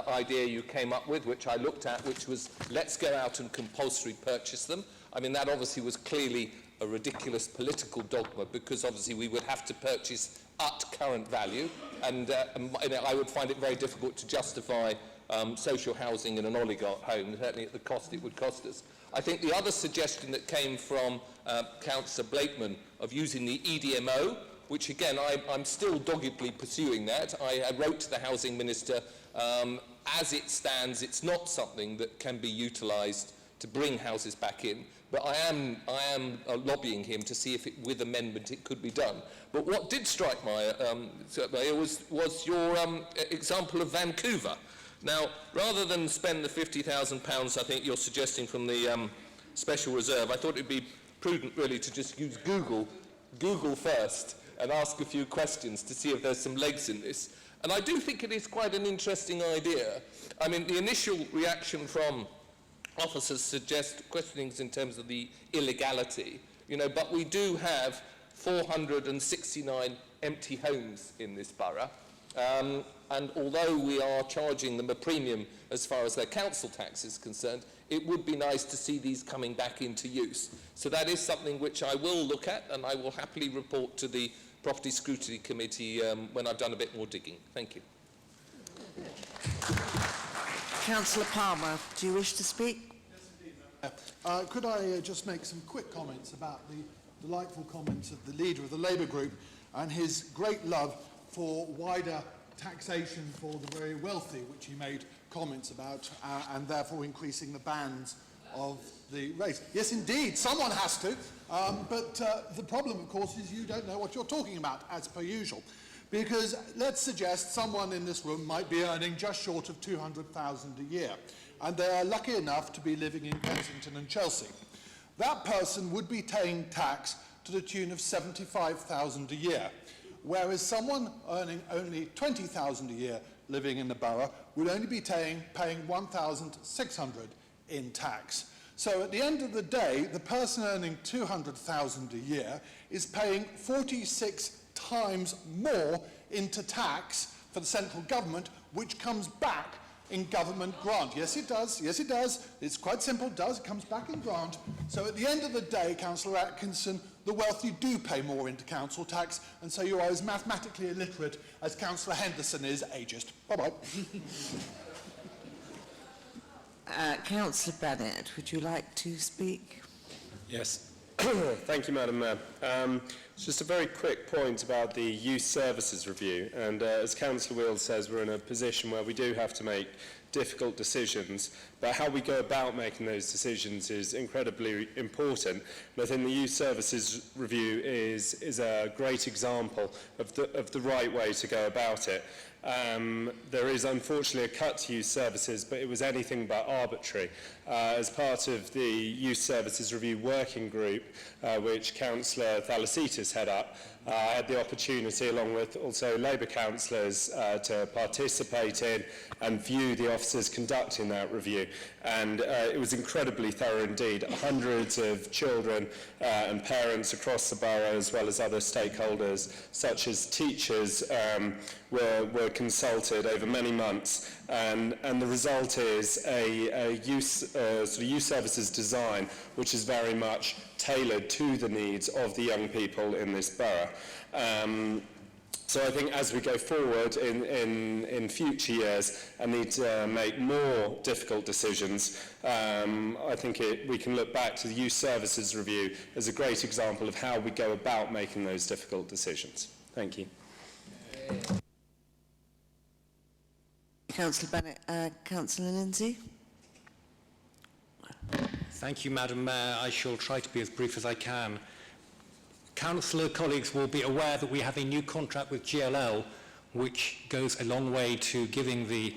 idea you came up with, which I looked at, which was let's go out and compulsory purchase them. I mean, that obviously was clearly a ridiculous political dogma, because obviously we would have to purchase at current value, and I would find it very difficult to justify social housing in an oligarch home, certainly at the cost it would cost us. I think the other suggestion that came from Councillor Blakeman of using the EDMO, which again I'm still doggedly pursuing that. I wrote to the Housing Minister, as it stands it's not something that can be utilised to bring houses back in, but I am lobbying him to see if with amendment it could be done. But what did strike my was your example of Vancouver. Now, rather than spend the £50,000 I think you're suggesting from the special reserve, I thought it'd be prudent really to just use Google first and ask a few questions to see if there's some legs in this. And I do think it is quite an interesting idea. I mean, the initial reaction from officers suggest questionings in terms of the illegality, you know, but we do have 469 empty homes in this borough. And although we are charging them a premium as far as their council tax is concerned, it would be nice to see these coming back into use. So that is something which I will look at, and I will happily report to the Property Scrutiny Committee when I've done a bit more digging. Thank you. Councillor Palmer, do you wish to speak? Yes, indeed. Could I just make some quick comments about the delightful comments of the leader of the Labour group and his great love for wider taxation for the very wealthy, which he made comments about, and therefore increasing the bands of the race. Yes, indeed, someone has to, but the problem, of course, is you don't know what you're talking about, as per usual. Because let's suggest someone in this room might be earning just short of 200,000 a year, and they are lucky enough to be living in Kensington and Chelsea. That person would be paying tax to the tune of 75,000 a year, whereas someone earning only 20,000 a year living in the borough would only be paying 1,600 in tax. So at the end of the day, the person earning 200,000 a year is paying 46 times more into tax for the central government, which comes back in government grant. Yes, it does. Yes, it does. It's quite simple. It does. It comes back in grant. So at the end of the day, Cllr Atkinson, the wealthy do pay more into council tax, and so you are as mathematically illiterate as Cllr Henderson is ageist. Bye-bye. Councillor Bennett, would you like to speak? Yes. Thank you, Madam Mayor. It's just a very quick point about the youth services review. And as Councillor Wheels says, we're in a position where we do have to make difficult decisions, but how we go about making those decisions is incredibly important. And I think the youth services review is a great example of the right way to go about it. There is unfortunately a cut to youth services, but it was anything but arbitrary. As part of the Youth Services Review Working Group, which Councillor Thalasitis head up, I had the opportunity, along with also Labour councillors, to participate in and view the officers conducting that review. And it was incredibly thorough indeed. Hundreds of children and parents across the borough, as well as other stakeholders, such as teachers, were consulted over many months. And the result is a youth services design which is very much tailored to the needs of the young people in this borough. So I think as we go forward in future years and need to make more difficult decisions, I think we can look back to the Youth Services Review as a great example of how we go about making those difficult decisions. Thank you. Councillor Bennett. Councillor Lindsay. Thank you, Madam Mayor. I shall try to be as brief as I can. Councillor colleagues will be aware that we have a new contract with GLL, which goes a long way to giving the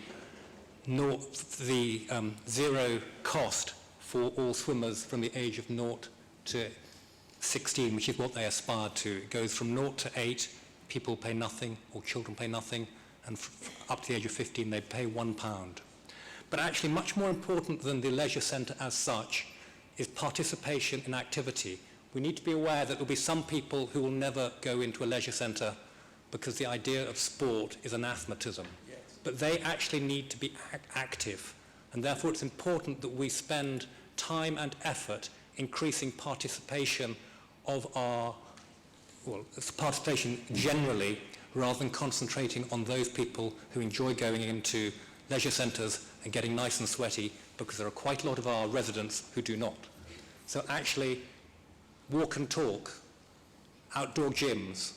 zero cost for all swimmers from the age of 0 to 16, which is what they aspire to. It goes from 0 to 8, people pay nothing, or children pay nothing, and up to the age of 15, they pay £1. But actually, much more important than the leisure centre as such is participation in activity. We need to be aware that there will be some people who will never go into a leisure centre because the idea of sport is anathematism. Yes. But they actually need to be active, and therefore it's important that we spend time and effort increasing participation of participation generally, rather than concentrating on those people who enjoy going into leisure centres and getting nice and sweaty, because there are quite a lot of our residents who do not. So actually, walk and talk, outdoor gyms,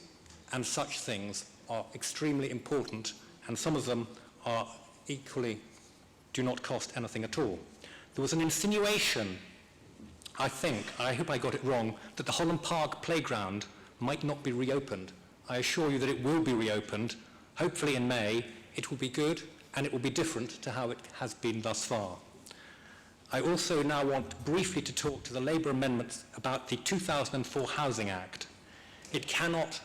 and such things are extremely important, and some of them are equally do not cost anything at all. There was an insinuation, I hope I got it wrong, that the Holland Park playground might not be reopened. I assure you that it will be reopened, hopefully in May. It will be good, and it will be different to how it has been thus far. I also now want briefly to talk to the Labour amendments about the 2004 Housing Act. It cannot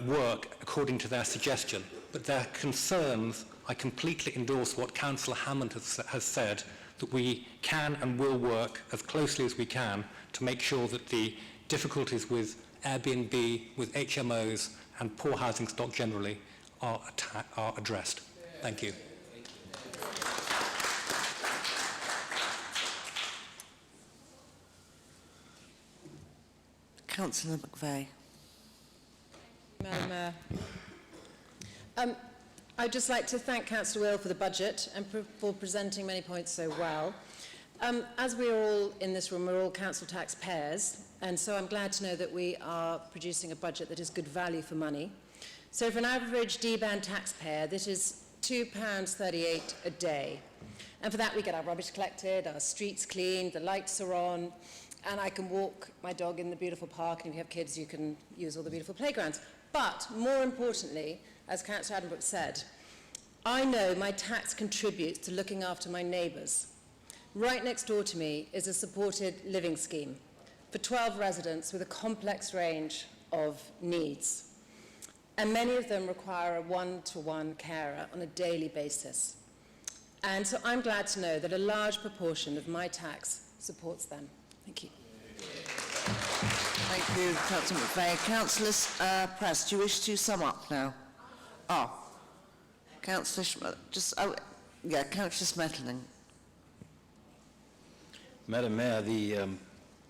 work according to their suggestion. but their concerns, I completely endorse what Councillor Hammond has said, that we can and will work as closely as we can to make sure that the difficulties with Airbnb, with HMOs and poor housing stock generally are addressed. Thank you. Councillor McVeigh. Madam Mayor. I'd just like to thank Councillor Whale for the budget and for presenting many points so well. As we are all in this room, we're all council taxpayers, and so I'm glad to know that we are producing a budget that is good value for money. So for an average D-band taxpayer, this is £2.38 a day. And for that, we get our rubbish collected, our streets cleaned, the lights are on, and I can walk my dog in the beautiful park, and if you have kids, you can use all the beautiful playgrounds. But more importantly, as Cllr Addenbrooke said, I know my tax contributes to looking after my neighbours. Right next door to me is a supported living scheme for 12 residents with a complex range of needs. And many of them require a one-to-one carer on a daily basis. And so I'm glad to know that a large proportion of my tax supports them. Thank you. Thank you, Councillor McVeigh. Councillor Press, do you wish to sum up now? Oh, Councillor Councillor Smettling. Madam Mayor, the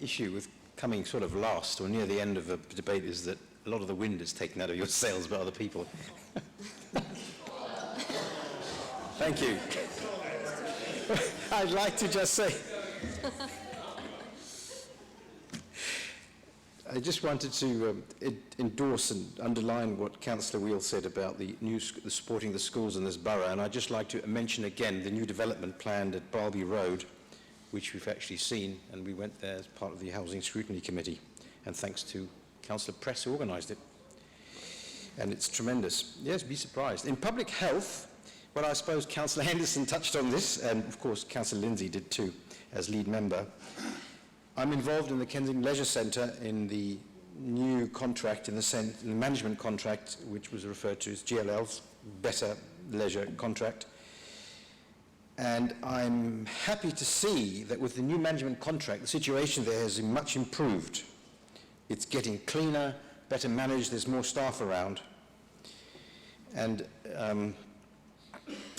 issue with coming sort of last or near the end of a debate is that a lot of the wind is taken out of your sails by other people. Thank you. I'd like to just say, I just wanted to endorse and underline what Councillor Wheel said about the supporting the schools in this borough, and I'd just like to mention again the new development planned at Barlby Road, which we've actually seen, and we went there as part of the Housing Scrutiny Committee, and thanks to Councillor Press who organised it. And it's tremendous. Yes, be surprised. In public health, well, I suppose Councillor Henderson touched on this, and of course Councillor Lindsay did too, as lead member. I'm involved in the Kensington Leisure Centre in the new contract, in the management contract, which was referred to as GLL's Better Leisure Contract. And I'm happy to see that with the new management contract, the situation there has much improved. It's getting cleaner, better managed, there's more staff around. And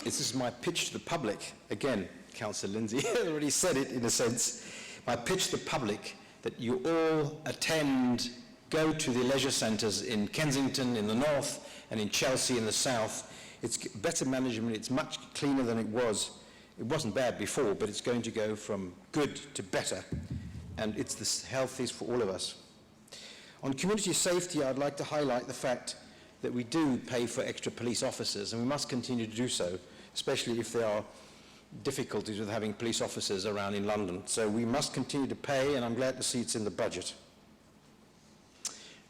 this is my pitch to the public. Again, Councillor Lindsay already said it in a sense. My pitch to the public that you all attend, go to the leisure centres in Kensington in the north and in Chelsea in the south. It's better management, it's much cleaner than it was. It wasn't bad before, but it's going to go from good to better, and it's the healthiest for all of us. On community safety, I'd like to highlight the fact that we do pay for extra police officers, and we must continue to do so, especially if there are difficulties with having police officers around in London. So we must continue to pay, and I'm glad to see it's in the budget.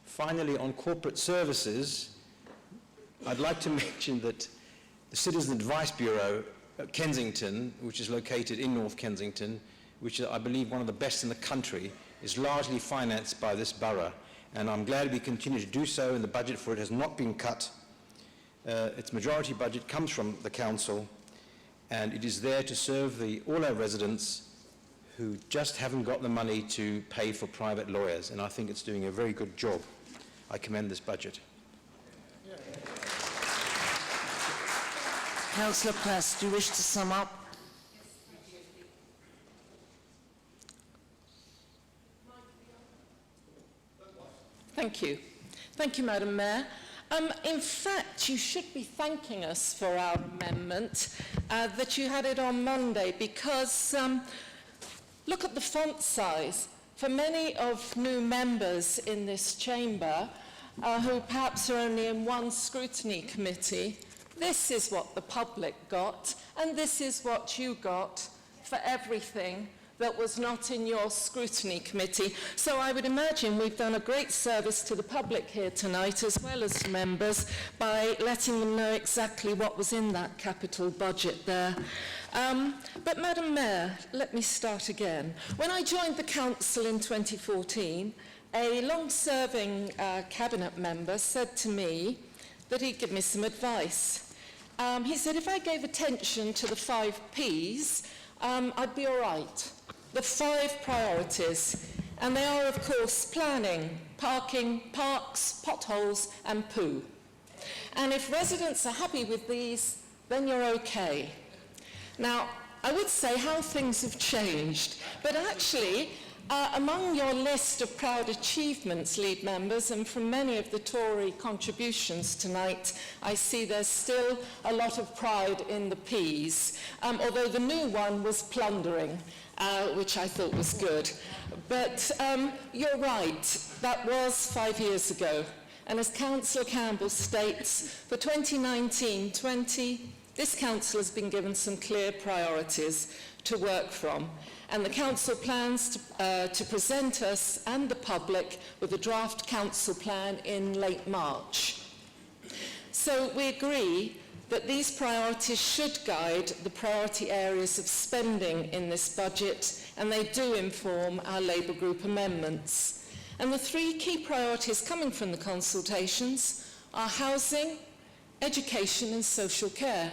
Finally, on corporate services, I'd like to mention that the Citizen Advice Bureau at Kensington, which is located in North Kensington, which is, I believe, one of the best in the country, is largely financed by this borough. And I'm glad we continue to do so, and the budget for it has not been cut. Its majority budget comes from the council, and it is there to serve all our residents who just haven't got the money to pay for private lawyers, and I think it's doing a very good job. I commend this budget. Councillor Press, do you wish to sum up? Thank you. Thank you, Madam Mayor. In fact, you should be thanking us for our amendment, that you had it on Monday, because look at the font size. For many of new members in this chamber, who perhaps are only in one scrutiny committee, this is what the public got, and this is what you got for everything that was not in your scrutiny committee. So I would imagine we've done a great service to the public here tonight, as well as members, by letting them know exactly what was in that capital budget there. But Madam Mayor, let me start again. When I joined the council in 2014, a long-serving cabinet member said to me that he'd give me some advice. He said if I gave attention to the 5 Ps, I'd be all right. The 5 priorities. And they are, of course, planning, parking, parks, potholes, and poo. And if residents are happy with these, then you're okay. Now, I would say how things have changed, but actually, among your list of proud achievements, lead members, and from many of the Tory contributions tonight, I see there's still a lot of pride in the Ps, although the new one was plundering, which I thought was good. But you're right, that was 5 years ago. And as Cllr Campbell states, for 2019-20, this council has been given some clear priorities to work from. And the council plans to present us and the public with a draft council plan in late March. So we agree that these priorities should guide the priority areas of spending in this budget, and they do inform our Labour Group amendments. And the 3 key priorities coming from the consultations are housing, education and social care.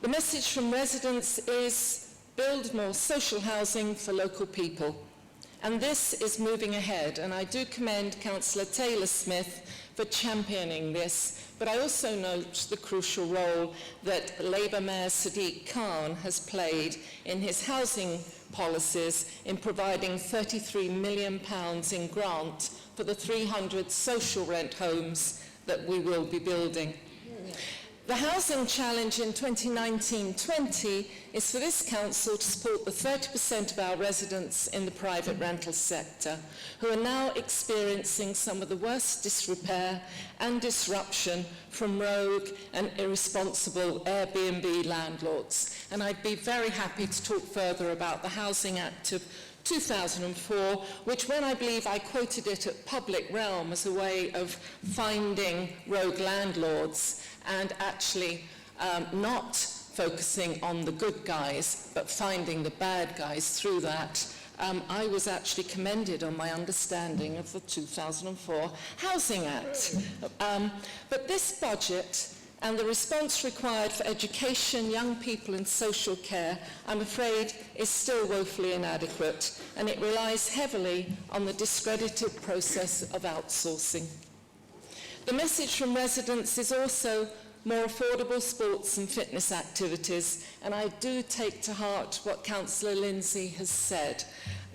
The message from residents is build more social housing for local people. And this is moving ahead, and I do commend Councillor Taylor-Smith for championing this, but I also note the crucial role that Labour Mayor Sadiq Khan has played in his housing policies in providing £33 million in grant for the 300 social rent homes that we will be building. The housing challenge in 2019-20 is for this council to support the 30% of our residents in the private rental sector who are now experiencing some of the worst disrepair and disruption from rogue and irresponsible Airbnb landlords. And I'd be very happy to talk further about the Housing Act of 2004, which when I believe I quoted it at Public Realm as a way of finding rogue landlords and actually not focusing on the good guys, but finding the bad guys through that, I was actually commended on my understanding of the 2004 Housing Act. But this budget and the response required for education, young people and social care, I'm afraid, is still woefully inadequate, and it relies heavily on the discredited process of outsourcing. The message from residents is also more affordable sports and fitness activities, and I do take to heart what Councillor Lindsay has said.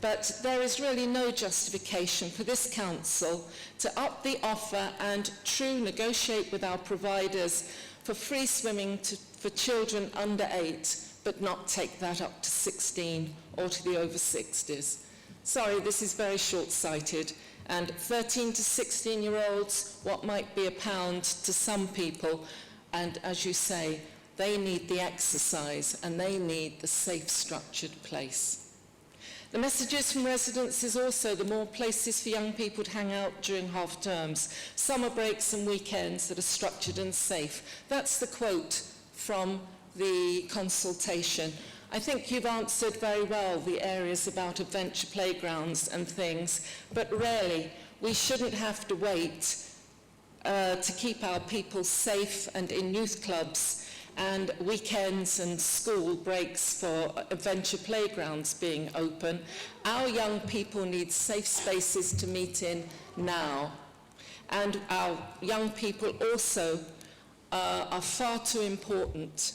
But there is really no justification for this council to up the offer and negotiate with our providers for free swimming for children under 8, but not take that up to 16 or to the over 60s. Sorry, this is very short-sighted. And 13 to 16-year-olds, what might be £1 to some people, and as you say, they need the exercise and they need the safe, structured place. The messages from residents is also the more places for young people to hang out during half terms, summer breaks and weekends that are structured and safe. That's the quote from the consultation. I think you've answered very well the areas about adventure playgrounds and things, but really we shouldn't have to wait to keep our people safe and in youth clubs and weekends and school breaks for adventure playgrounds being open. Our young people need safe spaces to meet in now. And our young people also are far too important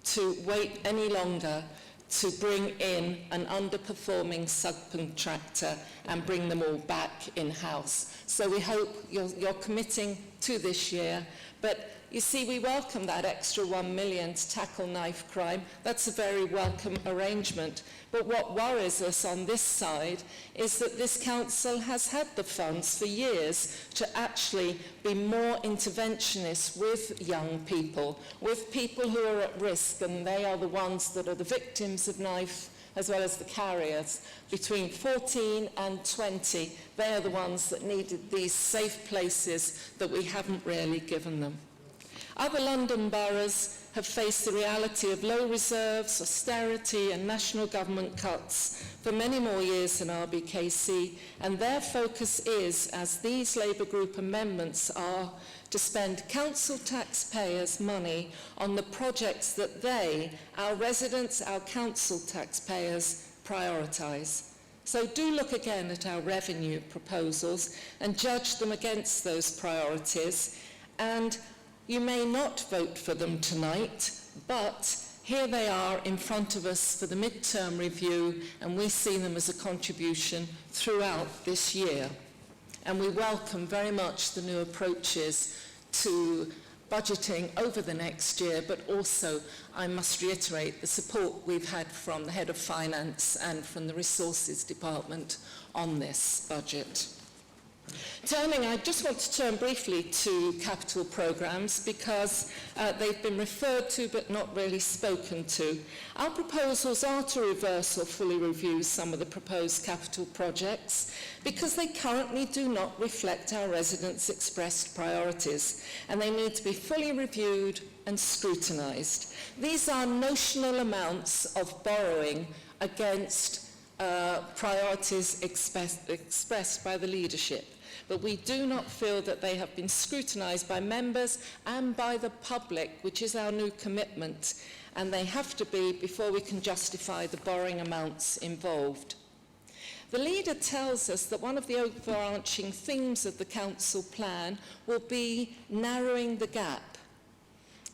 to wait any longer to bring in an underperforming subcontractor and bring them all back in-house. So we hope you're committing to this year, but you see, we welcome that extra £1 million to tackle knife crime. That's a very welcome arrangement. But what worries us on this side is that this council has had the funds for years to actually be more interventionist with young people, with people who are at risk, and they are the ones that are the victims of knife as well as the carriers. Between 14 and 20, they are the ones that needed these safe places that we haven't really given them. Other London boroughs have faced the reality of low reserves, austerity and national government cuts for many more years than RBKC, and their focus is, as these Labour Group amendments are, to spend council taxpayers' money on the projects that they, our residents, our council taxpayers, prioritise. So do look again at our revenue proposals and judge them against those priorities. And you may not vote for them tonight, but here they are in front of us for the mid-term review, and we see them as a contribution throughout this year. And we welcome very much the new approaches to budgeting over the next year, but also, I must reiterate, the support we've had from the Head of Finance and from the Resources Department on this budget. I just want to turn briefly to capital programmes because they've been referred to but not really spoken to. Our proposals are to reverse or fully review some of the proposed capital projects because they currently do not reflect our residents' expressed priorities, and they need to be fully reviewed and scrutinised. These are notional amounts of borrowing against priorities expressed by the leadership. But we do not feel that they have been scrutinised by members and by the public, which is our new commitment, and they have to be before we can justify the borrowing amounts involved. The leader tells us that one of the overarching themes of the council plan will be narrowing the gap.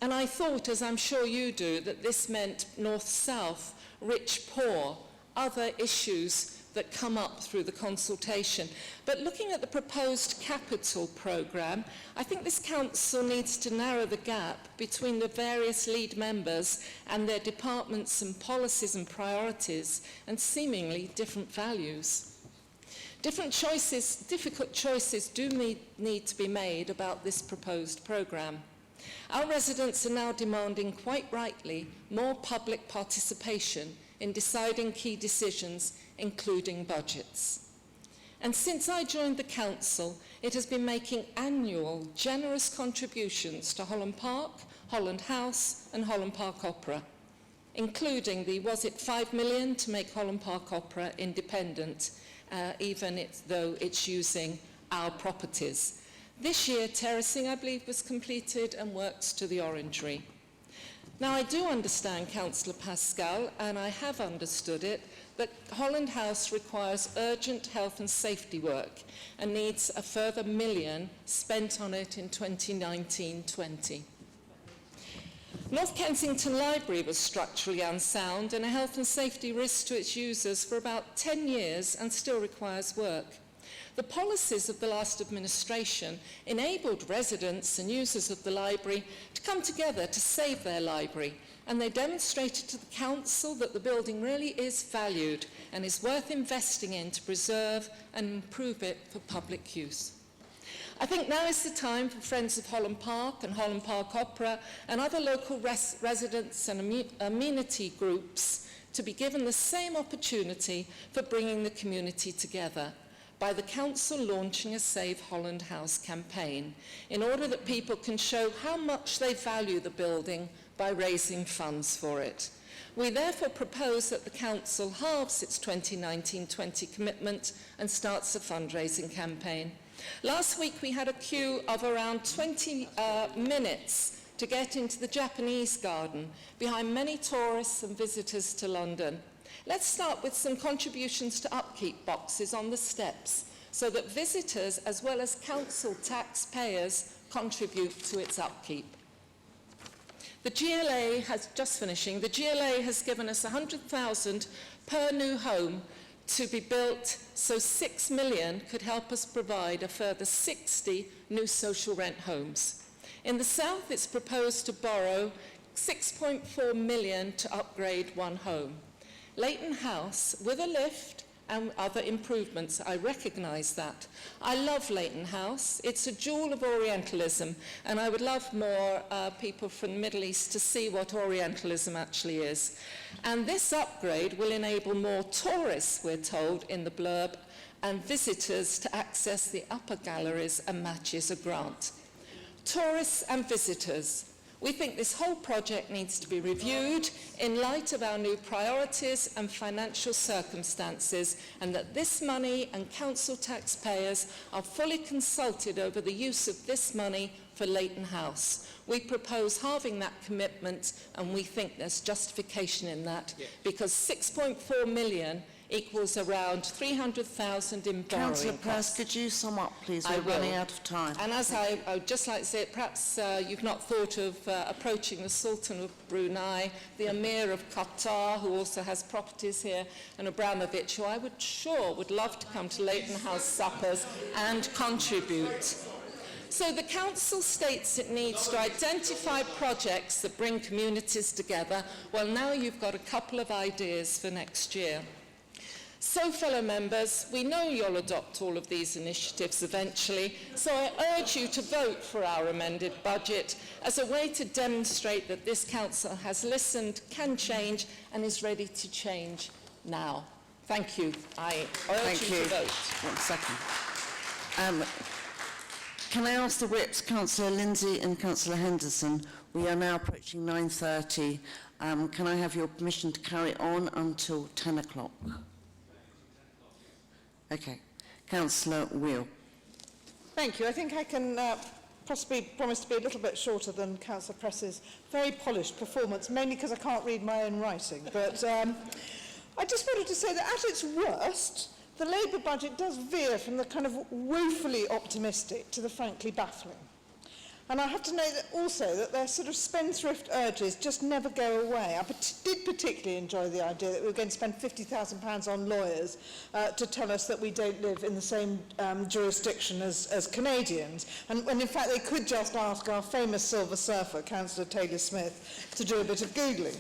And I thought, as I'm sure you do, that this meant north-south, rich-poor, other issues that come up through the consultation. But looking at the proposed capital programme, I think this council needs to narrow the gap between the various lead members and their departments and policies and priorities and seemingly different values. Different choices, difficult choices do need to be made about this proposed programme. Our residents are now demanding, quite rightly, more public participation in deciding key decisions, including budgets. And since I joined the council, it has been making annual, generous contributions to Holland Park, Holland House and Holland Park Opera, including the, was it 5 million to make Holland Park Opera independent, even though it's using our properties. This year, terracing, I believe, was completed and works to the orangery. Now, I do understand, Councillor Pascal, and I have understood it, that Holland House requires urgent health and safety work and needs a further £1 million spent on it in 2019-20. North Kensington Library was structurally unsound and a health and safety risk to its users for about 10 years and still requires work. The policies of the last administration enabled residents and users of the library to come together to save their library, and they demonstrated to the council that the building really is valued and is worth investing in to preserve and improve it for public use. I think now is the time for Friends of Holland Park and Holland Park Opera and other local residents and amenity groups to be given the same opportunity for bringing the community together by the council launching a Save Holland House campaign in order that people can show how much they value the building by raising funds for it. We therefore propose that the council halves its 2019-20 commitment and starts a fundraising campaign. Last week we had a queue of around 20 minutes to get into the Japanese garden behind many tourists and visitors to London. Let's start with some contributions to upkeep boxes on the steps so that visitors as well as council taxpayers contribute to its upkeep. The GLA has, just finishing, the GLA has given us 100,000 per new home to be built, so 6 million could help us provide a further 60 new social rent homes. In the south, it's proposed to borrow 6.4 million to upgrade one home. Leighton House, with a lift and other improvements, I recognise that. I love Leighton House. It's a jewel of Orientalism, and I would love more people from the Middle East to see what Orientalism actually is. And this upgrade will enable more tourists, we're told in the blurb, and visitors to access the upper galleries and matches a grant. Tourists and visitors. We think this whole project needs to be reviewed in light of our new priorities and financial circumstances, and that this money and council taxpayers are fully consulted over the use of this money for Leighton House. We propose halving that commitment, and we think there's justification in that, because 6.4 million equals around 300,000 in borrowing Councillor Pearce, costs. could you sum up, please? I We're will. running out of time. And as I would just like to say, perhaps you've not thought of approaching the Sultan of Brunei, the Emir of Qatar, who also has properties here, and Abramovich, who I would love to come to Leighton House suppers and contribute. So the Council states it needs to identify projects that bring communities together. Well, now you've got a couple of ideas for next year. So, fellow members, we know you'll adopt all of these initiatives eventually, so I urge you to vote for our amended budget as a way to demonstrate that this Council has listened, can change, and is ready to change now. Thank you. I urge you to vote. 1 second. Can I ask the whips, Councillor Lindsay and Councillor Henderson? We are now approaching 9:30. Can I have your permission to carry on until 10 o'clock? Okay. Councillor Wheel. Thank you. I think I can possibly promise to be a little bit shorter than Councillor Press's very polished performance, mainly because I can't read my own writing. But I just wanted to say that at its worst, the Labour budget does veer from the kind of woefully optimistic to the frankly baffling. And I have to note that also that their sort of spendthrift urges just never go away. I did particularly enjoy the idea that we were going to spend £50,000 on lawyers to tell us that we don't live in the same jurisdiction as Canadians. And when in fact they could just ask our famous silver surfer, Councillor Taylor Smith, to do a bit of Googling.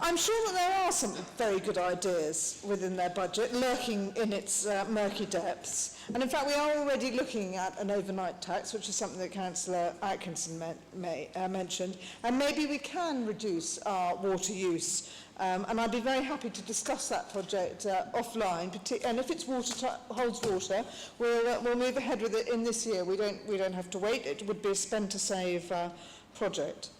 I'm sure that there are some very good ideas within their budget, lurking in its murky depths. And in fact, we are already looking at an overnight tax, which is something that Cllr Atkinson mentioned. And maybe we can reduce our water use. And I'd be very happy to discuss that project offline. And if it's holds water, we'll move ahead with it in this year. We don't have to wait. It would be a spend to save project.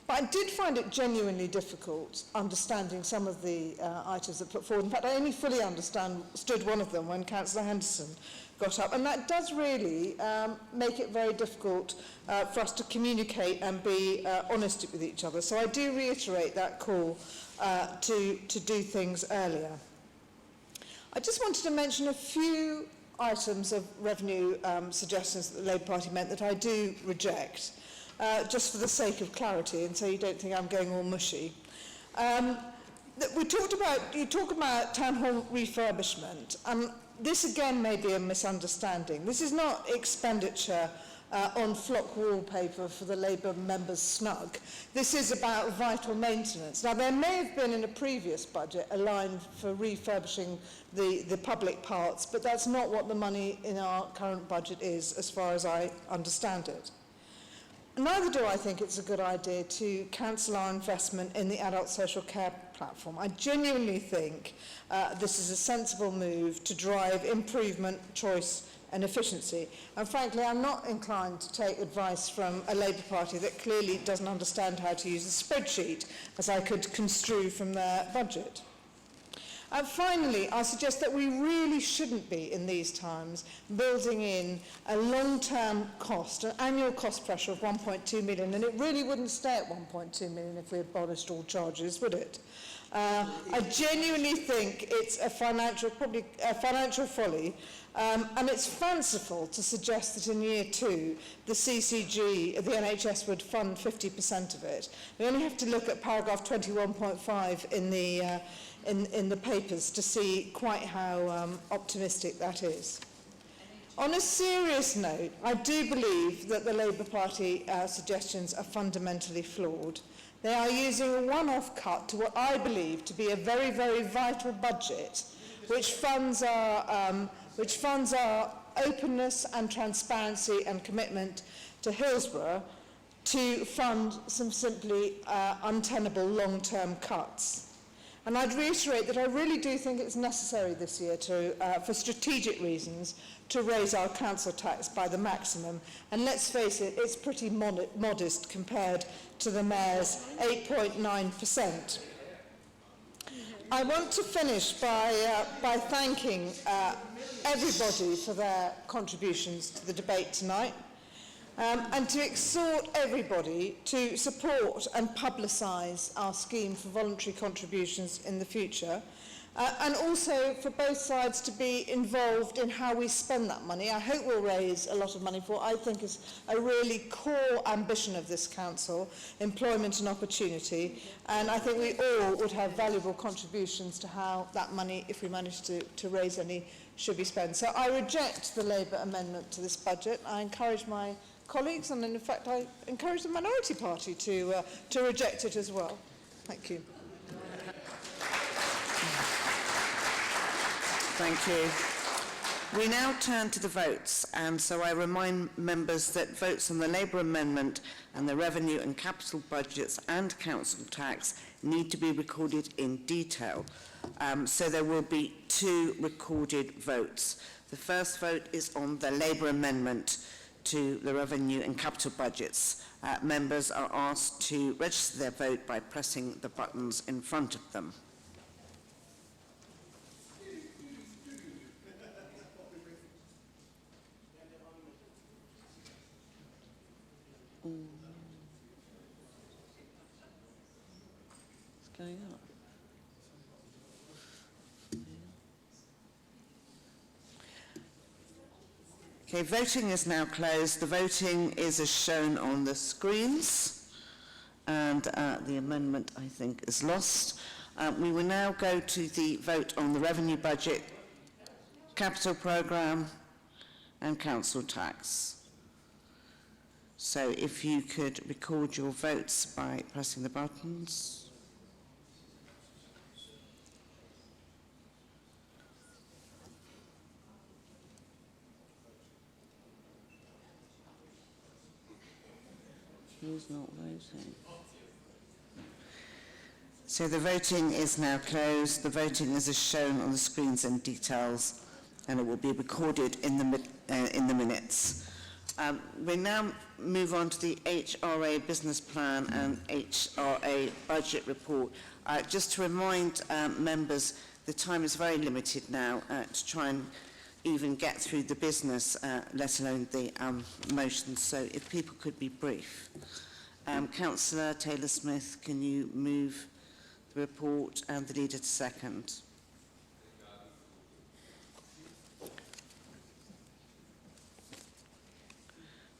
But I did find it genuinely difficult understanding some of the items that put forward. In fact, I only fully understood one of them when Councillor Henderson got up. And that does really make it very difficult for us to communicate and be honest with each other. So I do reiterate that call to do things earlier. I just wanted to mention a few items of revenue suggestions that the Labour Party meant that I do reject. Just for the sake of clarity, and so you don't think I'm going all mushy. You talk about town hall refurbishment, and this again may be a misunderstanding. This is not expenditure on flock wallpaper for the Labour members' snug. This is about vital maintenance. Now, there may have been in a previous budget a line for refurbishing the public parts, but that's not what the money in our current budget is, as far as I understand it. Neither do I think it's a good idea to cancel our investment in the adult social care platform. I genuinely think this is a sensible move to drive improvement, choice and efficiency. And frankly, I'm not inclined to take advice from a Labour Party that clearly doesn't understand how to use a spreadsheet, as I could construe from their budget. And finally, I suggest that we really shouldn't be, in these times, building in a long-term cost, an annual cost pressure of 1.2 million, and it really wouldn't stay at 1.2 million if we abolished all charges, would it? I genuinely think it's probably a financial folly, and it's fanciful to suggest that in year 2, the CCG, the NHS, would fund 50% of it. We only have to look at paragraph 21.5 in the papers to see quite how optimistic that is. On a serious note, I do believe that the Labour Party suggestions are fundamentally flawed. They are using a one-off cut to what I believe to be a very, very vital budget, which funds our openness and transparency and commitment to Hillsborough, to fund some simply untenable long-term cuts. And I'd reiterate that I really do think it's necessary this year for strategic reasons to raise our council tax by the maximum. And let's face it, it's pretty modest compared to the Mayor's 8.9%. I want to finish by thanking everybody for their contributions to the debate tonight. and to exhort everybody to support and publicise our scheme for voluntary contributions in the future, and also for both sides to be involved in how we spend that money. I hope we'll raise a lot of money for what I think is a really core ambition of this council, employment and opportunity, and I think we all would have valuable contributions to how that money, if we manage to raise any, should be spent. So I reject the Labour amendment to this budget. I encourage my colleagues, and in fact I encourage the minority party to reject it as well. Thank you. Thank you. We now turn to the votes, and so I remind members that votes on the Labour amendment and the revenue and capital budgets and council tax need to be recorded in detail. So there will be 2 recorded votes. The first vote is on the Labour amendment to the revenue and capital budgets. Members are asked to register their vote by pressing the buttons in front of them. What's going on? Okay, voting is now closed. The voting is as shown on the screens, and the amendment, I think, is lost. We will now go to the vote on the revenue budget, capital programme and council tax. So if you could record your votes by pressing the buttons. Who's not voting? So the voting is now closed. The voting is as shown on the screens and details, and it will be recorded in the minutes. We now move on to the HRA business plan and HRA budget report. Just to remind members, the time is very limited now to try and even get through the business, let alone the motions. So if people could be brief. Councillor Taylor-Smith, can you move the report and the leader to second?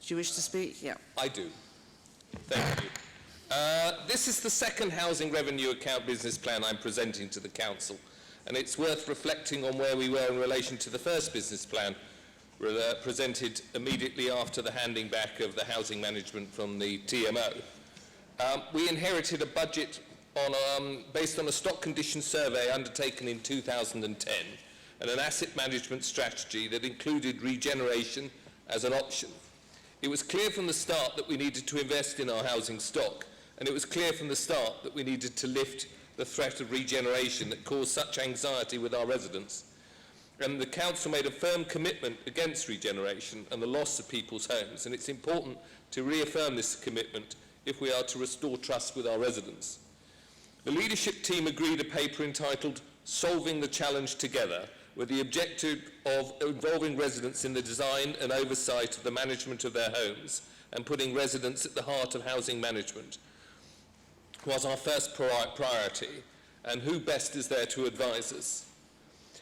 Do you wish to speak? Yeah. I do. Thank you. This is the second housing revenue account business plan I'm presenting to the Council, and it's worth reflecting on where we were in relation to the first business plan presented immediately after the handing back of the housing management from the TMO. We inherited a budget based on a stock condition survey undertaken in 2010 and an asset management strategy that included regeneration as an option. It was clear from the start that we needed to invest in our housing stock, and it was clear from the start that we needed to lift the threat of regeneration that caused such anxiety with our residents. And the Council made a firm commitment against regeneration and the loss of people's homes, and it's important to reaffirm this commitment if we are to restore trust with our residents. The leadership team agreed a paper entitled Solving the Challenge Together, with the objective of involving residents in the design and oversight of the management of their homes and putting residents at the heart of housing management was our first priority, and who best is there to advise us?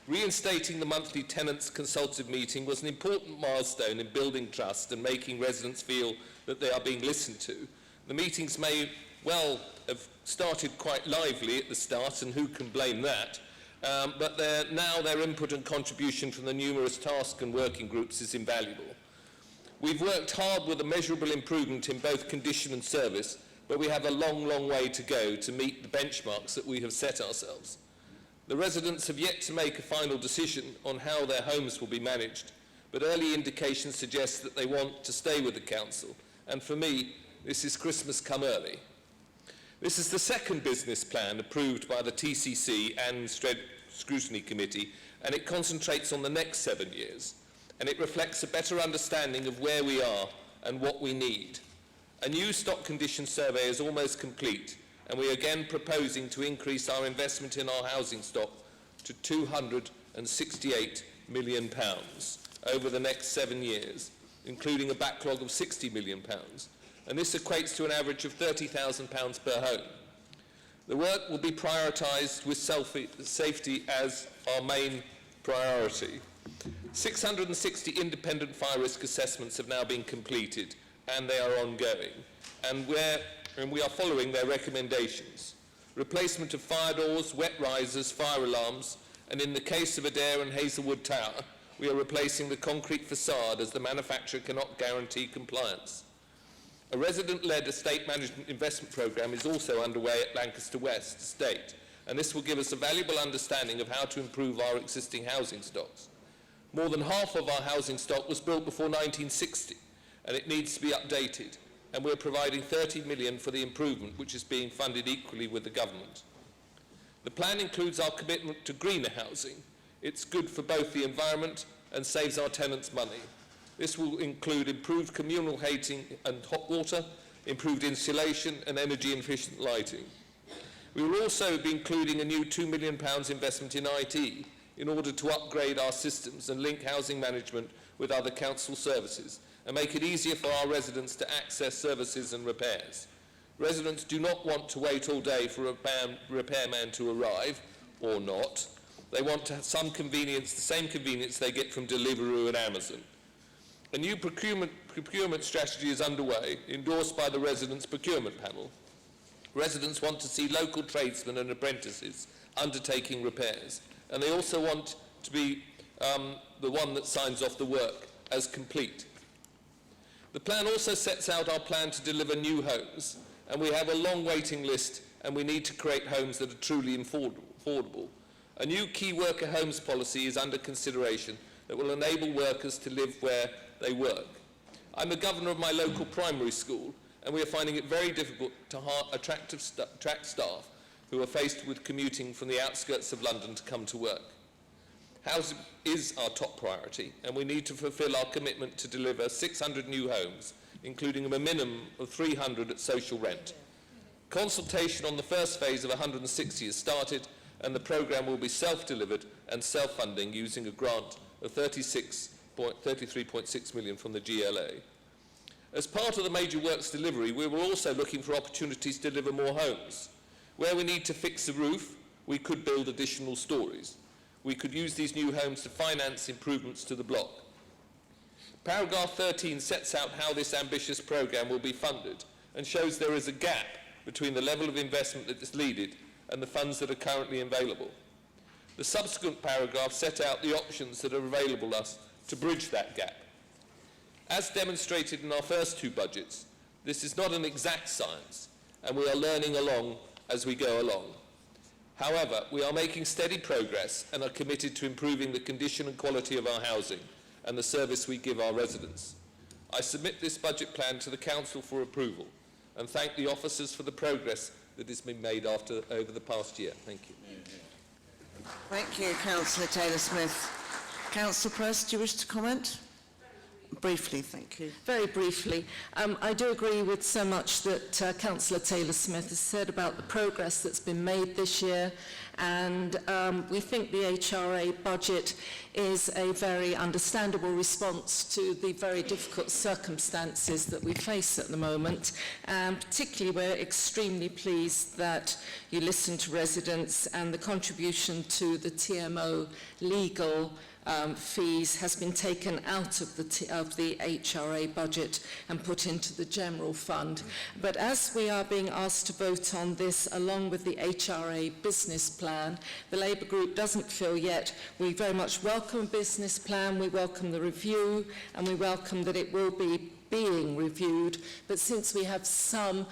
Reinstating the monthly tenants consultative meeting was an important milestone in building trust and making residents feel that they are being listened to. The meetings may well have started quite lively at the start, and who can blame that? But now their input and contribution from the numerous task and working groups is invaluable. We've worked hard with a measurable improvement in both condition and service, but we have a long, long way to go to meet the benchmarks that we have set ourselves. The residents have yet to make a final decision on how their homes will be managed, but early indications suggest that they want to stay with the Council, and for me, this is Christmas come early. This is the second business plan approved by the TCC and Scrutiny Committee, and it concentrates on the next 7 years, and it reflects a better understanding of where we are and what we need. A new stock condition survey is almost complete, and we are again proposing to increase our investment in our housing stock to £268 million over the next 7 years. including a backlog of £60 million, and this equates to an average of £30,000 per home. The work will be prioritised with safety as our main priority. 660 independent fire risk assessments have now been completed, and they are ongoing, and we are following their recommendations. Replacement of fire doors, wet risers, fire alarms, and in the case of Adair and Hazelwood Tower, we are replacing the concrete facade as the manufacturer cannot guarantee compliance. A resident-led estate management investment programme is also underway at Lancaster West Estate, and this will give us a valuable understanding of how to improve our existing housing stocks. More than half of our housing stock was built before 1960, and it needs to be updated, and we're providing £30 million for the improvement, which is being funded equally with the government. The plan includes our commitment to greener housing. It's good for both the environment and saves our tenants money. This will include improved communal heating and hot water, improved insulation and energy-efficient lighting. We will also be including a new £2 million investment in IT in order to upgrade our systems and link housing management with other council services and make it easier for our residents to access services and repairs. Residents do not want to wait all day for a repairman to arrive, or not. They want to have some convenience, the same convenience they get from Deliveroo and Amazon. A new procurement strategy is underway, endorsed by the Residents' Procurement Panel. Residents want to see local tradesmen and apprentices undertaking repairs, and they also want to be the one that signs off the work as complete. The plan also sets out our plan to deliver new homes, and we have a long waiting list, and we need to create homes that are truly affordable. A new key worker homes policy is under consideration that will enable workers to live where they work. I'm a governor of my local primary school, and we are finding it very difficult to attract staff who are faced with commuting from the outskirts of London to come to work. Housing is our top priority, and we need to fulfil our commitment to deliver 600 new homes, including a minimum of 300 at social rent. Consultation on the first phase of 160 has started, and the programme will be self-delivered and self-funding using a grant of 33.6 million from the GLA. As part of the major works delivery, we were also looking for opportunities to deliver more homes. Where we need to fix the roof, we could build additional stories. We could use these new homes to finance improvements to the block. Paragraph 13 sets out how this ambitious programme will be funded and shows there is a gap between the level of investment that is needed and the funds that are currently available. The subsequent paragraphs set out the options that are available to us to bridge that gap. As demonstrated in our first two budgets, this is not an exact science, and we are learning along as we go along. However, we are making steady progress and are committed to improving the condition and quality of our housing and the service we give our residents. I submit this budget plan to the Council for approval and thank the officers for the progress that has been made over the past year. Thank you. Thank you, Councillor Taylor-Smith. Councillor Press, do you wish to comment? Briefly, thank you. Very briefly, I do agree with so much that Councillor Taylor-Smith has said about the progress that's been made this year, and we think the HRA budget is a very understandable response to the very difficult circumstances that we face at the moment. Particularly, we're extremely pleased that you listen to residents, and the contribution to the TMO legal fees has been taken out of the HRA budget and put into the general fund. But as we are being asked to vote on this along with the HRA business plan, the Labour group doesn't feel yet. We very much welcome a business plan, we welcome the review, and we welcome that it will be being reviewed, but since we have some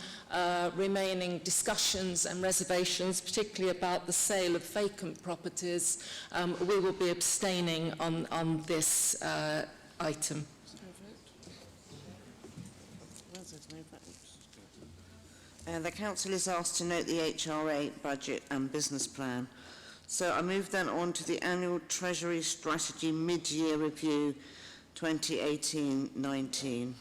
remaining discussions and reservations, particularly about the sale of vacant properties, we will be abstaining on this item. The Council is asked to note the HRA budget and business plan. So I move then on to the Annual Treasury Strategy Mid-Year Review 2018-19.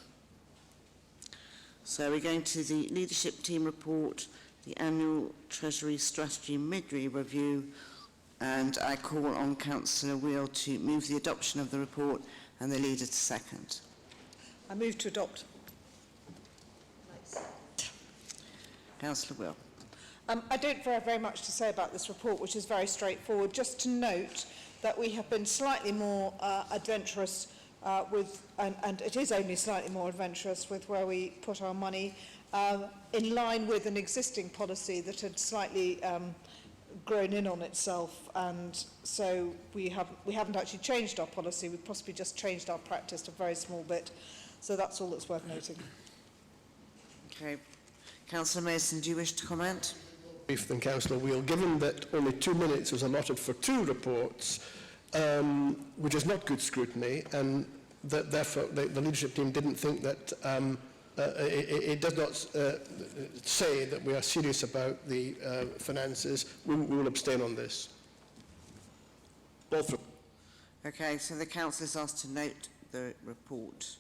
So we're going to the Leadership Team Report, the Annual Treasury Strategy Mid-Year Review, and I call on Councillor Wheel to move the adoption of the report and the Leader to second. I move to adopt. Councillor Will. I don't have very much to say about this report, which is very straightforward. Just to note that we have been slightly more adventurous and it is only slightly more adventurous with where we put our money, in line with an existing policy that had slightly grown in on itself, and so we haven't actually changed our policy. We've possibly just changed our practice a very small bit, so that's all that's worth noting. Okay. Councillor Mason, do you wish to comment? Brief than Councillor Wheel. Given that only 2 minutes was allotted for 2 reports, which is not good scrutiny, and that therefore the leadership team didn't think that it does not say that we are serious about the finances, we will abstain on this. Both. Okay, so the council is asked to note the report.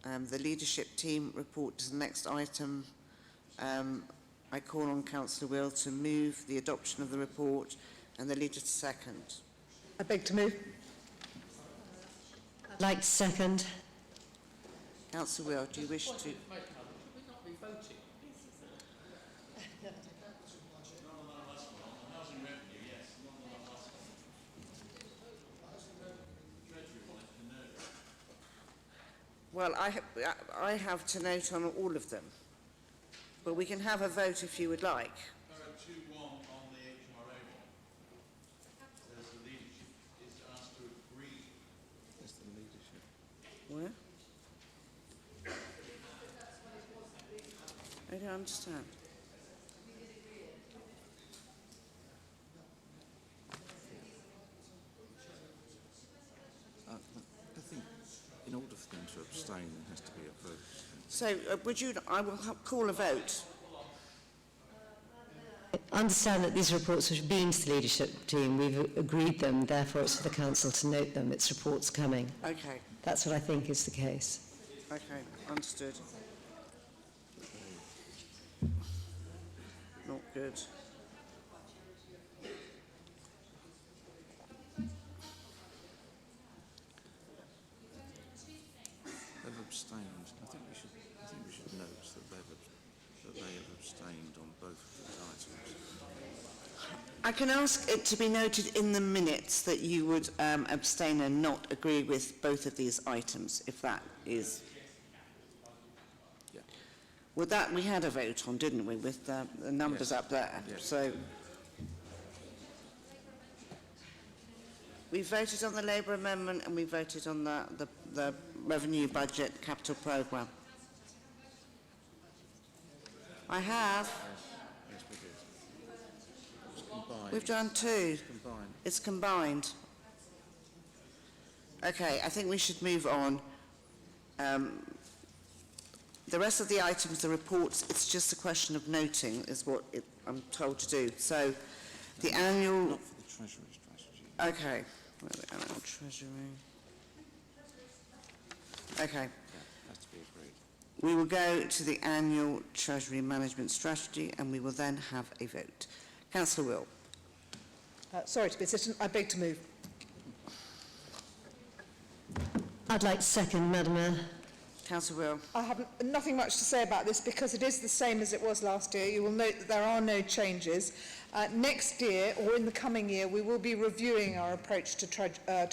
The leadership team report is the next item. I call on Councillor Will to move the adoption of the report and the leader to second. I beg to move. I'd like to second. Councillor Will, do you wish to... Well, I have to note on all of them, but we can have a vote if you would like. Where? I don't understand. I think in order for them to abstain, there has to be a vote. So, I will call a vote. I understand that these reports have been to the leadership team. We've agreed them, therefore it's for the council to note them. It's reports coming. Okay. That's what I think is the case. Okay, understood. Not good. They've abstained. I think we should note that they have abstained on both of these items. I can ask it to be noted in the minutes that you would abstain and not agree with both of these items, if that is... Yeah. Well, that we had a vote on, didn't we, with the numbers up there? Yes. So we voted on the Labour amendment and we voted on the revenue budget capital programme. I have. Yes, we did. It's combined. We've done 2. It's combined. It's combined. Okay, I think we should move on. The rest of the items, the reports, it's just a question of noting, is what I'm told to do. So, the annual... Not for the Treasury strategy. Okay. The annual Treasury... Okay. Yeah, has to be agreed. We will go to the annual Treasury Management Strategy and we will then have a vote. Councillor Will. Sorry to be insistent, I beg to move. I'd like to second, Madam Mayor. Councillor Will. I have nothing much to say about this because it is the same as it was last year. You will note that there are no changes. Next year, or in the coming year, we will be reviewing our approach to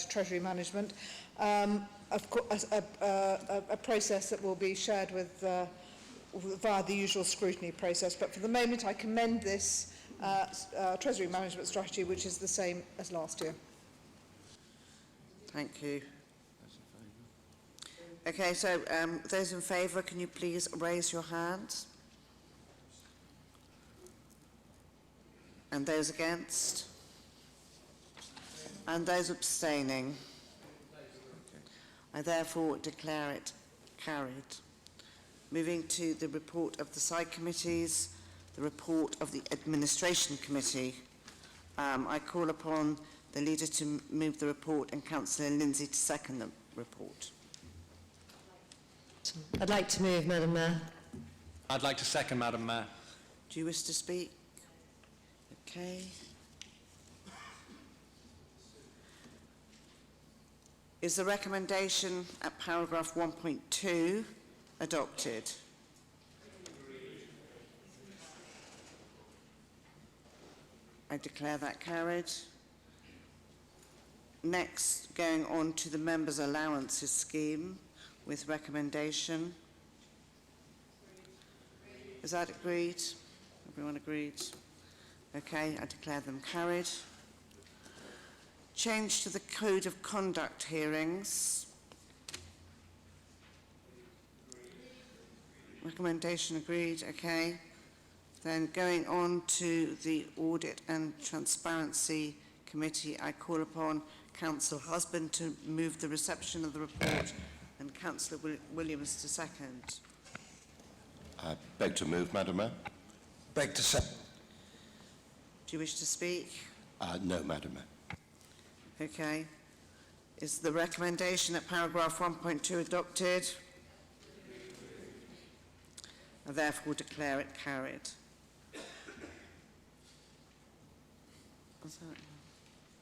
Treasury management. Of course, a process that will be shared with via the usual scrutiny process. But for the moment, I commend this Treasury management strategy, which is the same as last year. Thank you. Okay, so those in favour, can you please raise your hands? And those against? And those abstaining? I therefore declare it carried. Moving to the report of the side committees, the report of the administration committee. I call upon the leader to move the report and Councillor Lindsay to second the report. I'd like to move, Madam Mayor. I'd like to second, Madam Mayor. Do you wish to speak? Okay. Is the recommendation at paragraph 1.2 adopted? I declare that carried. Next, going on to the members' allowances scheme with recommendation. Is that agreed? Everyone agreed? Okay, I declare them carried. Change to the Code of Conduct hearings. Recommendation agreed, okay. Then going on to the Audit and Transparency Committee, I call upon Councillor Husband to move the reception of the report and Councillor Williams to second. I beg to move, Madam Mayor. Beg to second. Do you wish to speak? No, Madam Mayor. Okay. Is the recommendation at paragraph 1.2 adopted? I therefore declare it carried.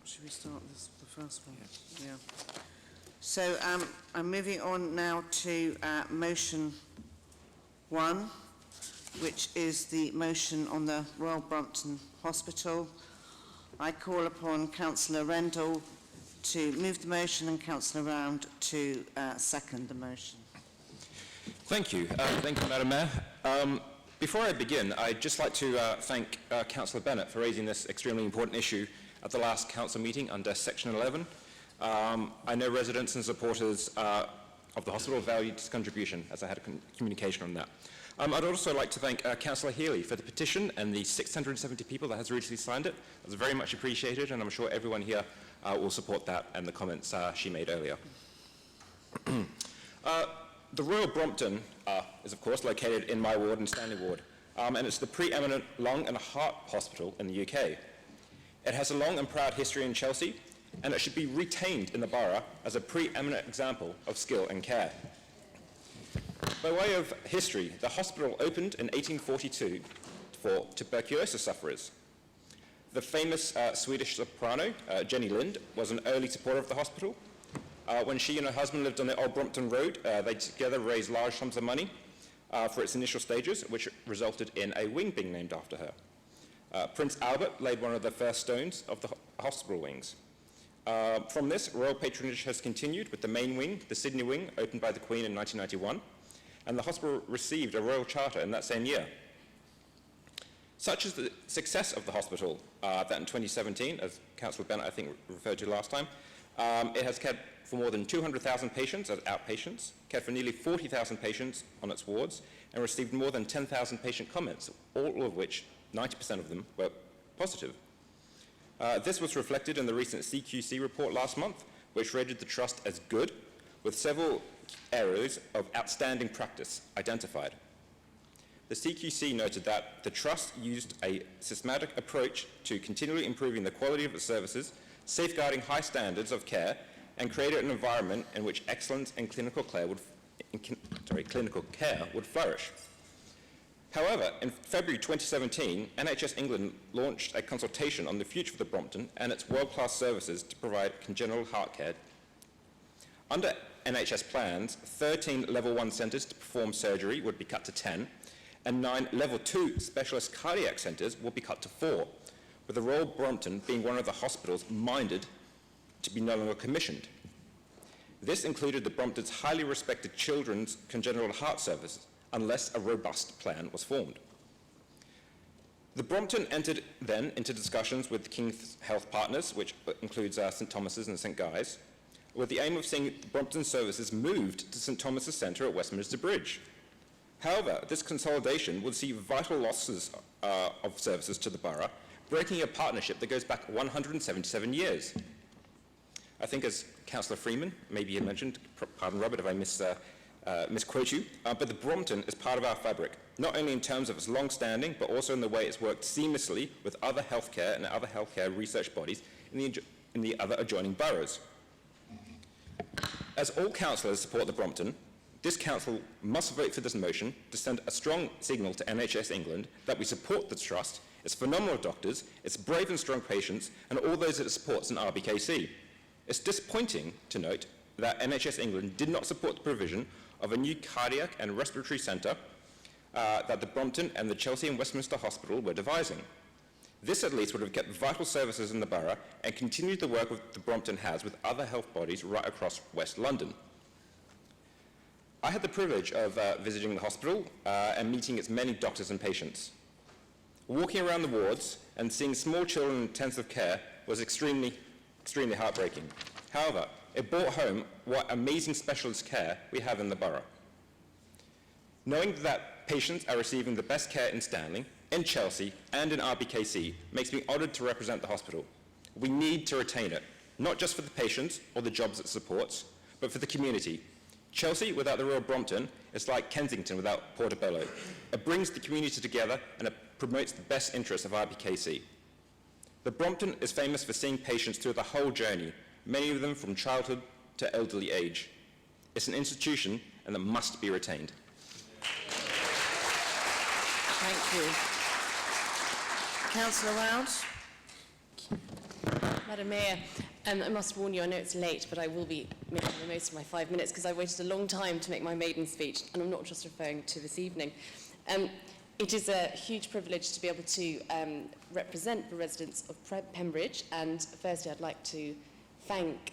Should we start this, the first one? Yeah. So I'm moving on now to motion 1, which is the motion on the Royal Brompton Hospital. I call upon Councillor Rendell to move the motion and Councillor Round to second the motion. Thank you. Thank you, Madam Mayor. Before I begin, I'd just like to thank Councillor Bennett for raising this extremely important issue at the last council meeting under Section 11. I know residents and supporters of the hospital valued his contribution, as I had a communication on that. I'd also like to thank Cllr Healy for the petition and the 670 people that has recently signed it. That's very much appreciated, and I'm sure everyone here will support that and the comments she made earlier. The Royal Brompton is, of course, located in my ward and Stanley ward, and it's the preeminent lung and heart hospital in the UK. It has a long and proud history in Chelsea, and it should be retained in the borough as a preeminent example of skill and care. By way of history, the hospital opened in 1842 for tuberculosis sufferers. The famous Swedish soprano, Jenny Lind, was an early supporter of the hospital. When she and her husband lived on the Old Brompton Road, they together raised large sums of money for its initial stages, which resulted in a wing being named after her. Prince Albert laid one of the first stones of the hospital wings. From this, royal patronage has continued with the main wing, the Sydney wing, opened by the Queen in 1991, and the hospital received a royal charter in that same year. Such is the success of the hospital that in 2017, as Councillor Bennett I think referred to last time, it has cared for more than 200,000 patients as outpatients, cared for nearly 40,000 patients on its wards, and received more than 10,000 patient comments, all of which 90% of them were positive. This was reflected in the recent CQC report last month, which rated the trust as good, with several areas of outstanding practice identified. The CQC noted that the trust used a systematic approach to continually improving the quality of its services, safeguarding high standards of care, and created an environment in which excellence in clinical care would flourish. However, in February 2017, NHS England launched a consultation on the future of the Brompton and its world-class services to provide congenital heart care. Under NHS plans, 13 level 1 centres to perform surgery would be cut to 10, and 9 level 2 specialist cardiac centres will be cut to 4, with the Royal Brompton being one of the hospitals minded to be no longer commissioned. This included the Brompton's highly respected children's congenital heart service, unless a robust plan was formed. The Brompton entered then into discussions with the King's Health Partners, which includes St Thomas's and St Guy's, with the aim of seeing Brompton services moved to St Thomas's Centre at Westminster Bridge. However, this consolidation would see vital losses of services to the borough, breaking a partnership that goes back 177 years. I think, as Councillor Freeman maybe had mentioned, pardon Robert if I misquote you, but the Brompton is part of our fabric, not only in terms of its long-standing, but also in the way it's worked seamlessly with other healthcare and other healthcare research bodies in the other adjoining boroughs. As all councillors support the Brompton, this council must vote for this motion to send a strong signal to NHS England that we support the trust, its phenomenal doctors, its brave and strong patients, and all those that it supports in RBKC. It's disappointing to note that NHS England did not support the provision of a new cardiac and respiratory centre that the Brompton and the Chelsea and Westminster Hospital were devising. This at least would have kept vital services in the borough and continued the work the Brompton has with other health bodies right across West London. I had the privilege of visiting the hospital and meeting its many doctors and patients. Walking around the wards and seeing small children in intensive care was extremely heartbreaking. However, it brought home what amazing specialist care we have in the borough. Knowing that patients are receiving the best care in Stanley, in Chelsea, and in RBKC makes me honoured to represent the hospital. We need to retain it, not just for the patients or the jobs it supports, but for the community. Chelsea without the Royal Brompton is like Kensington without Portobello. It brings the community together and it promotes the best interests of RBKC. The Brompton is famous for seeing patients through the whole journey, many of them from childhood to elderly age. It's an institution and it must be retained. Thank you. Councillor Rouse. Madam Mayor, I must warn you, I know it's late, but I will be making the most of my 5 minutes because I waited a long time to make my maiden speech, and I'm not just referring to this evening. It is a huge privilege to be able to represent the residents of Pembridge, and firstly I'd like to thank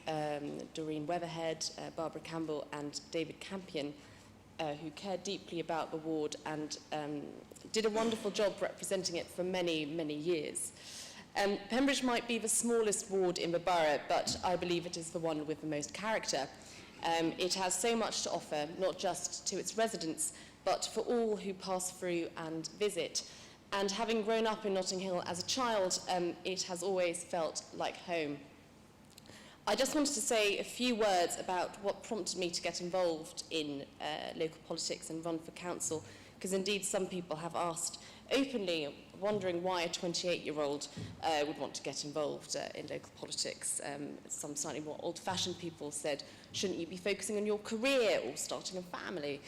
Doreen Weatherhead, Barbara Campbell and David Campion, who cared deeply about the ward and did a wonderful job representing it for many, many years. Pembridge might be the smallest ward in the borough, but I believe it is the one with the most character. It has so much to offer, not just to its residents, but for all who pass through and visit. And having grown up in Notting Hill as a child, it has always felt like home. I just wanted to say a few words about what prompted me to get involved in local politics and run for council, because indeed some people have asked openly, wondering why a 28-year-old would want to get involved in local politics. Some slightly more old-fashioned people said, shouldn't you be focusing on your career or starting a family?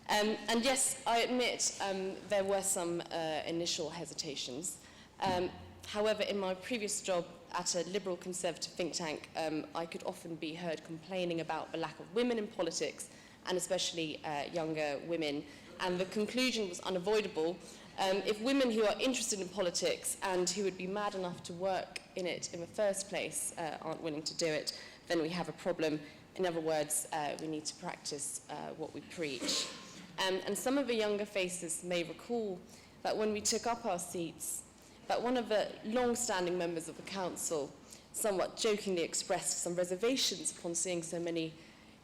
And yes, I admit there were some initial hesitations. However, in my previous job at a liberal conservative think tank, I could often be heard complaining about the lack of women in politics, and especially younger women. And the conclusion was unavoidable. If women who are interested in politics and who would be mad enough to work in it in the first place aren't willing to do it, then we have a problem. In other words, we need to practice what we preach. And some of the younger faces may recall that when we took up our seats, that one of the long-standing members of the council somewhat jokingly expressed some reservations upon seeing so many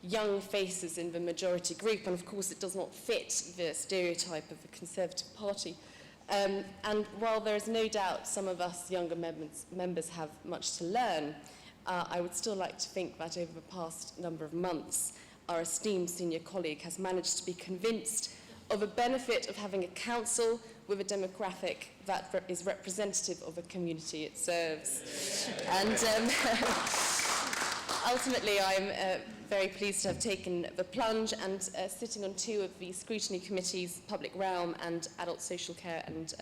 young faces in the majority group, and of course it does not fit the stereotype of the Conservative Party. And while there is no doubt some of us younger members have much to learn, I would still like to think that over the past number of months, our esteemed senior colleague has managed to be convinced of the benefit of having a council with a demographic that is representative of the community it serves. And ultimately, I'm very pleased to have taken the plunge and sitting on two of the scrutiny committees, Public Realm and Adult Social Care and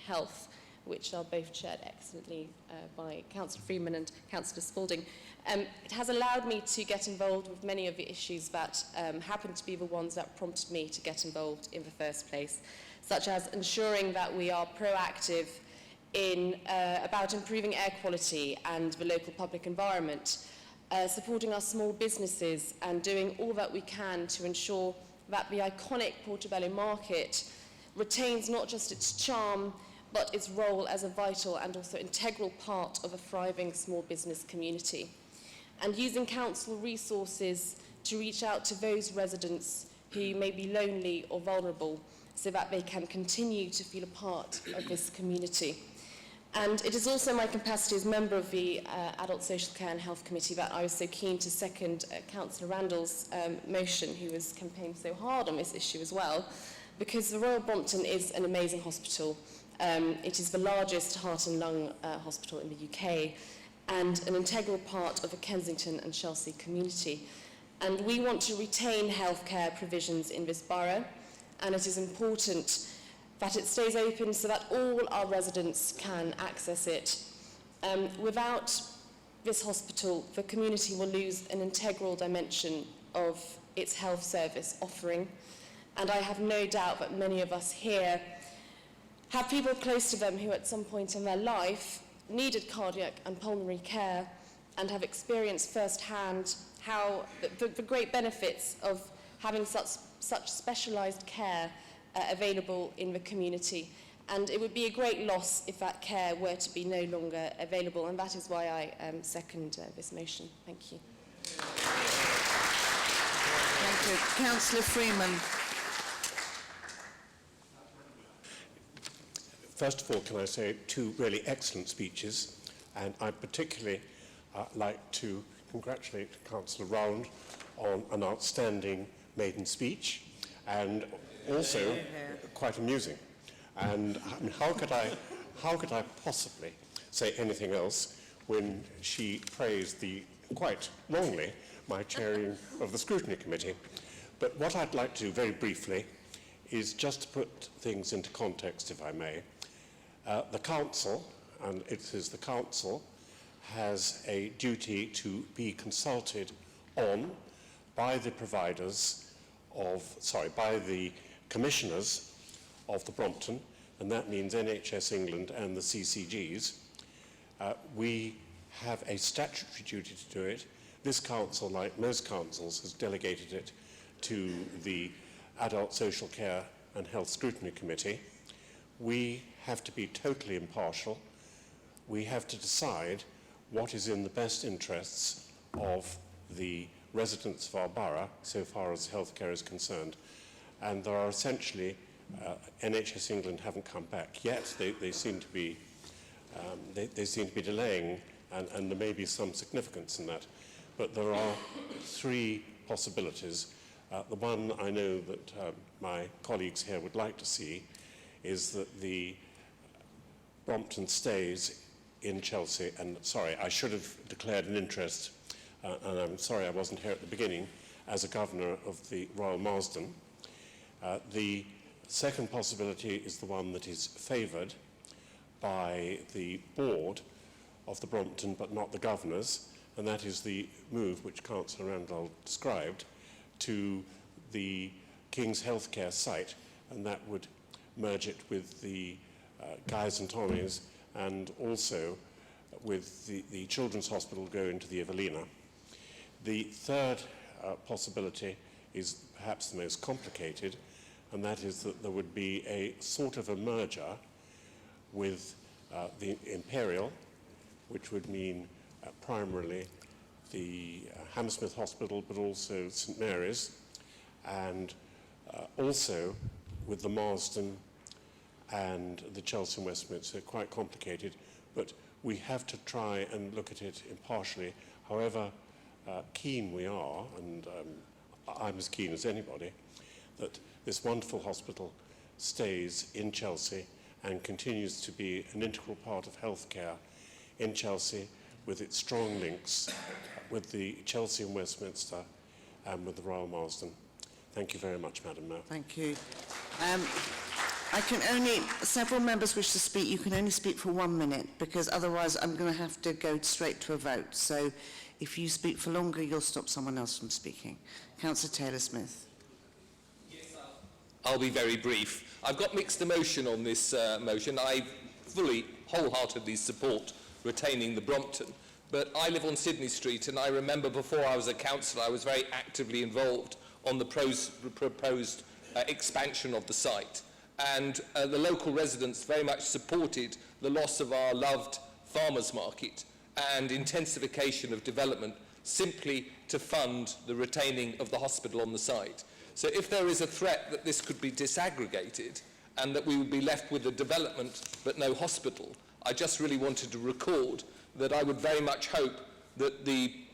Health, which are both chaired excellently by Councillor Freeman and Councillor Spalding. It has allowed me to get involved with many of the issues that happen to be the ones that prompted me to get involved in the first place, such as ensuring that we are proactive in about improving air quality and the local public environment, supporting our small businesses and doing all that we can to ensure that the iconic Portobello Market retains not just its charm, but its role as a vital and also integral part of a thriving small business community. And using council resources to reach out to those residents who may be lonely or vulnerable so that they can continue to feel a part of this community. And it is also my capacity as member of the Adult Social Care and Health Committee that I was so keen to second Councillor Randall's motion, who has campaigned so hard on this issue as well, because the Royal Brompton is an amazing hospital. It is the largest heart and lung hospital in the UK and an integral part of the Kensington and Chelsea community. And we want to retain healthcare provisions in this borough, and it is important that it stays open so that all our residents can access it without this hospital, the community will lose an integral dimension of its health service offering. And I have no doubt that many of us here have people close to them who at some point in their life needed cardiac and pulmonary care and have experienced firsthand how the great benefits of having such specialised care available in the community. And it would be a great loss if that care were to be no longer available, and that is why I second this motion. Thank you. Thank you. Councillor Freeman. First of all, can I say 2 really excellent speeches, and I'd particularly like to congratulate Councillor Round on an outstanding maiden speech, and also quite amusing. And I mean, how could I possibly say anything else when she praised quite wrongly, my chairing of the Scrutiny Committee? But what I'd like to do very briefly is just to put things into context, if I may. The Council, and it is the Council, has a duty to be consulted on by the commissioners of the Brompton, and that means NHS England and the CCGs. We have a statutory duty to do it. This council, like most councils, has delegated it to the Adult Social Care and Health Scrutiny Committee. We have to be totally impartial. We have to decide what is in the best interests of the residents of our borough, so far as healthcare is concerned. And there are essentially, NHS England haven't come back yet. They seem to be delaying, and there may be some significance in that. But there are 3 possibilities. The one I know that my colleagues here would like to see is that the Brompton stays in Chelsea, and sorry, I should have declared an interest, and I'm sorry I wasn't here at the beginning, as a governor of the Royal Marsden. The second possibility is the one that is favoured by the board of the Brompton, but not the governors, and that is the move, which Councillor Randall described, to the King's Healthcare site, and that would merge it with the Guy's and Tommy's, and also with the Children's Hospital go into the Evelina. The third possibility is perhaps the most complicated, and that is that there would be a sort of a merger with the Imperial, which would mean primarily the Hammersmith Hospital, but also St Mary's, and also with the Marsden and the Chelsea and Westminster. Quite complicated, but we have to try and look at it impartially. However keen we are, and I'm as keen as anybody, that this wonderful hospital stays in Chelsea and continues to be an integral part of healthcare in Chelsea, with its strong links with the Chelsea and Westminster and with the Royal Marsden. Thank you very much, Madam Mayor. Thank you. Several members wish to speak. You can only speak for 1 minute, because otherwise I'm going to have to go straight to a vote. So if you speak for longer, you'll stop someone else from speaking. Councillor Taylor-Smith. Yes, I'll be very brief. I've got mixed emotion on this motion. I fully, wholeheartedly support retaining the Brompton, but I live on Sydney Street, and I remember before I was a councillor, I was very actively involved on the proposed expansion of the site. And the local residents very much supported the loss of our loved farmers market and intensification of development simply to fund the retaining of the hospital on the site. So if there is a threat that this could be disaggregated and that we would be left with a development but no hospital, I just really wanted to record that I would very much hope that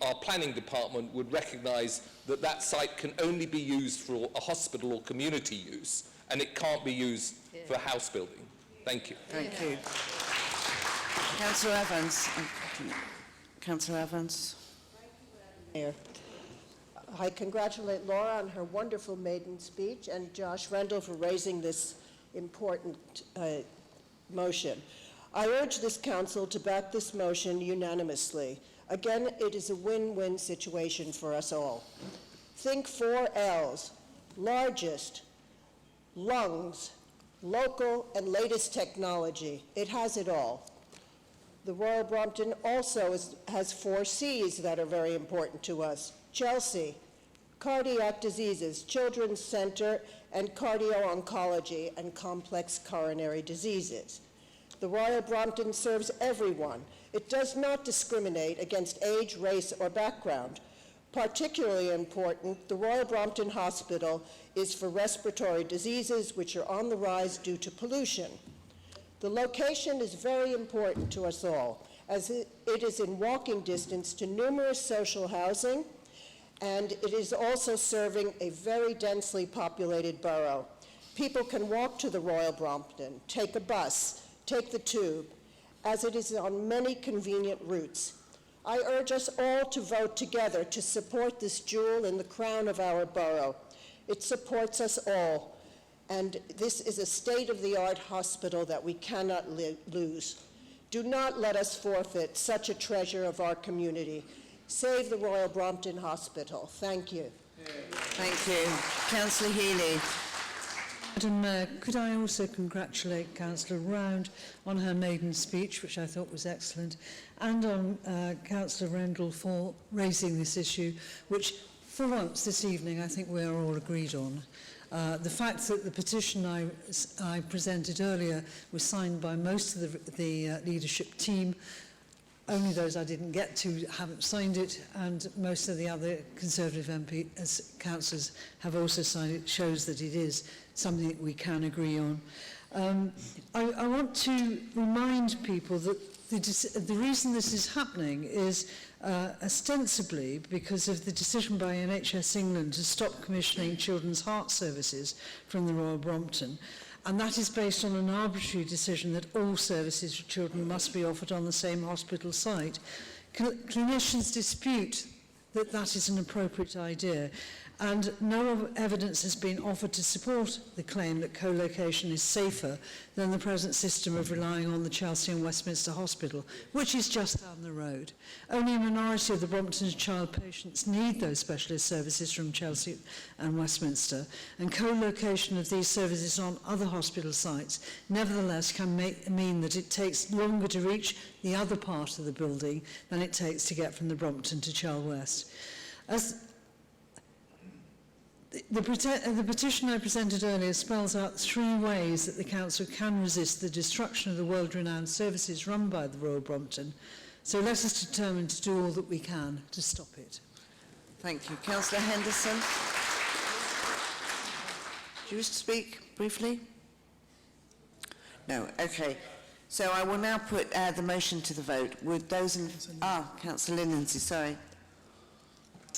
our planning department would recognise that that site can only be used for a hospital or community use, and it can't be used for house building. Thank you. Thank you. Councillor Evans. Councillor Evans. Mayor. I congratulate Laura on her wonderful maiden speech and Josh Rendell for raising this important motion. I urge this council to back this motion unanimously. Again, it is a win-win situation for us all. Think 4 L's: largest, lungs, local, and latest technology. It has it all. The Royal Brompton also has 4 C's that are very important to us: Chelsea, cardiac diseases, children's center, and cardio-oncology and complex coronary diseases. The Royal Brompton serves everyone. It does not discriminate against age, race, or background. Particularly important, the Royal Brompton Hospital is for respiratory diseases which are on the rise due to pollution. The location is very important to us all, as it is in walking distance to numerous social housing, and it is also serving a very densely populated borough. People can walk to the Royal Brompton, take a bus, take the tube, as it is on many convenient routes. I urge us all to vote together to support this jewel in the crown of our borough. It supports us all, and this is a state-of-the-art hospital that we cannot lose. Do not let us forfeit such a treasure of our community. Save the Royal Brompton Hospital. Thank you. Thank you. Councillor Healy. Madam Mayor, could I also congratulate Councillor Round on her maiden speech, which I thought was excellent, and on Councillor Rendell for raising this issue, which for once this evening I think we are all agreed on. The fact that the petition I presented earlier was signed by most of the leadership team. Only those I didn't get to haven't signed it, and most of the other Conservative councillors have also signed it. Shows that it is something that we can agree on. I want to remind people that the reason this is happening is ostensibly because of the decision by NHS England to stop commissioning children's heart services from the Royal Brompton. And that is based on an arbitrary decision that all services for children must be offered on the same hospital site. Clinicians dispute that that is an appropriate idea, and no evidence has been offered to support the claim that co-location is safer than the present system of relying on the Chelsea and Westminster Hospital, which is just down the road. Only a minority of the Brompton child patients need those specialist services from Chelsea and Westminster, and co-location of these services on other hospital sites nevertheless can mean that it takes longer to reach the other part of the building than it takes to get from the Brompton to Church West. As the petition I presented earlier spells out 3 ways that the Council can resist the destruction of the world-renowned services run by the Royal Brompton. So let us determine to do all that we can to stop it. Thank you. Cllr Henderson. Do you wish to speak briefly? No. Okay. So I will now put the motion to the vote. Would those in... Cllr Lindsay, sorry.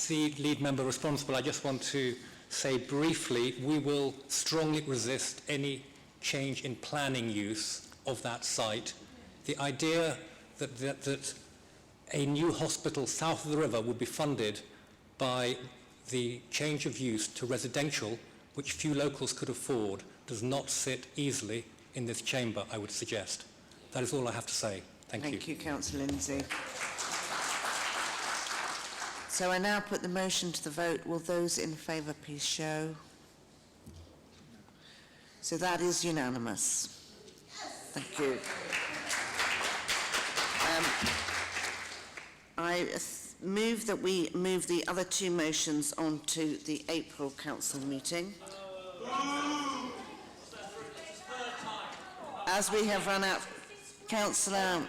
The lead member responsible, I just want to say briefly, we will strongly resist any change in planning use of that site. The idea that a new hospital south of the river would be funded by the change of use to residential, which few locals could afford, does not sit easily in this chamber, I would suggest. That is all I have to say. Thank you. Thank you, Cllr Lindsay. So I now put the motion to the vote. Will those in favour please show? So that is unanimous. Thank you. I move that we move the other 2 motions on to the April Council meeting. As we have run out, Councillor...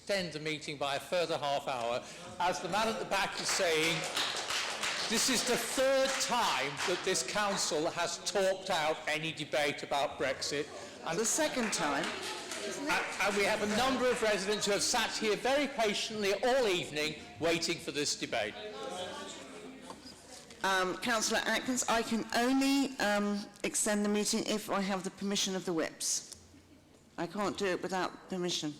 Extend the meeting by a further half hour. As the man at the back is saying, this is the 3rd time that this council has talked out any debate about Brexit. And the 2nd time. And we have a number of residents who have sat here very patiently all evening waiting for this debate. Councillor Atkinson, I can only extend the meeting if I have the permission of the whips. I can't do it without permission.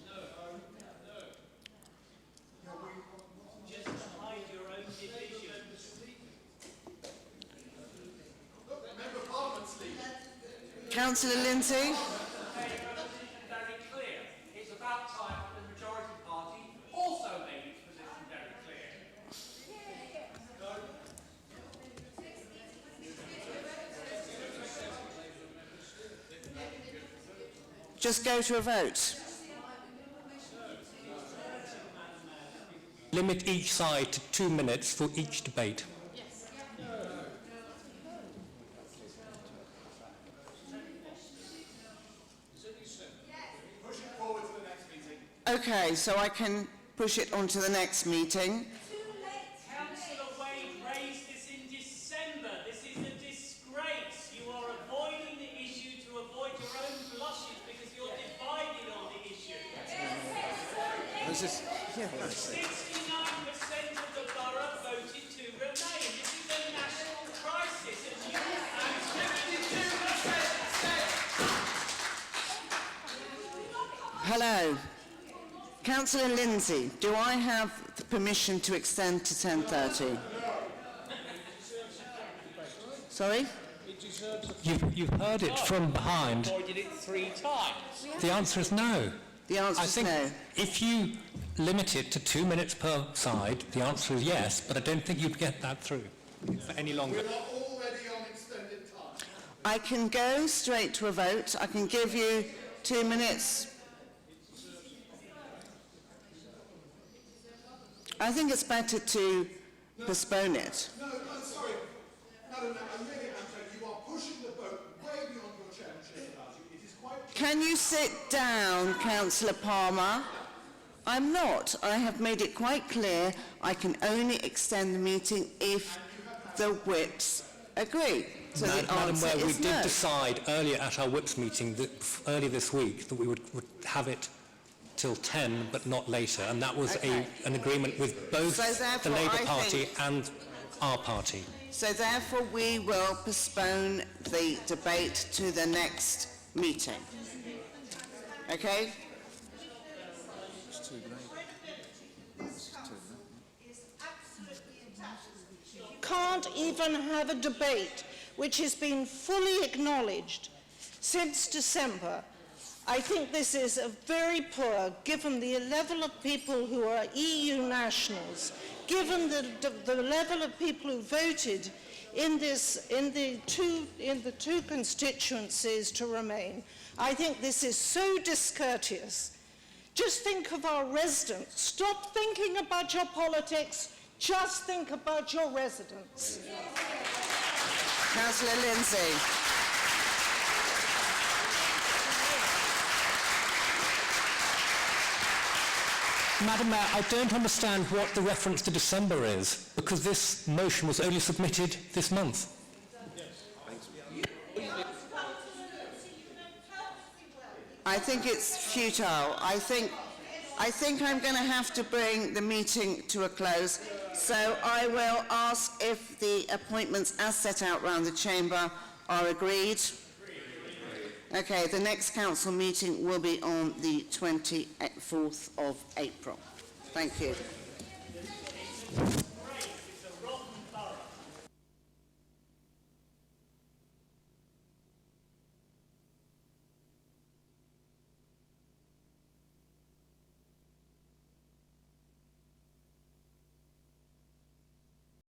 Councillor Lindsay? Just go to a vote. Limit each side to 2 minutes for each debate. Okay, so I can push it on to the next meeting. Councillor Wade raised this in December. This is a disgrace. You are avoiding the issue to avoid your own blushes because you're divided on the issue. 69% of the borough voted to remain. This is a national crisis and you and 72%. Hello. Councillor Lindsay, do I have the permission to extend to 10:30? Sorry? You've heard it from behind. Avoided it 3 times. The answer is no. The answer is no. I think if you limit it to 2 minutes per side, the answer is yes, but I don't think you'd get that through for any longer. We are already on extended time. I can go straight to a vote. I can give you 2 minutes. I think it's better to postpone it. No, I'm sorry. Madam, I'm really sorry. You are pushing the boat way beyond your chairmanship about you. It is quite... Can you sit down, Councillor Palmer? I'm not. I have made it quite clear I can only extend the meeting if the whips agree. So the Madam answer Mayor, we is did no. decide earlier at our whips meeting earlier this week that we would have it till 10 but not later, and that was an agreement with both the Labour Party and our party. So therefore we will postpone the debate to the next meeting. Okay? Can't even have a debate which has been fully acknowledged since December. I think this is a very poor, given the level of people who are EU nationals, given the level of people who voted in the two constituencies to remain. I think this is so discourteous. Just think of our residents. Stop thinking about your politics. Just think about your residents. Councillor Lindsay. Madam Mayor, I don't understand what the reference to December is, because this motion was only submitted this month. I think it's futile. I think I'm going to have to bring the meeting to a close. So I will ask if the appointments as set out round the chamber are agreed. Okay, the next council meeting will be on the 24th of April. Thank you.